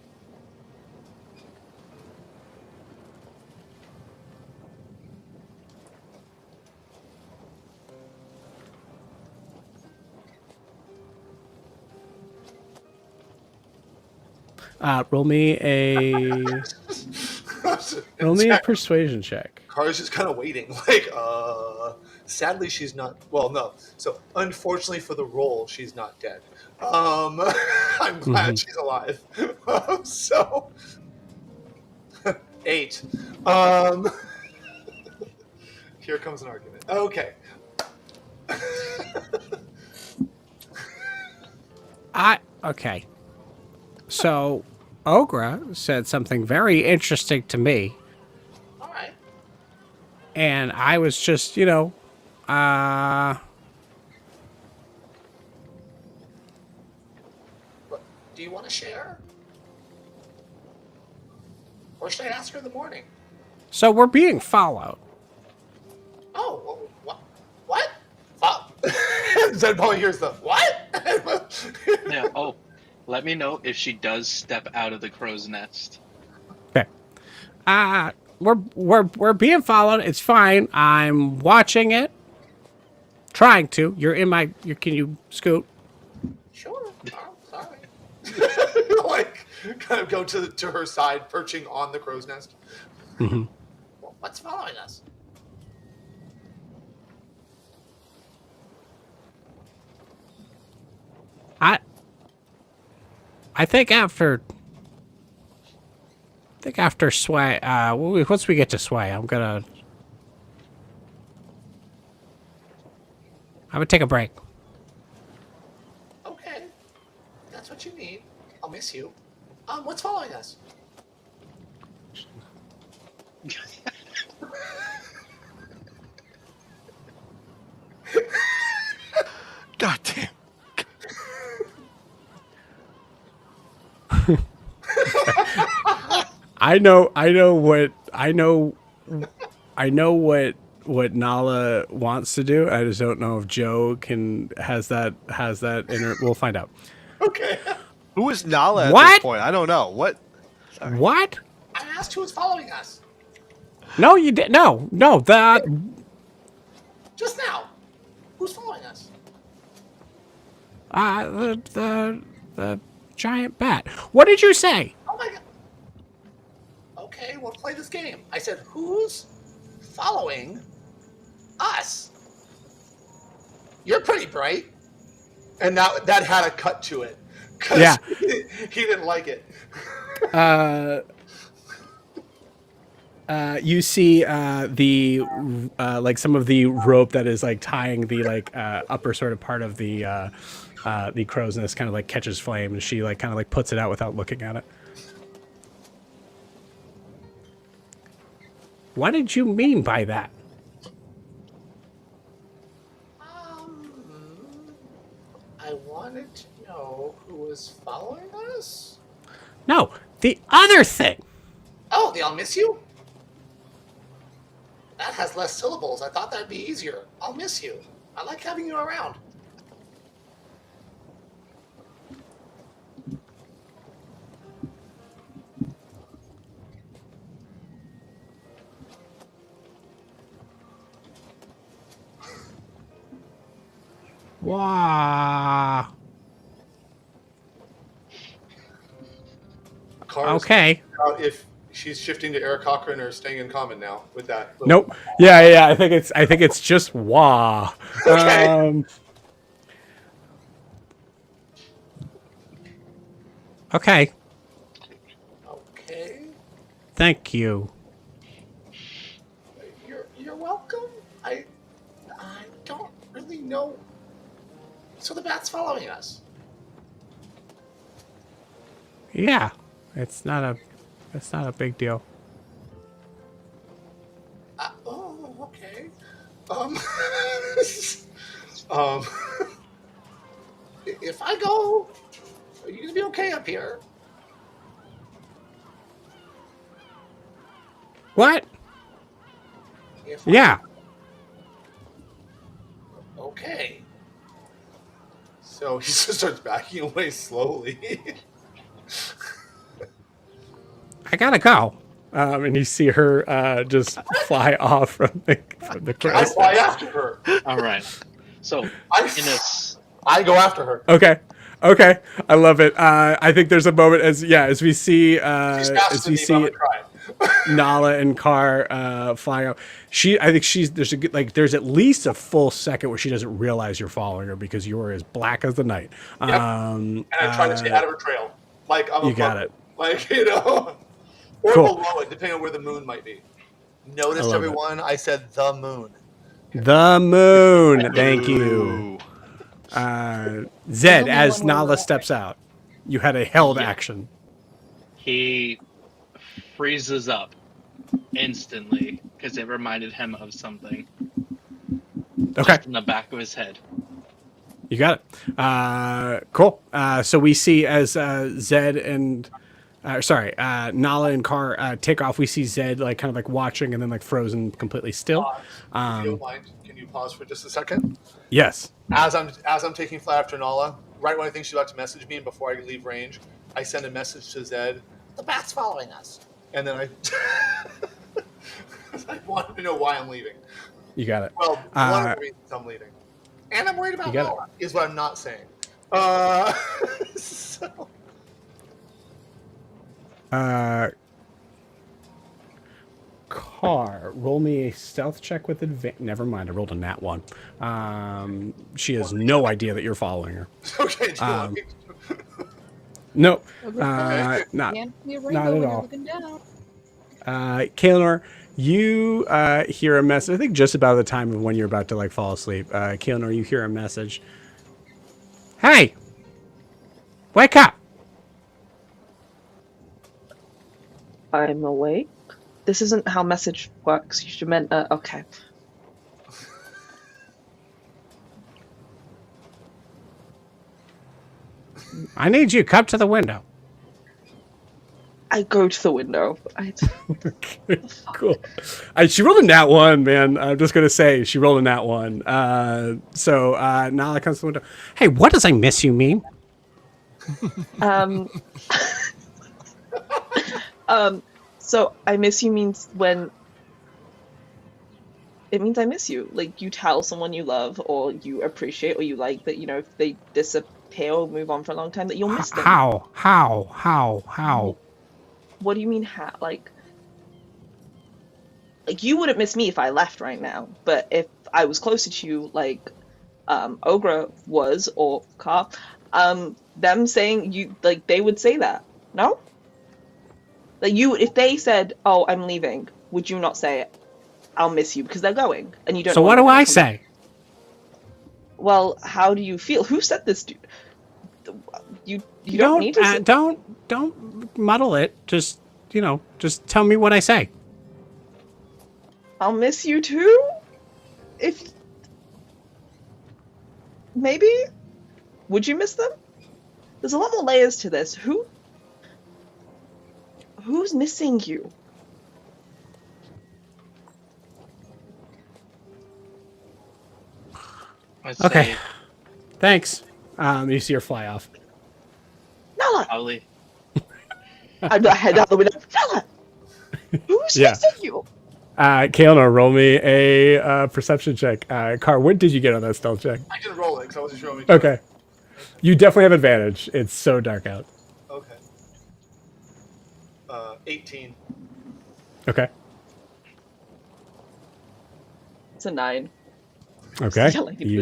Roll me a persuasion check. Kara's just kind of waiting. Like, sadly, she's not. Well, no. So, unfortunately for the role, she's not dead. I'm glad she's alive. So, 8. Here comes an argument. Okay. Okay. So, Ogra said something very interesting to me, All right. and I was just, What, do you want to share? Or should I ask her in the morning? so we're being followed. Oh, what? Zed probably hears the what? Yeah. Oh, let me know if she does step out of the crow's nest. Okay. We're being followed. It's fine. I'm watching it. Trying to. Can you scoot? Sure. Oh, sorry. Like, kind of go to her side, perching on the crow's nest. Mm-hmm. Well, what's following us? I think after Sway, once we get to Sway, I'm gonna take a break. Okay, that's what you need. I'll miss you. What's following us? God damn. I know what Nala wants to do. I just don't know if Joe has that inner. We'll find out. Okay. Who is Nala at What? this point? I don't know. What? Sorry. What? I asked who was following us. No, you did. No, that. Just now. Who's following us? The giant bat. What did you say? Oh my god. Okay, we'll play this game. I said, who's following us? You're pretty bright. And that had a cut to it. 'Cause Yeah. he didn't like it. You see the like some of the rope that is like tying the like upper sort of part of the crow's nest kind of like catches flame, and she like kind of like puts it out without looking at it. What did you mean by that? I wanted to know who was following us. No, the other thing. Oh, the I'll miss you? That has less syllables. I thought that'd be easier. I'll miss you. I like having you around. Wow. Cars Okay. out if she's shifting to Eric Cochran or staying in common now with that. Nope. Yeah. I think it's just wah. Okay. Okay. Okay. Thank you. You're welcome. I don't really know. So the bat's following us. Yeah. It's not a big deal. Oh, okay. If I go, are you gonna be okay up here? What? If Yeah. Okay. So he just starts backing away slowly. I gotta go. And you see her just fly off from the I crow's fly nest. after her. All right. So I go after her. Okay. I love it. I think there's a moment as we see She's faster as than we me, but I'm see gonna try. Nala and Car flying out. I think there's a good, like there's at least a full second where she doesn't realize you're following her because you are as black as the night. Yep. And I try to stay out of her trail. Like I'm You got it. Like, or Cool. below it, depending on where the moon might be. Notice, love it. everyone, I said the moon. The moon. Thank you. Ooh. Zed, only as one way Nala around. steps out, you had a held Yeah. action. he freezes up instantly because it reminded him of something Okay. in the back of his head. You got it. Cool. So we see as Zed and Nala and Car take off. We see Zed like kind of like watching and then like frozen completely still. Pause. If you don't mind, can you pause for just a second? Yes. As I'm taking flight after Nala, right when I think she's about to message me and before I leave range, I send a message to Zed, The bat's following us. and then I wanted to know why I'm leaving. You got it. Well, one of the reasons I'm leaving. And I'm worried about You got it. Nala. Is what I'm not saying. So, Car, roll me a stealth check with advantage. Never mind, I rolled a nat 1. She has no idea that you're following her. Okay, do you want me No, Ogre says, not can't see a not rainbow at when you're all. looking down. Kaelinor, you hear a message. I think just about the time of when you're about to like fall asleep. Kaelinor, you hear a message. Hey, wake up! I'm awake. This isn't how message works. You should meant. Okay. I need you. Come to the window. I go to the window. Okay, cool. She rolled a nat 1, man. I'm just gonna say she rolled a nat 1. So Nala comes to the window. Hey, what does I miss you mean? Um. So I miss you means when. It means I miss you. Like you tell someone you love or you appreciate or you like that, if they disappear or move on for a long time, that you'll miss them. How? What do you mean how? Like you wouldn't miss me if I left right now, but if I was closer to you, like Ogre was or Car, them saying you, like they would say that, no? Like if they said, "Oh, I'm leaving," would you not say it? I'll miss you because they're going, and you don't. So what do I say? Well, how do you feel? Who said this? You don't need to. Don't muddle it. Just just tell me what I say. I'll miss you too. If maybe, would you miss them? There's a lot more layers to this. Who's missing you? Okay. Thanks. You see her fly off. Nala! Probably. I head out the window. Nala! Who's missing you? Kaelinor, roll me a perception check. Car, what did you get on that stealth check? I didn't roll it because I wasn't sure. Okay. You definitely have advantage. It's so dark out. Okay. 18. Okay. It's a 9. Okay. You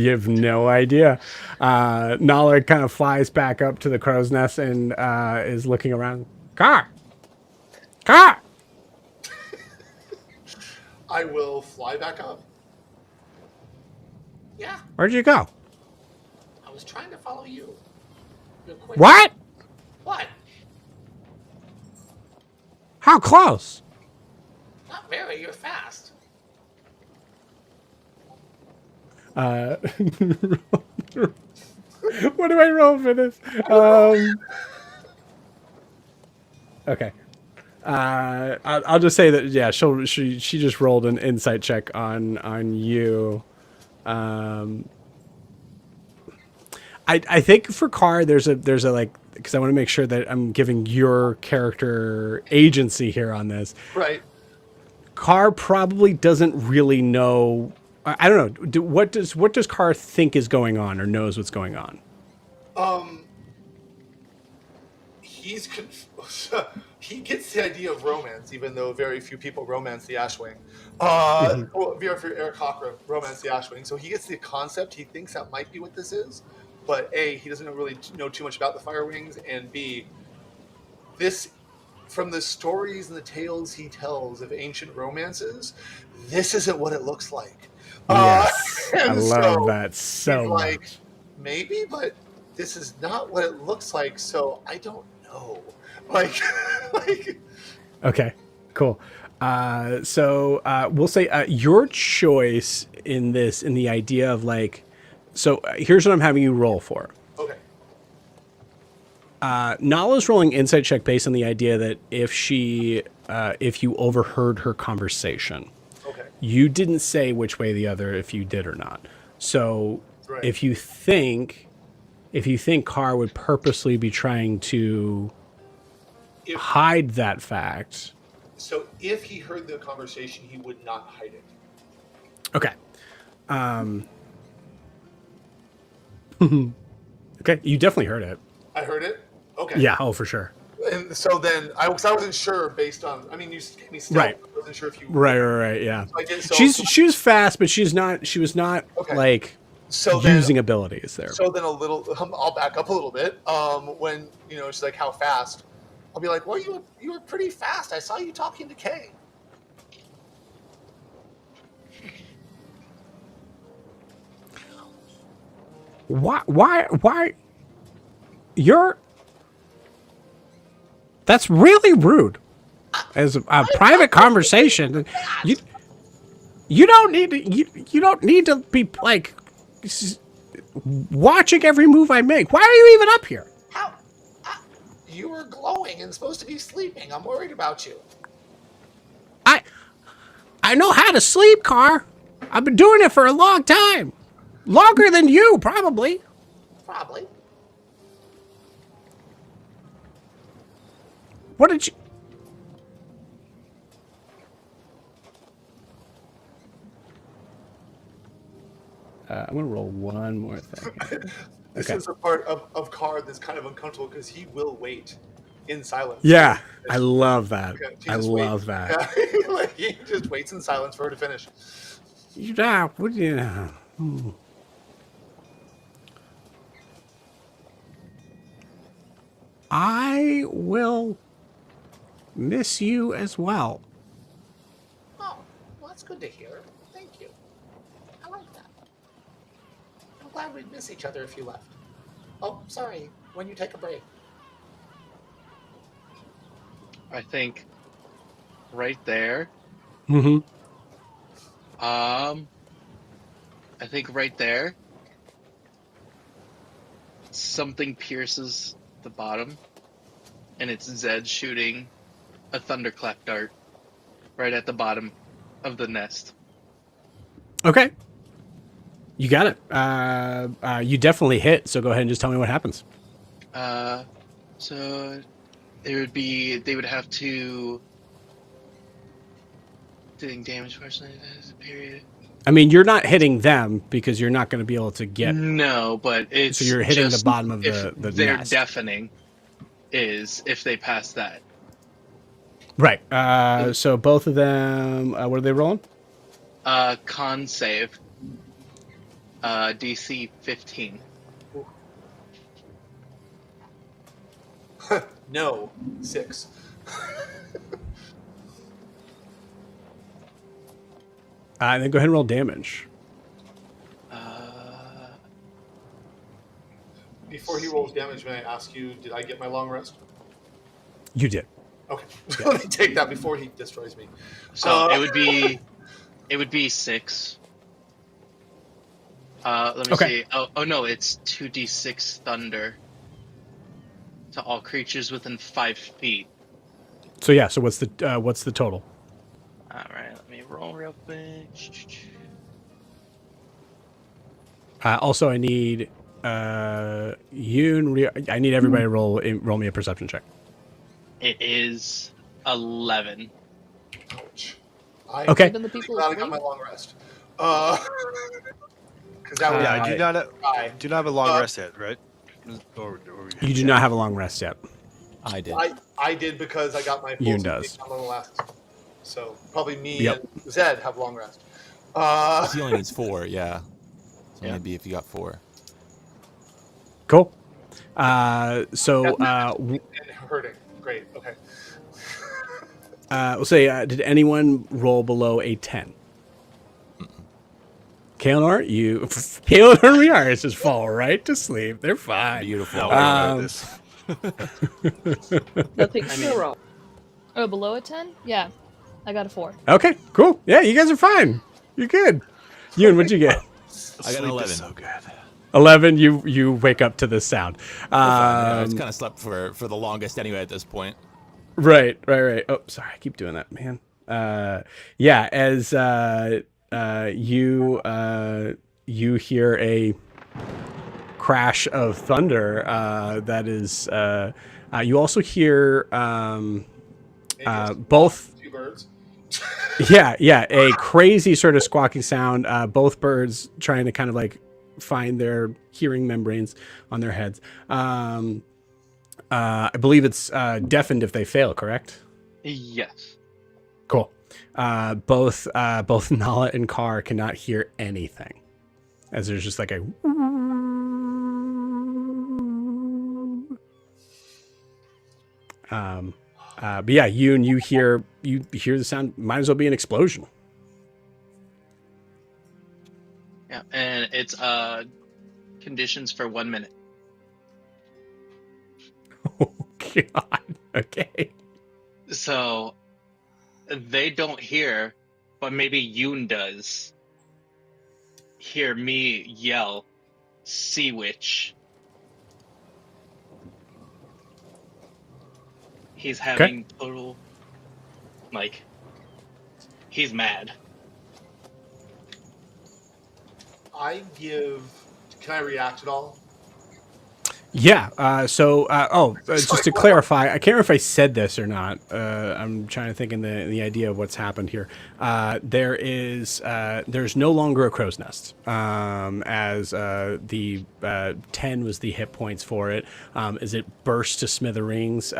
have no idea. Nala kind of flies back up to the crow's nest and is looking around. Car! I will fly back up. Yeah, Where'd you go? I was trying to follow you. You're quick. What? What? How close? Not very. You're fast. What do I roll for this? Okay. I'll just say that she just rolled an insight check on you. I think for Car there's a like, because I want to make sure that I'm giving your character agency here on this. Right. Car probably doesn't really know. I don't know. What does Car think is going on or knows what's going on? He's he gets the idea of romance, even though very few people romance the Ashwing. Well, very few Eric Cochran romance the Ashwing, so he gets the concept. He thinks that might be what this is, but A, he doesn't really know too much about the Fire Wings, and B, this, from the stories and the tales he tells of ancient romances, this isn't what it looks like. Yes, I love so that so he's much. like, maybe, but this is not what it looks like, so I don't know. Like Okay, cool. So we'll say your choice in the idea of like, so here's what I'm having you roll for. okay. Nala's rolling insight check based on the idea that if you overheard her conversation, Okay. you didn't say which way the other if you did or not. So Right. if you think Carr would purposely be trying to hide that fact. So if he heard the conversation, he would not hide it. Okay. Okay, you definitely heard it. I heard it. Okay. Yeah, oh for sure. And so then I wasn't sure based on. I mean, you gave me stealth. Right. I wasn't wasn't sure if you Right. Yeah. So I did, so, She was fast, but she was not Okay. like so then, using abilities there. So then a little, I'll back up a little bit. When she's like, "How fast?" I'll be like, "Well, you were pretty fast. I saw you talking to Kay." Why? That's really rude. As a private conversation, you don't need to you don't need to be like watching every move I make. Why are you even up here? How? You were glowing and supposed to be sleeping. I'm worried about you. I know how to sleep, Car. I've been doing it for a long time. Longer than you, probably. Probably. What did you... I'm going to roll one more thing. This Okay. is a part of Car that's kind of uncomfortable because he will wait in silence. Yeah, I love that. Okay, he I just love waits. that. Yeah, like, he just waits in silence for her to finish. Yeah, what do you... I will miss you as well. Oh, well, that's good to hear. Thank you. I like that. I'm glad we'd miss each other if you left. Oh, sorry. When you take a break. I think right there. Mm-hmm. I think right there, something pierces the bottom, and it's Zed shooting a thunderclap dart right at the bottom of the nest. Okay. You got it. You definitely hit, so go ahead and just tell me what happens. So they would have to doing damage personally as a period. I mean, you're not hitting them because you're not going to be able to get... No, but it's So you're hitting just the bottom of if the they're nest. deafening is if they pass that. Right. So both of them, what are they rolling? Con save. DC 15. No, 6. And then go ahead and roll damage. Before he rolls damage, may I ask you, did I get my long rest? You did. Okay, let me take that before he destroys me. So it would be 6. Let me Okay. see. Oh no, it's 2d6 thunder to all creatures within 5 feet. So yeah. So what's the total? All right, let me roll real quick. Also, I need you and Rhea, I need everybody to roll me a perception check. It is 11. Ouch. Okay. Even the people Glad I got asleep? my long rest. Because that was Yeah, I do not have a long Uh, rest yet, right? You do not have a long rest yet. I did. I did because I got my full Yoon speed does. on the last. So probably me Yep. and Zed have long rest. He only needs 4, yeah. So Yeah. maybe if you got 4. Cool. And hurting. Great. Okay. We'll say, did anyone roll below a 10? Kaelinor, Kaelinor and Riaris just fall right to sleep. They're fine. Beautiful. No, Um, Nothing's so wrong. Oh, below a 10? Yeah. I got a 4. Okay, cool. Yeah, you guys are fine. You're good. Yoon, what'd you get? I got an 11. So good. 11. You wake up to this sound. I just kind of slept for the longest anyway at this point. Right. Oh, sorry, I keep doing that, man. Yeah, as you hear a crash of thunder. That is. You also hear both. 2 birds. Yeah, a crazy sort of squawking sound. Both birds trying to kind of like find their hearing membranes on their heads. I believe it's deafened if they fail, correct? Yes. Cool. Both Nala and Kar cannot hear anything, as there's just like a. But yeah, you hear the sound. Might as well be an explosion. Yeah, and it's conditions for 1 minute. Oh God. Okay. So they don't hear, but maybe Yoon does hear me yell, "Sea Witch." He's having total, like, he's mad. Can I react at all? Yeah. Just to clarify, I can't remember if I said this or not. I'm trying to think in the idea of what's happened here. There's no longer a crow's nest, as the 10 was the hit points for it. As it burst to smithereens.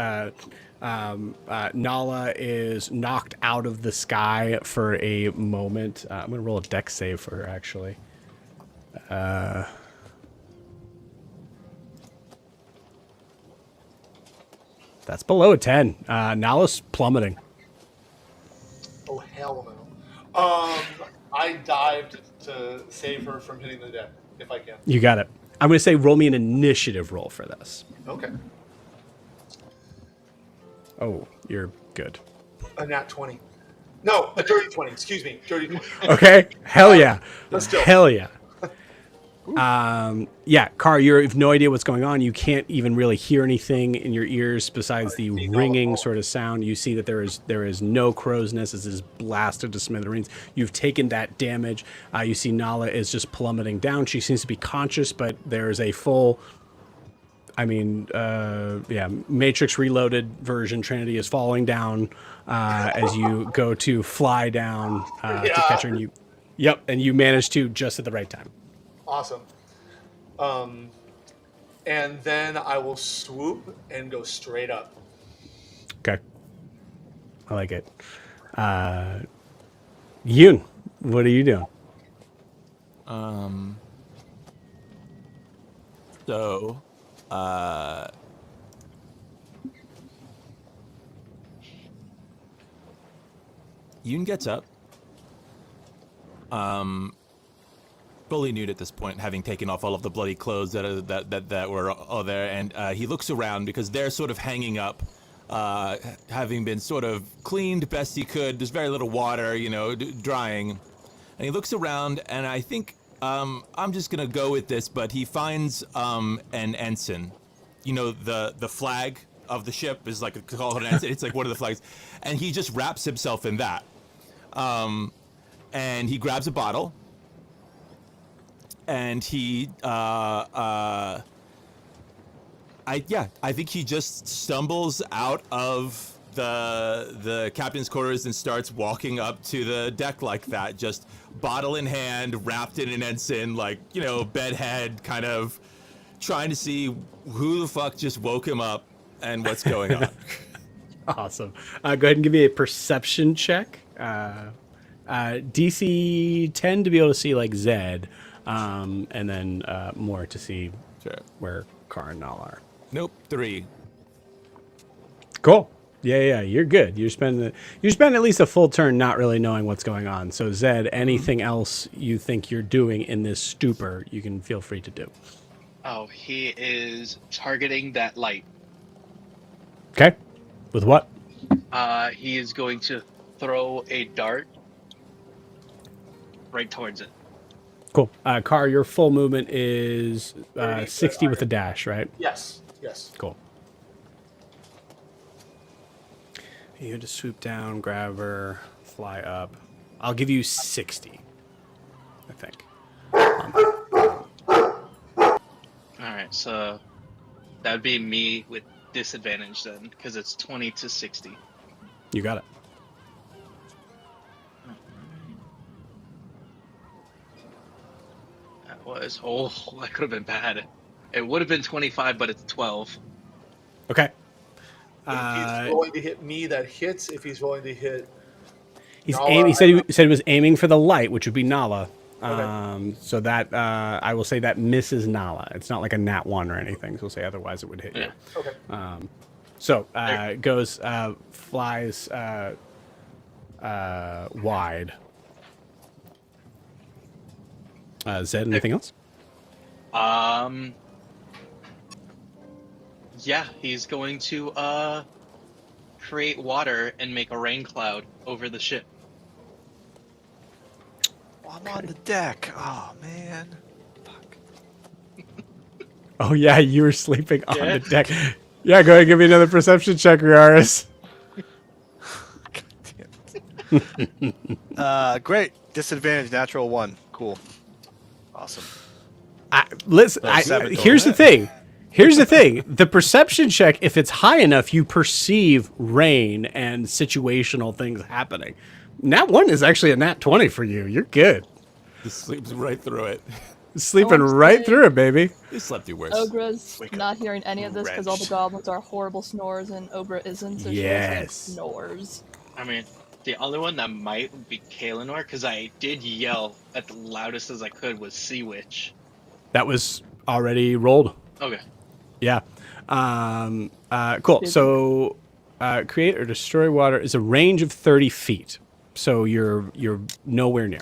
Nala is knocked out of the sky for a moment. I'm gonna roll a dex save for her, actually. That's below a 10. Nala's plummeting. Oh hell no! I dive to save her from hitting the deck if I can. You got it. I'm going to say roll me an initiative roll for this. Okay. Oh, you're good. A nat 20. No, a dirty 20. Excuse me, dirty 20. Okay. Hell yeah. But still. Hell yeah. Yeah, Kar, you have no idea what's going on. You can't even really hear anything in your ears besides the ringing sort of sound. You see that there is no crow's nest. This is blasted to smithereens. You've taken that damage. You see Nala is just plummeting down. She seems to be conscious, but there is a full, Matrix Reloaded version. Trinity is falling down as you go to fly down to catch her. And you manage to just at the right time. Awesome. And then I will swoop and go straight up. Okay. I like it. Yoon, what are you doing? So, Yoon gets up. Fully nude at this point, having taken off all of the bloody clothes that were all there, and he looks around because they're sort of hanging up, having been sort of cleaned best he could. There's very little water, drying, and he looks around, and I think I'm just gonna go with this, but he finds an ensign, the flag of the ship is like called an ensign. It's like one of the flags, and he just wraps himself in that, and he grabs a bottle. And he, I think he just stumbles out of the captain's quarters and starts walking up to the deck like that, just bottle in hand, wrapped in an ensign, bedhead, kind of trying to see who the fuck just woke him up and what's going on. Awesome. Go ahead and give me a perception check. DC 10 to be able to see Zed. And then more to see where Kar and Nala are. Nope, 3. Cool. Yeah, you're good. You spend at least a full turn not really knowing what's going on. So Zed, anything else you think you're doing in this stupor, you can feel free to do. Oh, he is targeting that light. Okay. With what? He is going to throw a dart right towards it. Cool. Kar, your full movement is 60 with a dash, right? Yes. Cool. You had to swoop down, grab her, fly up. I'll give you 60, I think. Alright, so that would be me with disadvantage then, because it's 20 to 60. You got it. That could have been bad. It would have been 25, but it's 12. Okay. If he's rolling to hit me, that hits. If he's rolling to hit... He's Nala, aiming. He said he was aiming for the light, which would be Nala. Okay. So that I will say that misses Nala. It's not like a nat 1 or anything. So we'll say otherwise it would hit you. Okay. So it goes flies wide. Zed, anything else? Yeah, he's going to create water and make a rain cloud over the ship. I'm on the deck. Oh man. Fuck. Oh yeah, you were sleeping on the deck. Yeah, go ahead and give me another perception check, Riaris. Great. Disadvantage, natural 1. Cool. Awesome. Listen, here's the thing. Here's the thing. The perception check, if it's high enough, you perceive rain and situational things happening. Nat 1 is actually a nat 20 for you. You're good. Just sleeps right through it. Sleeping Oh, I'm right saying- through it, baby. He slept through worse. Ogra's Wake up, not hearing any of this because all the wretch. goblins are horrible snorers and Ogra isn't, so she Yes. just like snores. I mean, the other one that might be Kalinor, because I did yell at the loudest as I could, was Sea Witch. That was already rolled. Okay. Yeah. Cool. Busy. So, create or destroy water is a range of 30 feet. So you're nowhere near.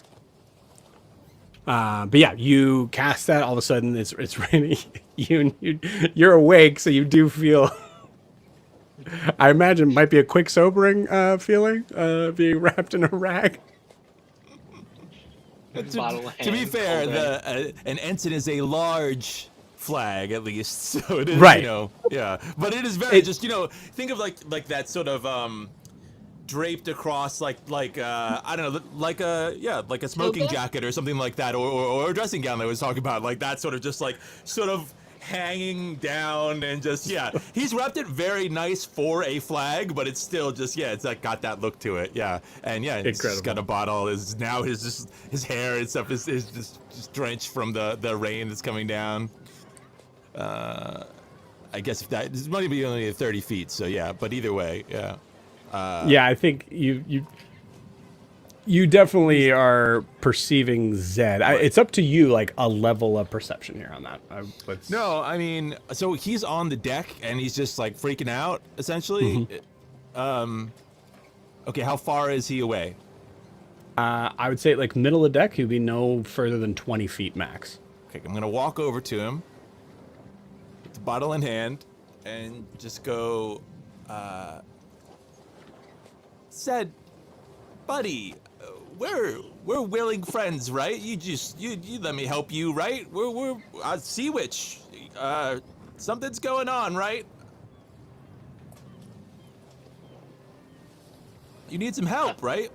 But yeah, you cast that. All of a sudden, it's raining. You're awake, so you do feel. I imagine it might be a quick sobering feeling, being wrapped in a rag. Bottle of To be hand, fair, cold an ensign is a large flag at least, so it is Right. yeah. But it is very just think of like that sort of draped across like I don't know like a smoking Toga? jacket or something like that or a dressing gown that I was talking about, like that sort of hanging down and just he's wrapped it very nice for a flag, but it's still just it's like got that look to it, and it's just got a bottle. His hair and stuff is just drenched from the rain that's coming down. I guess if this might be only 30 feet, so but either way, Yeah, I think you definitely are perceiving Zed. It's up to you, like a level of perception here on that. No, I mean, so he's on the deck and he's just like freaking out, essentially. Okay, how far is he away? I would say like middle of deck, he'd be no further than 20 feet max. Okay, I'm gonna walk over to him with the bottle in hand and just go, Zed, buddy, we're willing friends, right? You let me help you, right? We're Sea Witch. Something's going on, right? You need some help, right?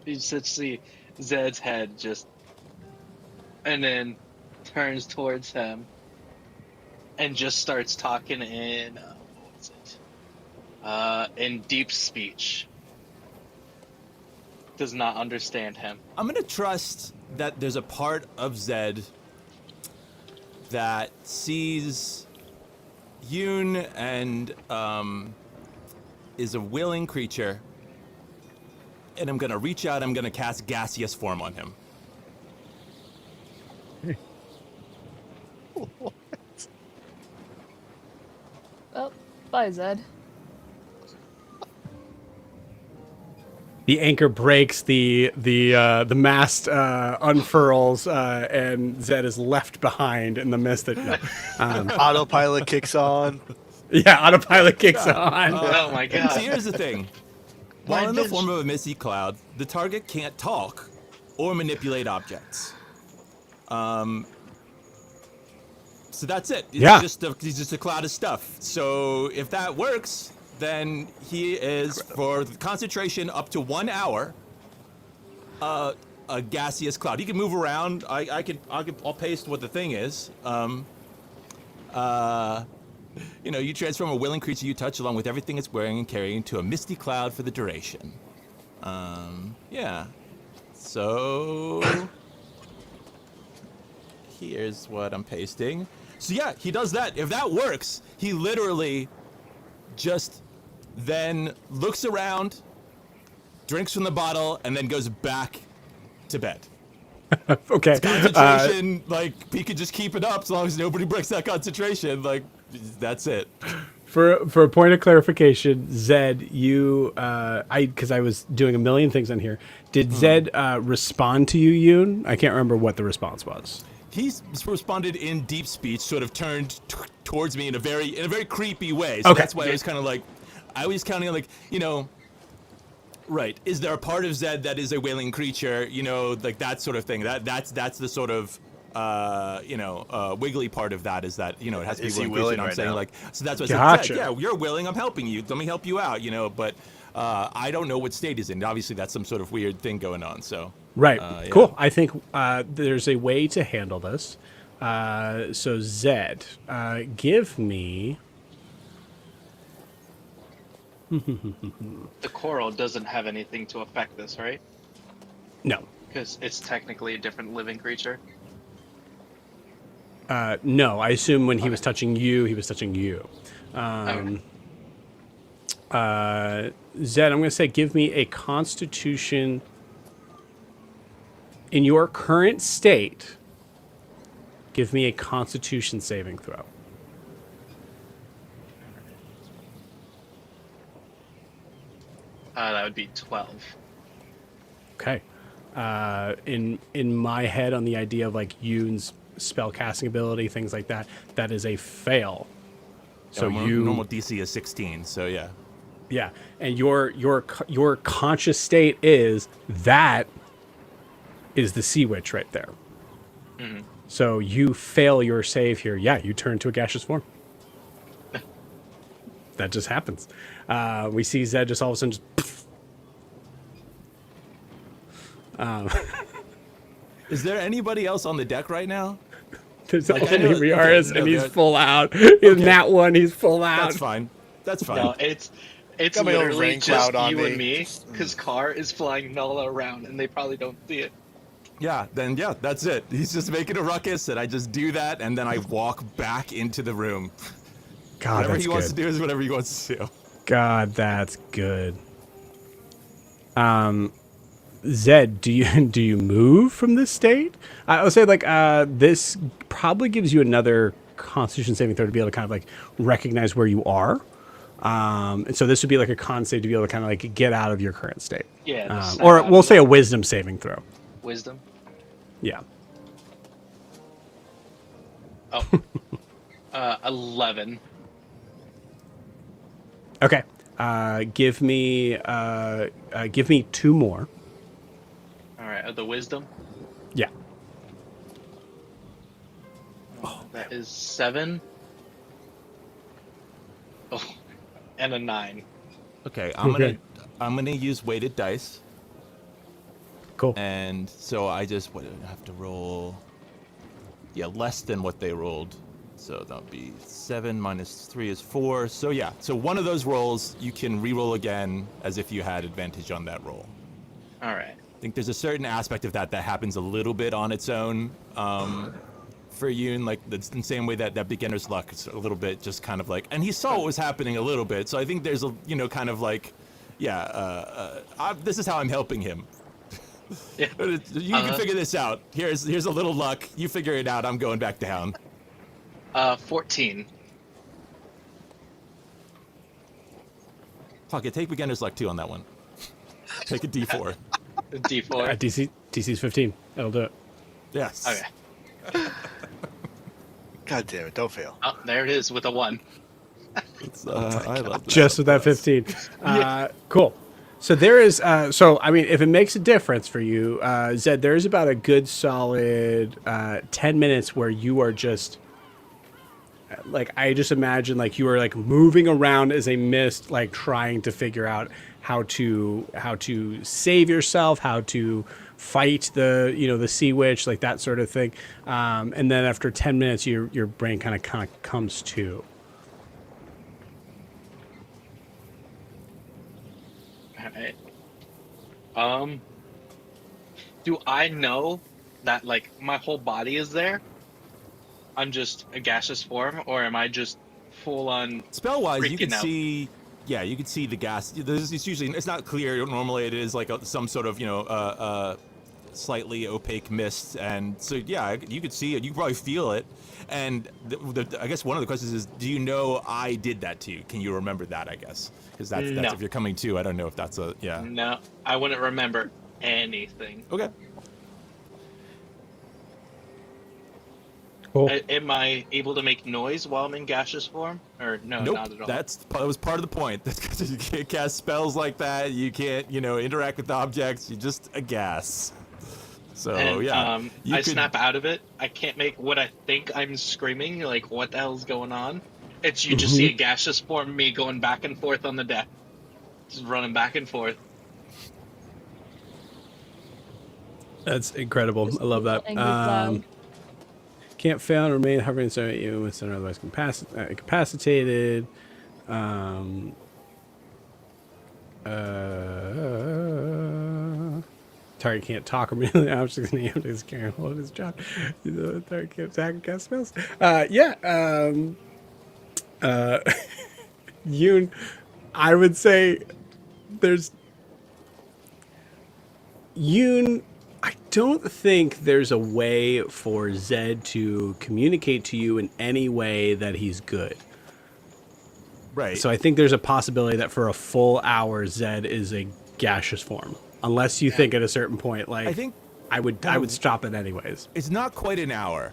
You just see Zed's head and then turns towards him and just starts talking in what was it? In deep speech. Does not understand him. I'm gonna trust that there's a part of Zed that sees Yoon and is a willing creature, and I'm gonna reach out. I'm gonna cast gaseous form on him. Oh, bye, Zed. The anchor breaks, the mast unfurls, and Zed is left behind in the mist. Autopilot kicks on. Yeah, autopilot kicks on. Oh my god. So here's the thing: while in the form of a misty cloud, the target can't talk or manipulate objects. So that's it. Yeah. He's just a cloud of stuff. So if that works, then he is, for concentration up to 1 hour, a gaseous cloud. He can move around. I'll paste what the thing is. You transform a willing creature you touch along with everything it's wearing and carrying into a misty cloud for the duration. So here's what I'm pasting. So yeah, he does that. If that works, he literally just then looks around, drinks from the bottle, and then goes back to bed. Okay. Concentration, like, he could just keep it up as long as nobody breaks that concentration. Like, that's it. For a point of clarification, Zed, you, because I was doing a million things on here. Did Zed respond to you, Yoon? I can't remember what the response was. He's responded in deep speech, sort of turned towards me in a very creepy way. So Okay. that's why I was kind of like, I was counting on, like, you know, right? Is there a part of Zed that is a wailing creature? You know, like that sort of thing. That's the sort of wiggly part of that is that, you know, it has to be Is he willing creature. willing And I'm right saying now? like, so that's what Gotcha. I said. Yeah, you're willing. I'm helping you. Let me help you out. You know, but I don't know what state he's in. Obviously, that's some sort of weird thing going on. So Right. yeah. Cool. I think there's a way to handle this. So Zed, give me. The coral doesn't have anything to affect this, right? No. Because it's technically a different living creature. No, I assume when he was touching you, he was touching you. Okay. Zed, I'm going to say give me a Constitution. In your current state, give me a Constitution saving throw. That would be 12. Okay. In my head, on the idea of like Yoon's spell casting ability, things like that, that is a fail. So normal DC is 16. So yeah. Yeah, and your conscious state is that is the sea witch right there. Mm-hmm. So you fail your save here. Yeah, you turn to a gaseous form. That just happens. We see Zed just all of a sudden just. Is there anybody else on the deck right now? There's Like, I only know- Riaris, okay, and no, he's that- full out. In that one, he's full out. That's fine. That's fine. No, it's Got my own literally rain just cloud on you me. and me, because Car is flying all around, and they probably don't see it. Yeah, then yeah, that's it. He's just making a ruckus, and I just do that, and then I walk back into the room. God, Whatever that's he wants good. to do is whatever he wants to do. God, that's good. Zed, do you move from this state? I would say like this probably gives you another Constitution saving throw to be able to kind of like recognize where you are. And so this would be like a con save to be able to kind of like get out of your current state. Yeah. just Or snap we'll out say of a wisdom saving throw. wisdom. Yeah. Oh. 11. Okay. Give me 2 more. All right. Of the wisdom. Yeah. That is 7. Oh, and a 9. Okay, Okay. I'm gonna use weighted dice, Cool. and so I just have to roll. Yeah, less than what they rolled. So that would be 7 minus 3 is 4. So yeah, so one of those rolls you can re-roll again as if you had advantage on that roll. All right. I think there's a certain aspect of that happens a little bit on its own for Yoon, like the same way that beginner's luck is a little bit just kind of like, and he saw what was happening a little bit, so I think there's a, you know, kind of like, this is how I'm helping him. Yeah. You can figure this out. Here's a little luck. You figure it out. I'm going back down. 14. Fuck it. Take beginner's luck too on that one. Take a D4. D4. DC's 15. That'll do it. Yes. Okay. God damn it! Don't fail. Oh, there it is with a 1. It's, I love that. Just with that 15. Cool. So there is, so I mean, if it makes a difference for you, Zed, there is about a good solid 10 minutes where you are just, like, I just imagine like you are like moving around as a mist, like trying to figure out how to save yourself, how to fight the sea witch, like that sort of thing. And then after 10 minutes, your brain kind of comes to. Alright. Do I know that like my whole body is there? I'm just a gaseous form, or am I just full on? Spell-wise, you freaking can out? see yeah, you can see the gas. It's usually, it's not clear. Normally, it is like some sort of slightly opaque mist, and so yeah, you could see it. You could probably feel it. And I guess one of the questions is, do you know I did that to you? Can you remember that? I guess because that's No. if you're coming to. I don't know if that's a No, I wouldn't remember anything. Okay. Cool. Am I able to make noise while I'm in gaseous form? Or no, Nope. not at all. That was part of the point. That's because you can't cast spells like that. You can't, interact with objects. You're just a gas. So And, yeah, I snap out of it. I can't make what I think I'm screaming. Like, what the hell's going on? It's you just see a gaseous form of me going back and forth on the deck, just running back and forth. That's incredible. I love that. Angry cloud. Can't fail and remain hovering so even when center otherwise incapacitated. Target can't talk or merely objects in the empty is carrying hold of his job. The target can't attack and cast spells. Yoon, I would say there's Yoon. I don't think there's a way for Zed to communicate to you in any way that he's good. right. So I think there's a possibility that for a full hour, Zed is a gaseous form, unless you think at a certain point, like I think I would stop it anyways. it's not quite an hour,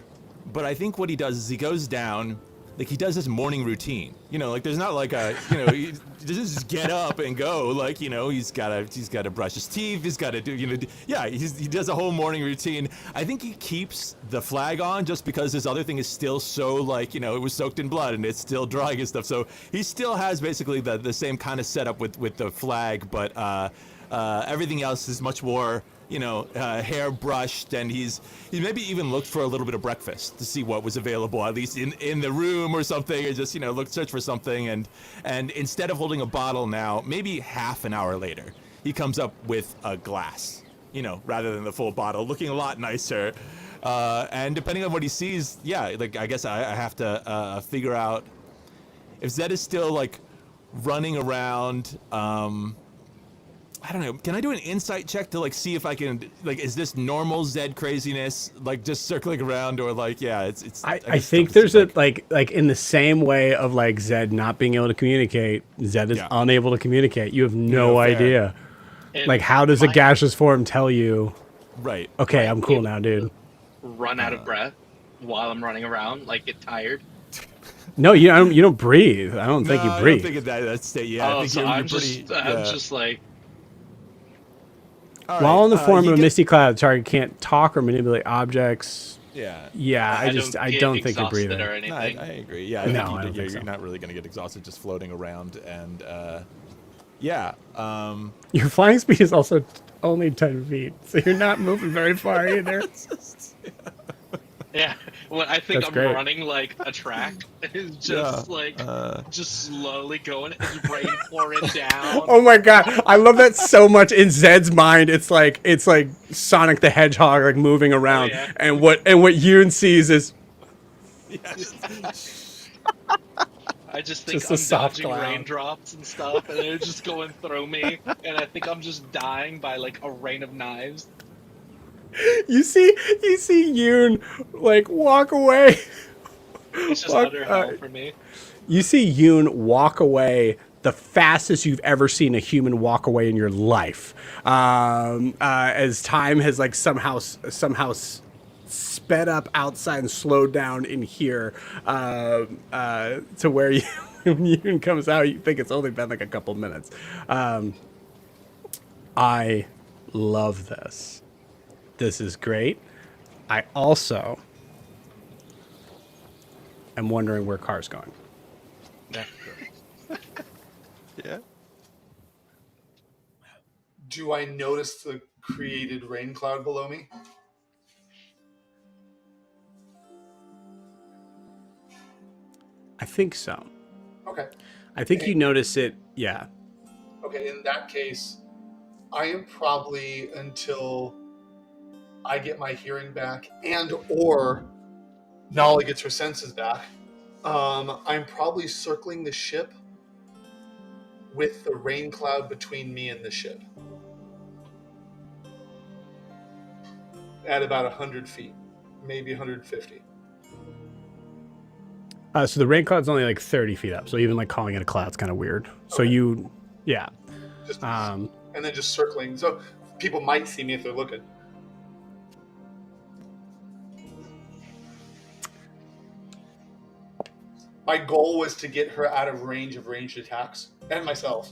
but I think what he does is he goes down, like he does his morning routine. Like there's not like a, he doesn't just get up and go. Like he's gotta brush his teeth. He's gotta do, he does a whole morning routine. I think he keeps the flag on just because his other thing is still so like it was soaked in blood and it's still drying and stuff. So he still has basically the same kind of setup with the flag, but everything else is much more. Hair brushed, and he's maybe even looked for a little bit of breakfast to see what was available, at least in the room or something, or just search for something. And instead of holding a bottle now, maybe half an hour later, he comes up with a glass, rather than the full bottle, looking a lot nicer. And depending on what he sees, like I guess I have to figure out if Zed is still like running around. I don't know. Can I do an insight check to like see if I can is this normal Zed craziness, like just circling around, or like it's. I think there's a like in the same way of like Zed not being able to communicate, Zed is unable to communicate. You have no idea. And Like how does a gaseous form tell you? Right. Okay, I'm cool now, dude. Run out of breath while I'm running around, like get tired. No, you don't breathe. I don't think you I breathe. don't think at that state. Yeah. I think So you're I'm pretty, just like. All While right, in the form you of a get- misty cloud, the target can't talk or manipulate objects. Yeah. Yeah, I don't think you're breathing. Or No, anything. I agree. Yeah, I No, think I don't think you're so. not really going to get exhausted just floating around. And Your flying speed is also only 10 feet, so you're not moving very far either. Yeah, well, I think That's I'm great. running like a track. It's just just slowly going, his rain pouring down. Oh my god, I love that so much. In Zed's mind, it's like Sonic the Hedgehog like moving around, yeah. and what Yoon sees is I just think Just a I'm soft dodging cloud. raindrops and stuff, and they're just going through me, and I think I'm just dying by like a rain of knives. you see Yoon like walk away. It's just Fuck, utter hell for me. You see Yoon walk away the fastest you've ever seen a human walk away in your life. As time has like somehow sped up outside and slowed down in here, to where when Yoon comes out, you think it's only been like a couple minutes. I love this. This is great. I also am wondering where Car's going. Yeah. yeah. Do I notice the created rain cloud below me? I think so. Okay. I think you notice it. Yeah. Okay, in that case, I am probably until I get my hearing back and or Nolly gets her senses back. I'm probably circling the ship with the rain cloud between me and the ship. At about 100 feet, maybe 150. So the rain cloud's only like 30 feet up. So even like calling it a cloud's kind of weird. So Okay. yeah. Just and then just circling. So people might see me if they're looking. My goal was to get her out of range of ranged attacks and myself,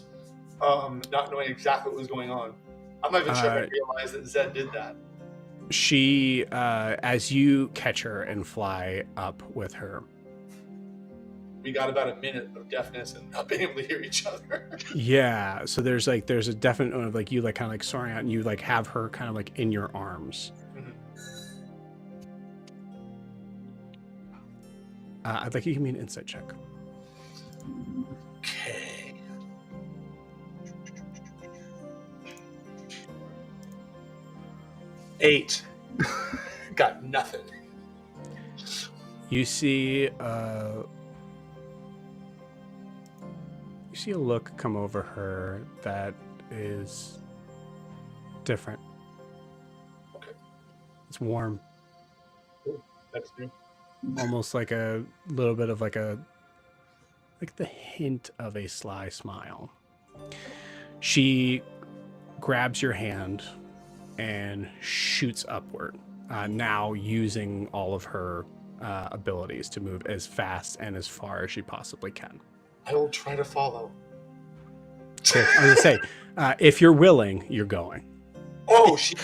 not knowing exactly what was going on. I'm not even sure if I realized that Zed did that. She, as you catch her and fly up with her, we got about a minute of deafness and not being able to hear each other. Yeah, so there's a definite one of like you like kind of like soaring out and you like have her kind of like in your arms. Mm-hmm. I'd like you to give me an insight check. Okay. Eight. Got nothing. You see a look come over her that is different. Okay. It's warm. Ooh, that's new. Almost like a little bit of like the hint of a sly smile. She grabs your hand and shoots upward, now using all of her abilities to move as fast and as far as she possibly can. I will try to follow. Cool. I was going to say, if you're willing, you're going. Oh, she's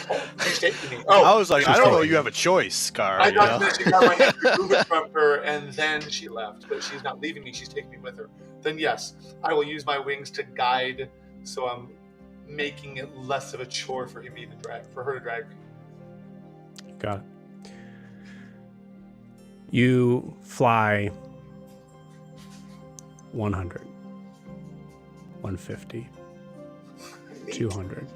taking me. Oh, I was like, I don't know. taking You have a choice, Scar. I you know? thought that she got my hand removed from her and then she left, but she's not leaving me. She's taking me with her. Then yes, I will use my wings to guide, so I'm making it less of a chore for her to drag me. Got it. You fly 100, 150, 200,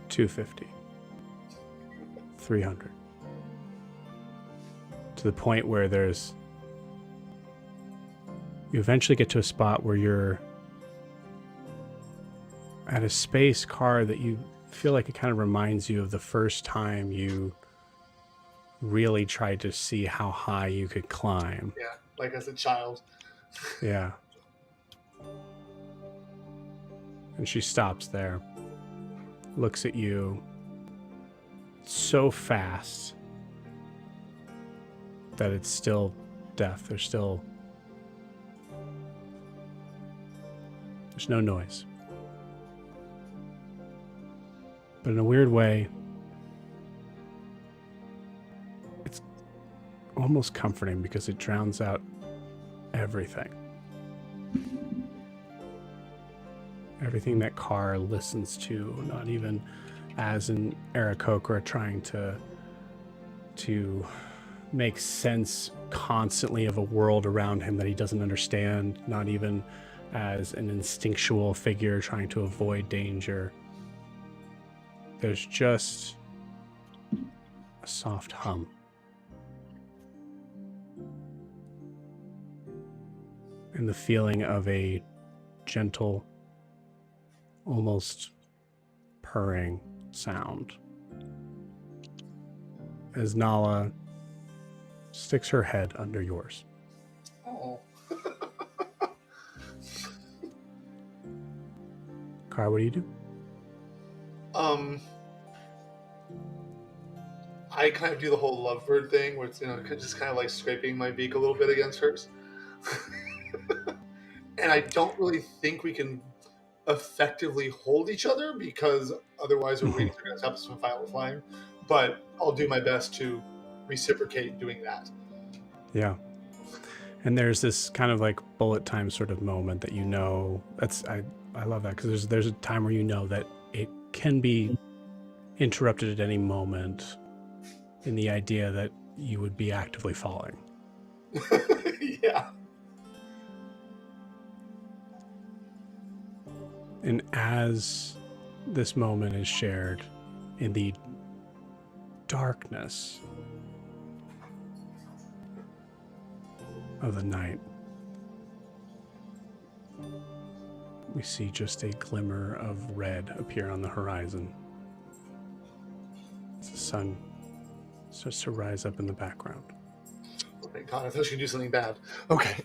250, 300, to the point where you eventually get to a spot where you're at a space car that you feel like it kind of reminds you of the first time you really tried to see how high you could climb. Yeah, like as a child. Yeah. And she stops there, looks at you so fast that it's still deaf. There's no noise. But in a weird way, it's almost comforting because it drowns out everything. Everything that Carr listens to, not even as an Aarakocra trying to make sense constantly of a world around him that he doesn't understand, not even as an instinctual figure trying to avoid danger. There's just a soft hum. And the feeling of a gentle, almost purring sound as Nala sticks her head under yours. Oh. Car, what do you do? I kind of do the whole lovebird thing where it's, just kind of like scraping my beak a little bit against hers. And I don't really think we can effectively hold each other because otherwise our wings are going to stop us from flying. But I'll do my best to reciprocate doing that. Yeah. And there's this kind of like bullet time sort of moment that I love that because there's a time where you know that it can be interrupted at any moment in the idea that you would be actively falling. Yeah. And as this moment is shared in the darkness of the night, we see just a glimmer of red appear on the horizon. As the sun starts to rise up in the background. Oh my god, I thought she could do something bad. Okay.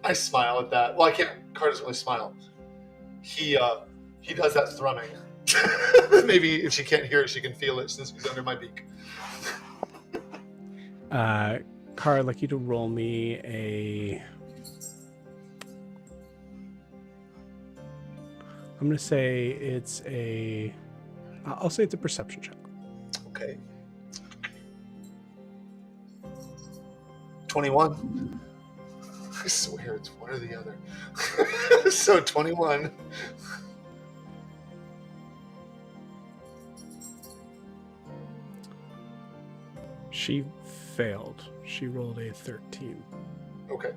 I smile at that. Well, I can't. Car doesn't really smile. He does that thrumming. Maybe if she can't hear it, she can feel it since he's under my beak. Car, I'd like you to roll me a... I'm going to say it's a... I'll say it's a perception check. Okay. 21. I swear it's one or the other. So 21. She failed. She rolled a 13. Okay.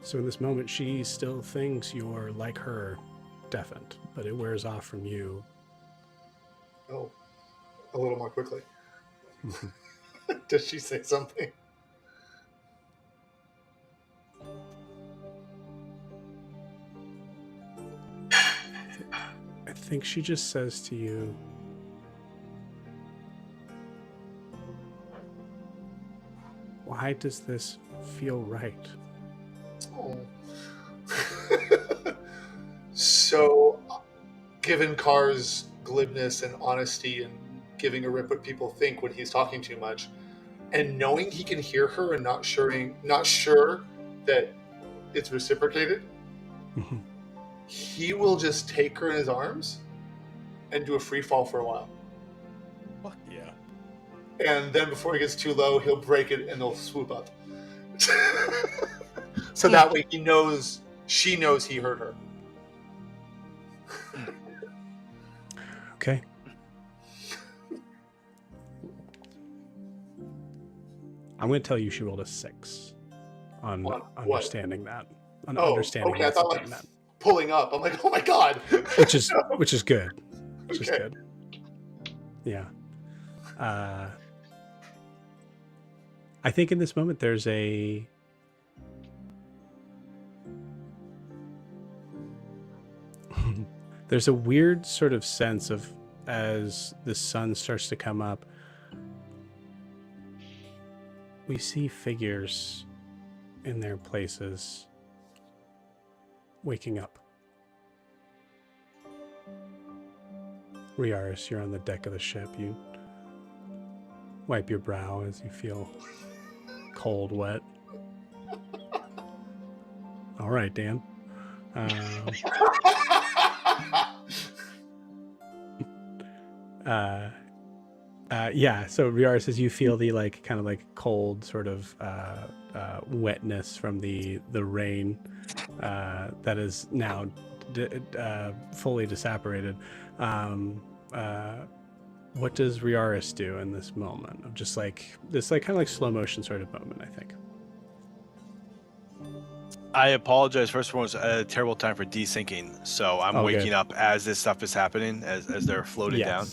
So in this moment, she still thinks you're, like her, deafened, but it wears off from you. Oh, a little more quickly. Does she say something? I think she just says to you, why does this feel right? Oh. So, given Carr's glibness and honesty and giving a rip what people think when he's talking too much, and knowing he can hear her and not sure that it's reciprocated, he will just take her in his arms and do a free fall for a while. Fuck yeah. And then before he gets too low, he'll break it and they'll swoop up. So that way she knows he heard her. Okay. I'm going to tell you she rolled a 6 on What? understanding that. On Oh, understanding okay. I thought like that. pulling up. I'm like, oh my god. Which is good. Which is Okay. good. Yeah. I think in this moment there's a weird sort of sense of, as the sun starts to come up, we see figures in their places waking up. Riaris, you're on the deck of the ship. You wipe your brow as you feel cold, wet. All right, Dan. Yeah, so Riara says you feel the kind of cold sort of wetness from the rain that is now fully disapparated. What does Riaris do in this moment of just this kind of slow motion sort of moment, I think? I apologize. First one was a terrible time for desyncing, so I'm waking up as this stuff is happening, as they're floating down.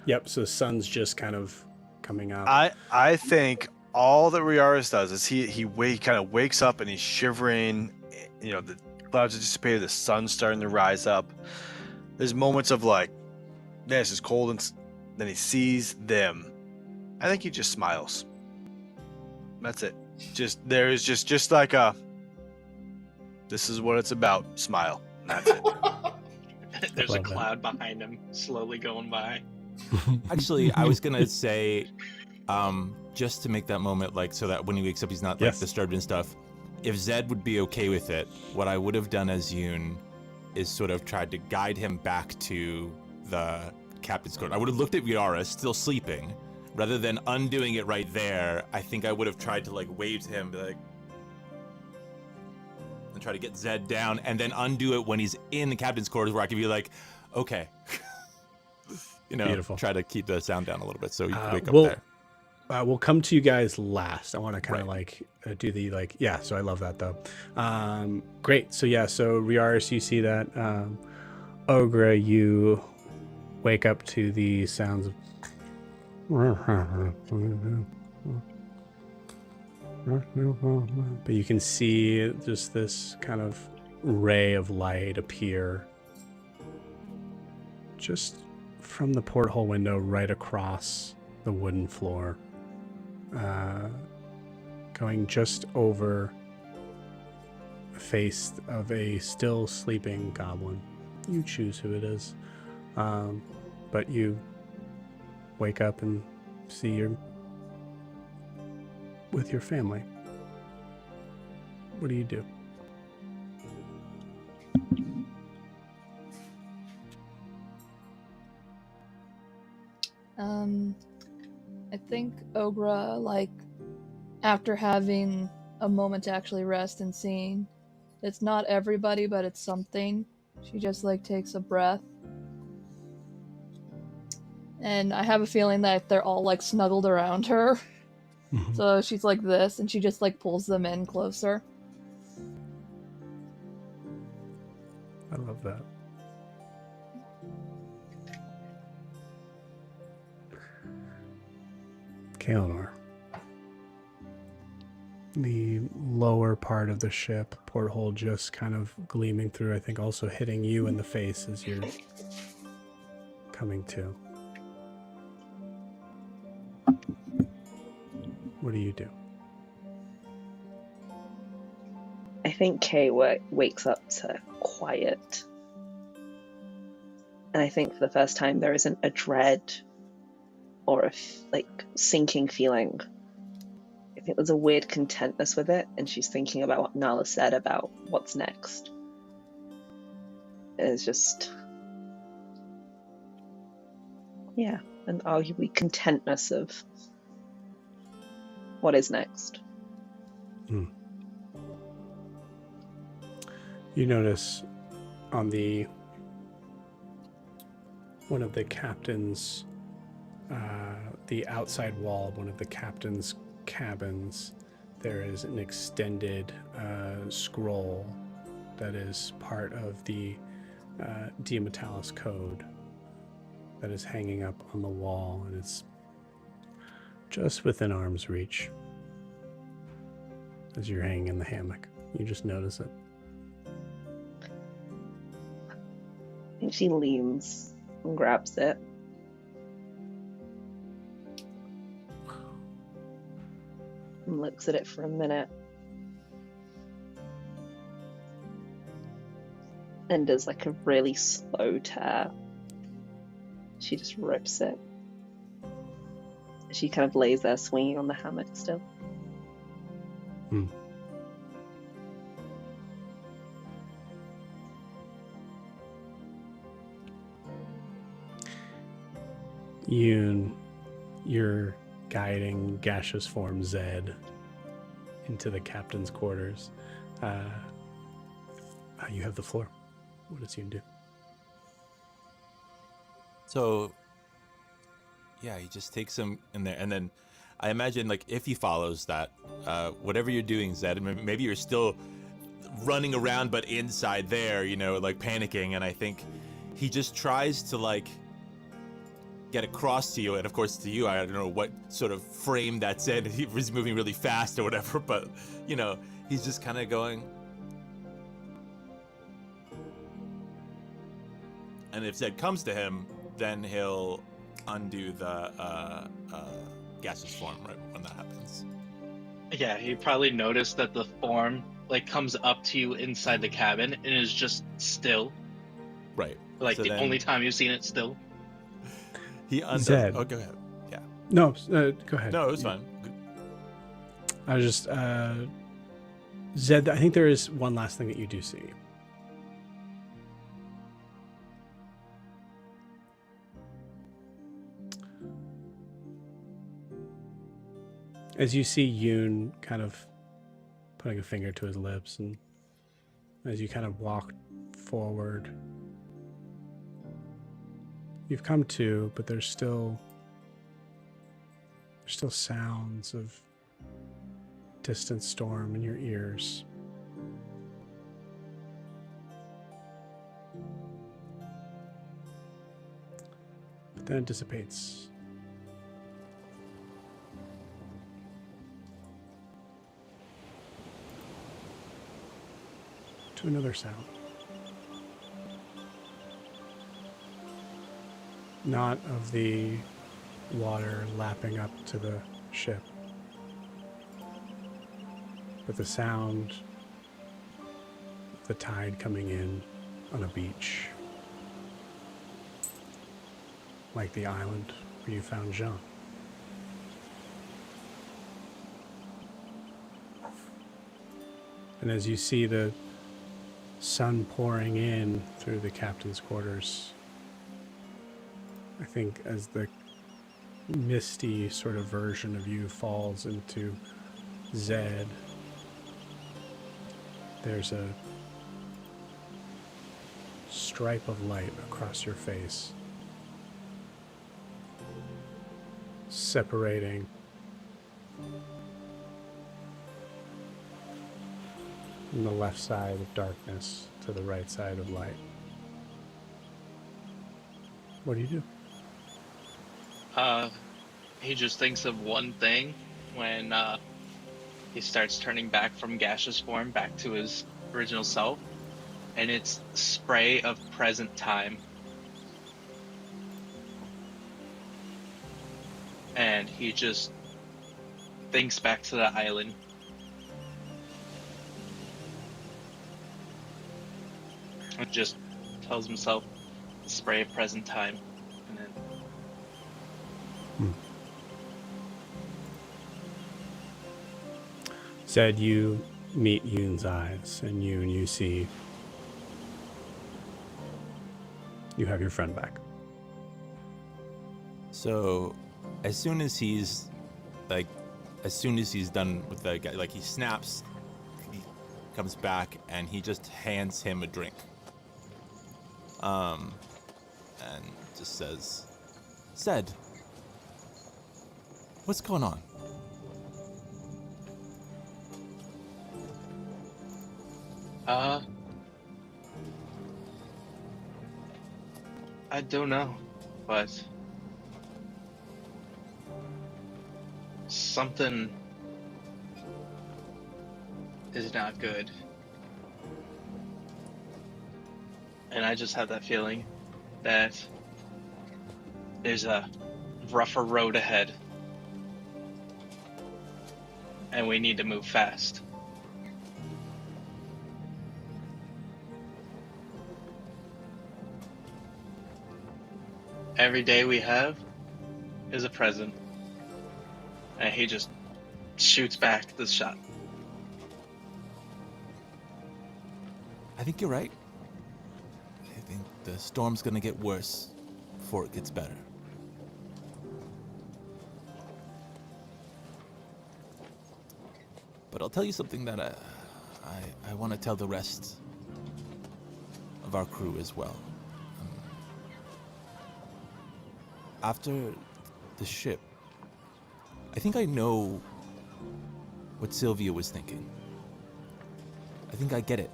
Yep, so the sun's just kind of coming up. I think all that Riaris does is he kind of wakes up and he's shivering. You know, the clouds have dissipated, the sun's starting to rise up. There's moments of man, this is cold, and then he sees them. I think he just smiles. That's it. There's just like a, this is what it's about, smile. And that's it. There's a cloud behind him, slowly going by. Actually, I was gonna say, just to make that moment so that when he wakes up, he's not disturbed and stuff. If Zed would be okay with it, what I would have done as Yoon is sort of tried to guide him back to the captain's quarters. I would have looked at Riara, still sleeping, rather than undoing it right there. I think I would have tried to wave to him, and try to get Zed down, and then undo it when he's in the captain's quarters, where I could be okay. Beautiful. Try to keep the sound down a little bit so you can wake up there. We'll come to you guys last. I want to kind of do the so I love that though. Great. So Riaris, you see that. Ogra, you wake up to the sounds of but you can see just this kind of ray of light appear just from the porthole window right across the wooden floor, going just over the face of a still sleeping goblin. You choose who it is, but you wake up and see you're with your family. What do you do? I think Ogra, like, after having a moment to actually rest and seeing it's not everybody, but it's something, she just, like, takes a breath. And I have a feeling that they're all, like, snuggled around her. So she's like this, and she just, like, pulls them in closer. I love that. Kaelinor. The lower part of the ship, porthole just kind of gleaming through, I think also hitting you in the face as you're coming to. What do you do? I think Kay wakes up to quiet. And I think for the first time there isn't a dread or a sinking feeling. I think there's a weird contentness with it, and she's thinking about what Nala said about what's next. It's just, yeah, an arguably contentness of what is next. You notice on one of the captain's, the outside wall of one of the captain's cabins, there is an extended scroll that is part of the Diametalis code that is hanging up on the wall, and it's just within arm's reach as you're hanging in the hammock. You just notice it. I think she leans and grabs it. And looks at it for a minute. And does like a really slow tear. She just rips it. She kind of lays there swinging on the hammock still. You're guiding gaseous form Zed into the captain's quarters. You have the floor. What does Yoon do? So, yeah, he just takes him in there, and then I imagine, like, if he follows that, whatever you're doing, Zed, maybe you're still running around, but inside there, you know, like panicking, and I think he just tries to, like, get across to you, and of course to you, I don't know what sort of frame that's in. He was moving really fast or whatever, but, you know, he's just kind of going. And if Zed comes to him, then he'll undo the gaseous form right when that happens. Yeah, he probably noticed that the form like comes up to you inside the cabin and is just still. Right. Like So the then only time you've seen it still. he undoes. Zed. Oh, go ahead. Yeah. No, go ahead. No, it was fine. I was just Zed, I think there is one last thing that you do see. As you see Yoon kind of putting a finger to his lips, and as you kind of walk forward, you've come to, but there's still sounds of distant storm in your ears. But then it dissipates. To to another sound. Not of the water lapping up to the ship, but the sound of the tide coming in on a beach, like the island where you found Jean. And as you see the sun pouring in through the captain's quarters, I think as the misty sort of version of you falls into Zed, there's a stripe of light across your face, separating from the left side of darkness to the right side of light. What do you do? He just thinks of one thing when he starts turning back from gaseous form back to his original self, and it's spray of present time. And he just thinks back to the island. And just tells himself the spray of present time. And then Said you meet Yoon's eyes, and you see you have your friend back. So, as soon as he's done with the guy, like he snaps, he comes back and he just hands him a drink. And just says, "Zed, what's going on?" I don't know, but something is not good. And I just have that feeling that there's a rougher road ahead. And we need to move fast. Every day we have is a present. And he just shoots back the shot. I think you're right. I think the storm's gonna get worse before it gets better. But I'll tell you something that I want to tell the rest of our crew as well. After the ship, I think I know what Sylvia was thinking. I think I get it.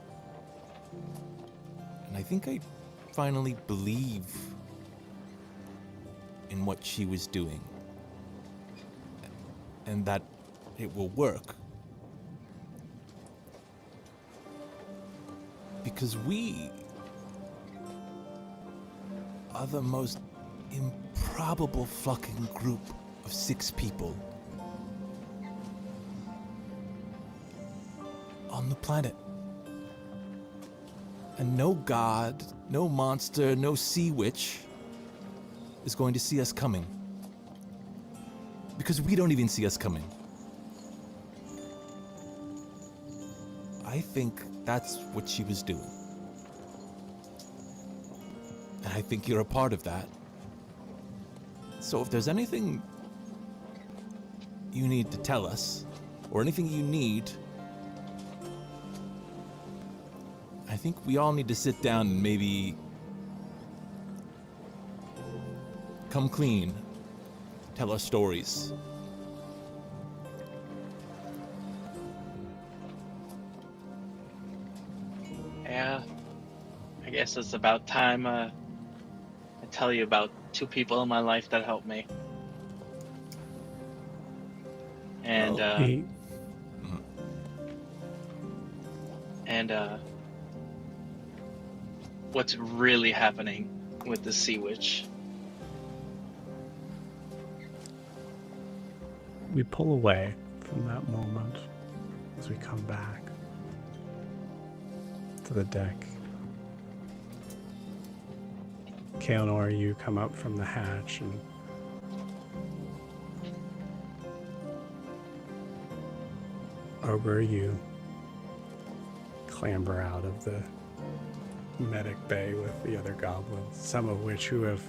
And I think I finally believe in what she was doing. And that it will work. Because we are the most improbable fucking group of 6 people on the planet. And no god, no monster, no sea witch is going to see us coming. Because we don't even see us coming. I think that's what she was doing. And I think you're a part of that. So if there's anything you need to tell us, or anything you need, I think we all need to sit down and maybe come clean, tell our stories. Yeah, I guess it's about time I tell you about 2 people in my life that helped me. And He, what's really happening with the Sea Witch. We pull away from that moment as we come back to the deck. Kael'nor, you come up from the hatch, and Ogre, you clamber out of the medic bay with the other goblins, some of which who have,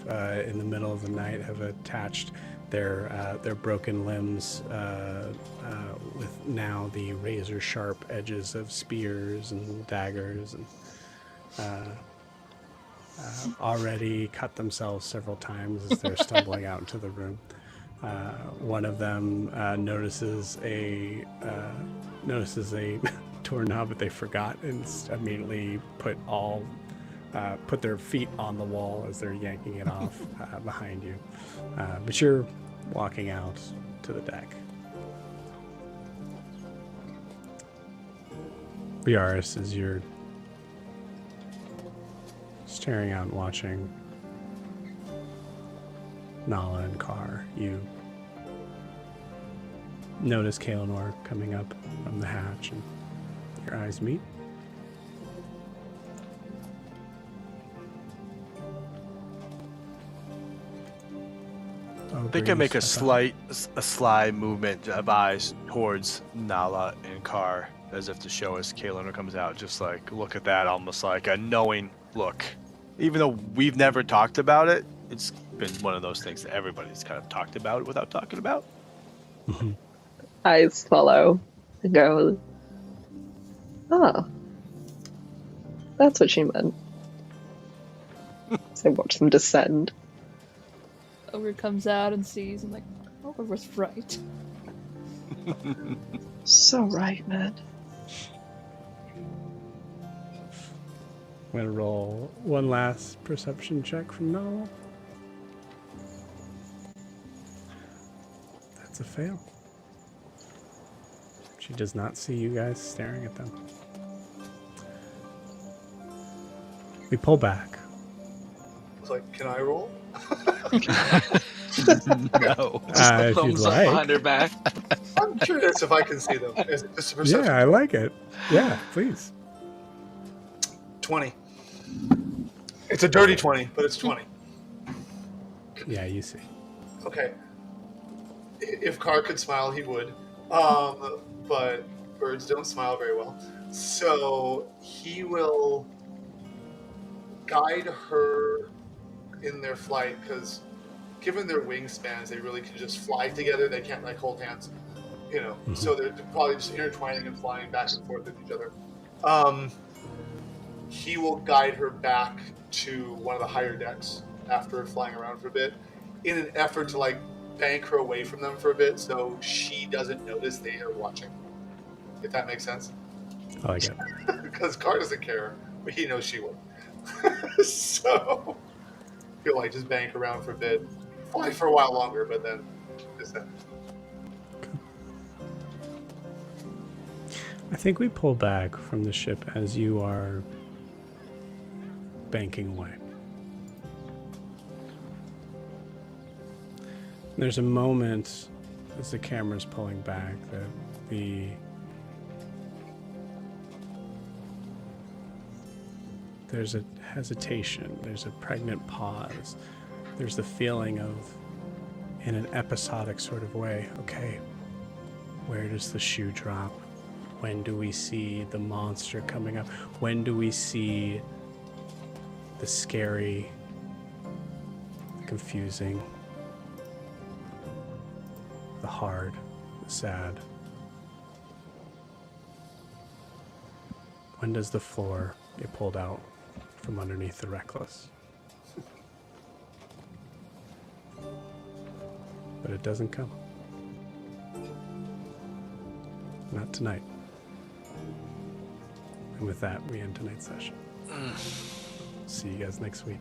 in the middle of the night, have attached their broken limbs with now the razor sharp edges of spears and daggers, and already cut themselves several times as they're stumbling out into the room. One of them notices a doorknob that they forgot, and immediately put their feet on the wall as they're yanking it off behind you. But you're walking out to the deck. Viaris, as you're staring out and watching Nala and Carr, you notice Kael'nor coming up from the hatch, and your eyes meet. They can make a sly movement of eyes towards Nala and Carr, as if to show us Kael'nor comes out. Just like, look at that, almost like a knowing look. Even though we've never talked about it, it's been one of those things that everybody's kind of talked about without talking about. Eyes follow and go, oh, that's what she meant. So watch them descend. Ogre comes out and sees, and like, Ogre was right. So right, man. I'm going to roll one last perception check from Nala. That's a fail. She does not see you guys staring at them. We pull back. I was like, can I roll? No. If you'd Thumbs up like. behind her back. I'm curious if I can see them. Is it just a perception? Yeah, I like it. Yeah, please. 20. It's a dirty 20, but it's 20. Yeah, you see. Okay. If Carr could smile, he would. But birds don't smile very well. So he will guide her in their flight, because given their wingspans, they really can just fly together. They can't like hold hands, So they're probably just intertwining and flying back and forth with each other. He will guide her back to one of the higher decks after flying around for a bit, in an effort to like bank her away from them for a bit, so she doesn't notice they are watching. If that makes sense. I like it. Because Carr doesn't care, but he knows she would. So he'll like just bank around for a bit, fly for a while longer, but then descend. I think we pull back from the ship as you are banking away. There's a moment as the camera's pulling back that there's a hesitation, there's a pregnant pause, there's the feeling of, in an episodic sort of way, okay, where does the shoe drop? When do we see the monster coming up? When do we see the scary, the confusing, the hard, the sad? When does the floor get pulled out from underneath the Wreckless? But it doesn't come. Not tonight. And with that, we end tonight's session. See you guys next week.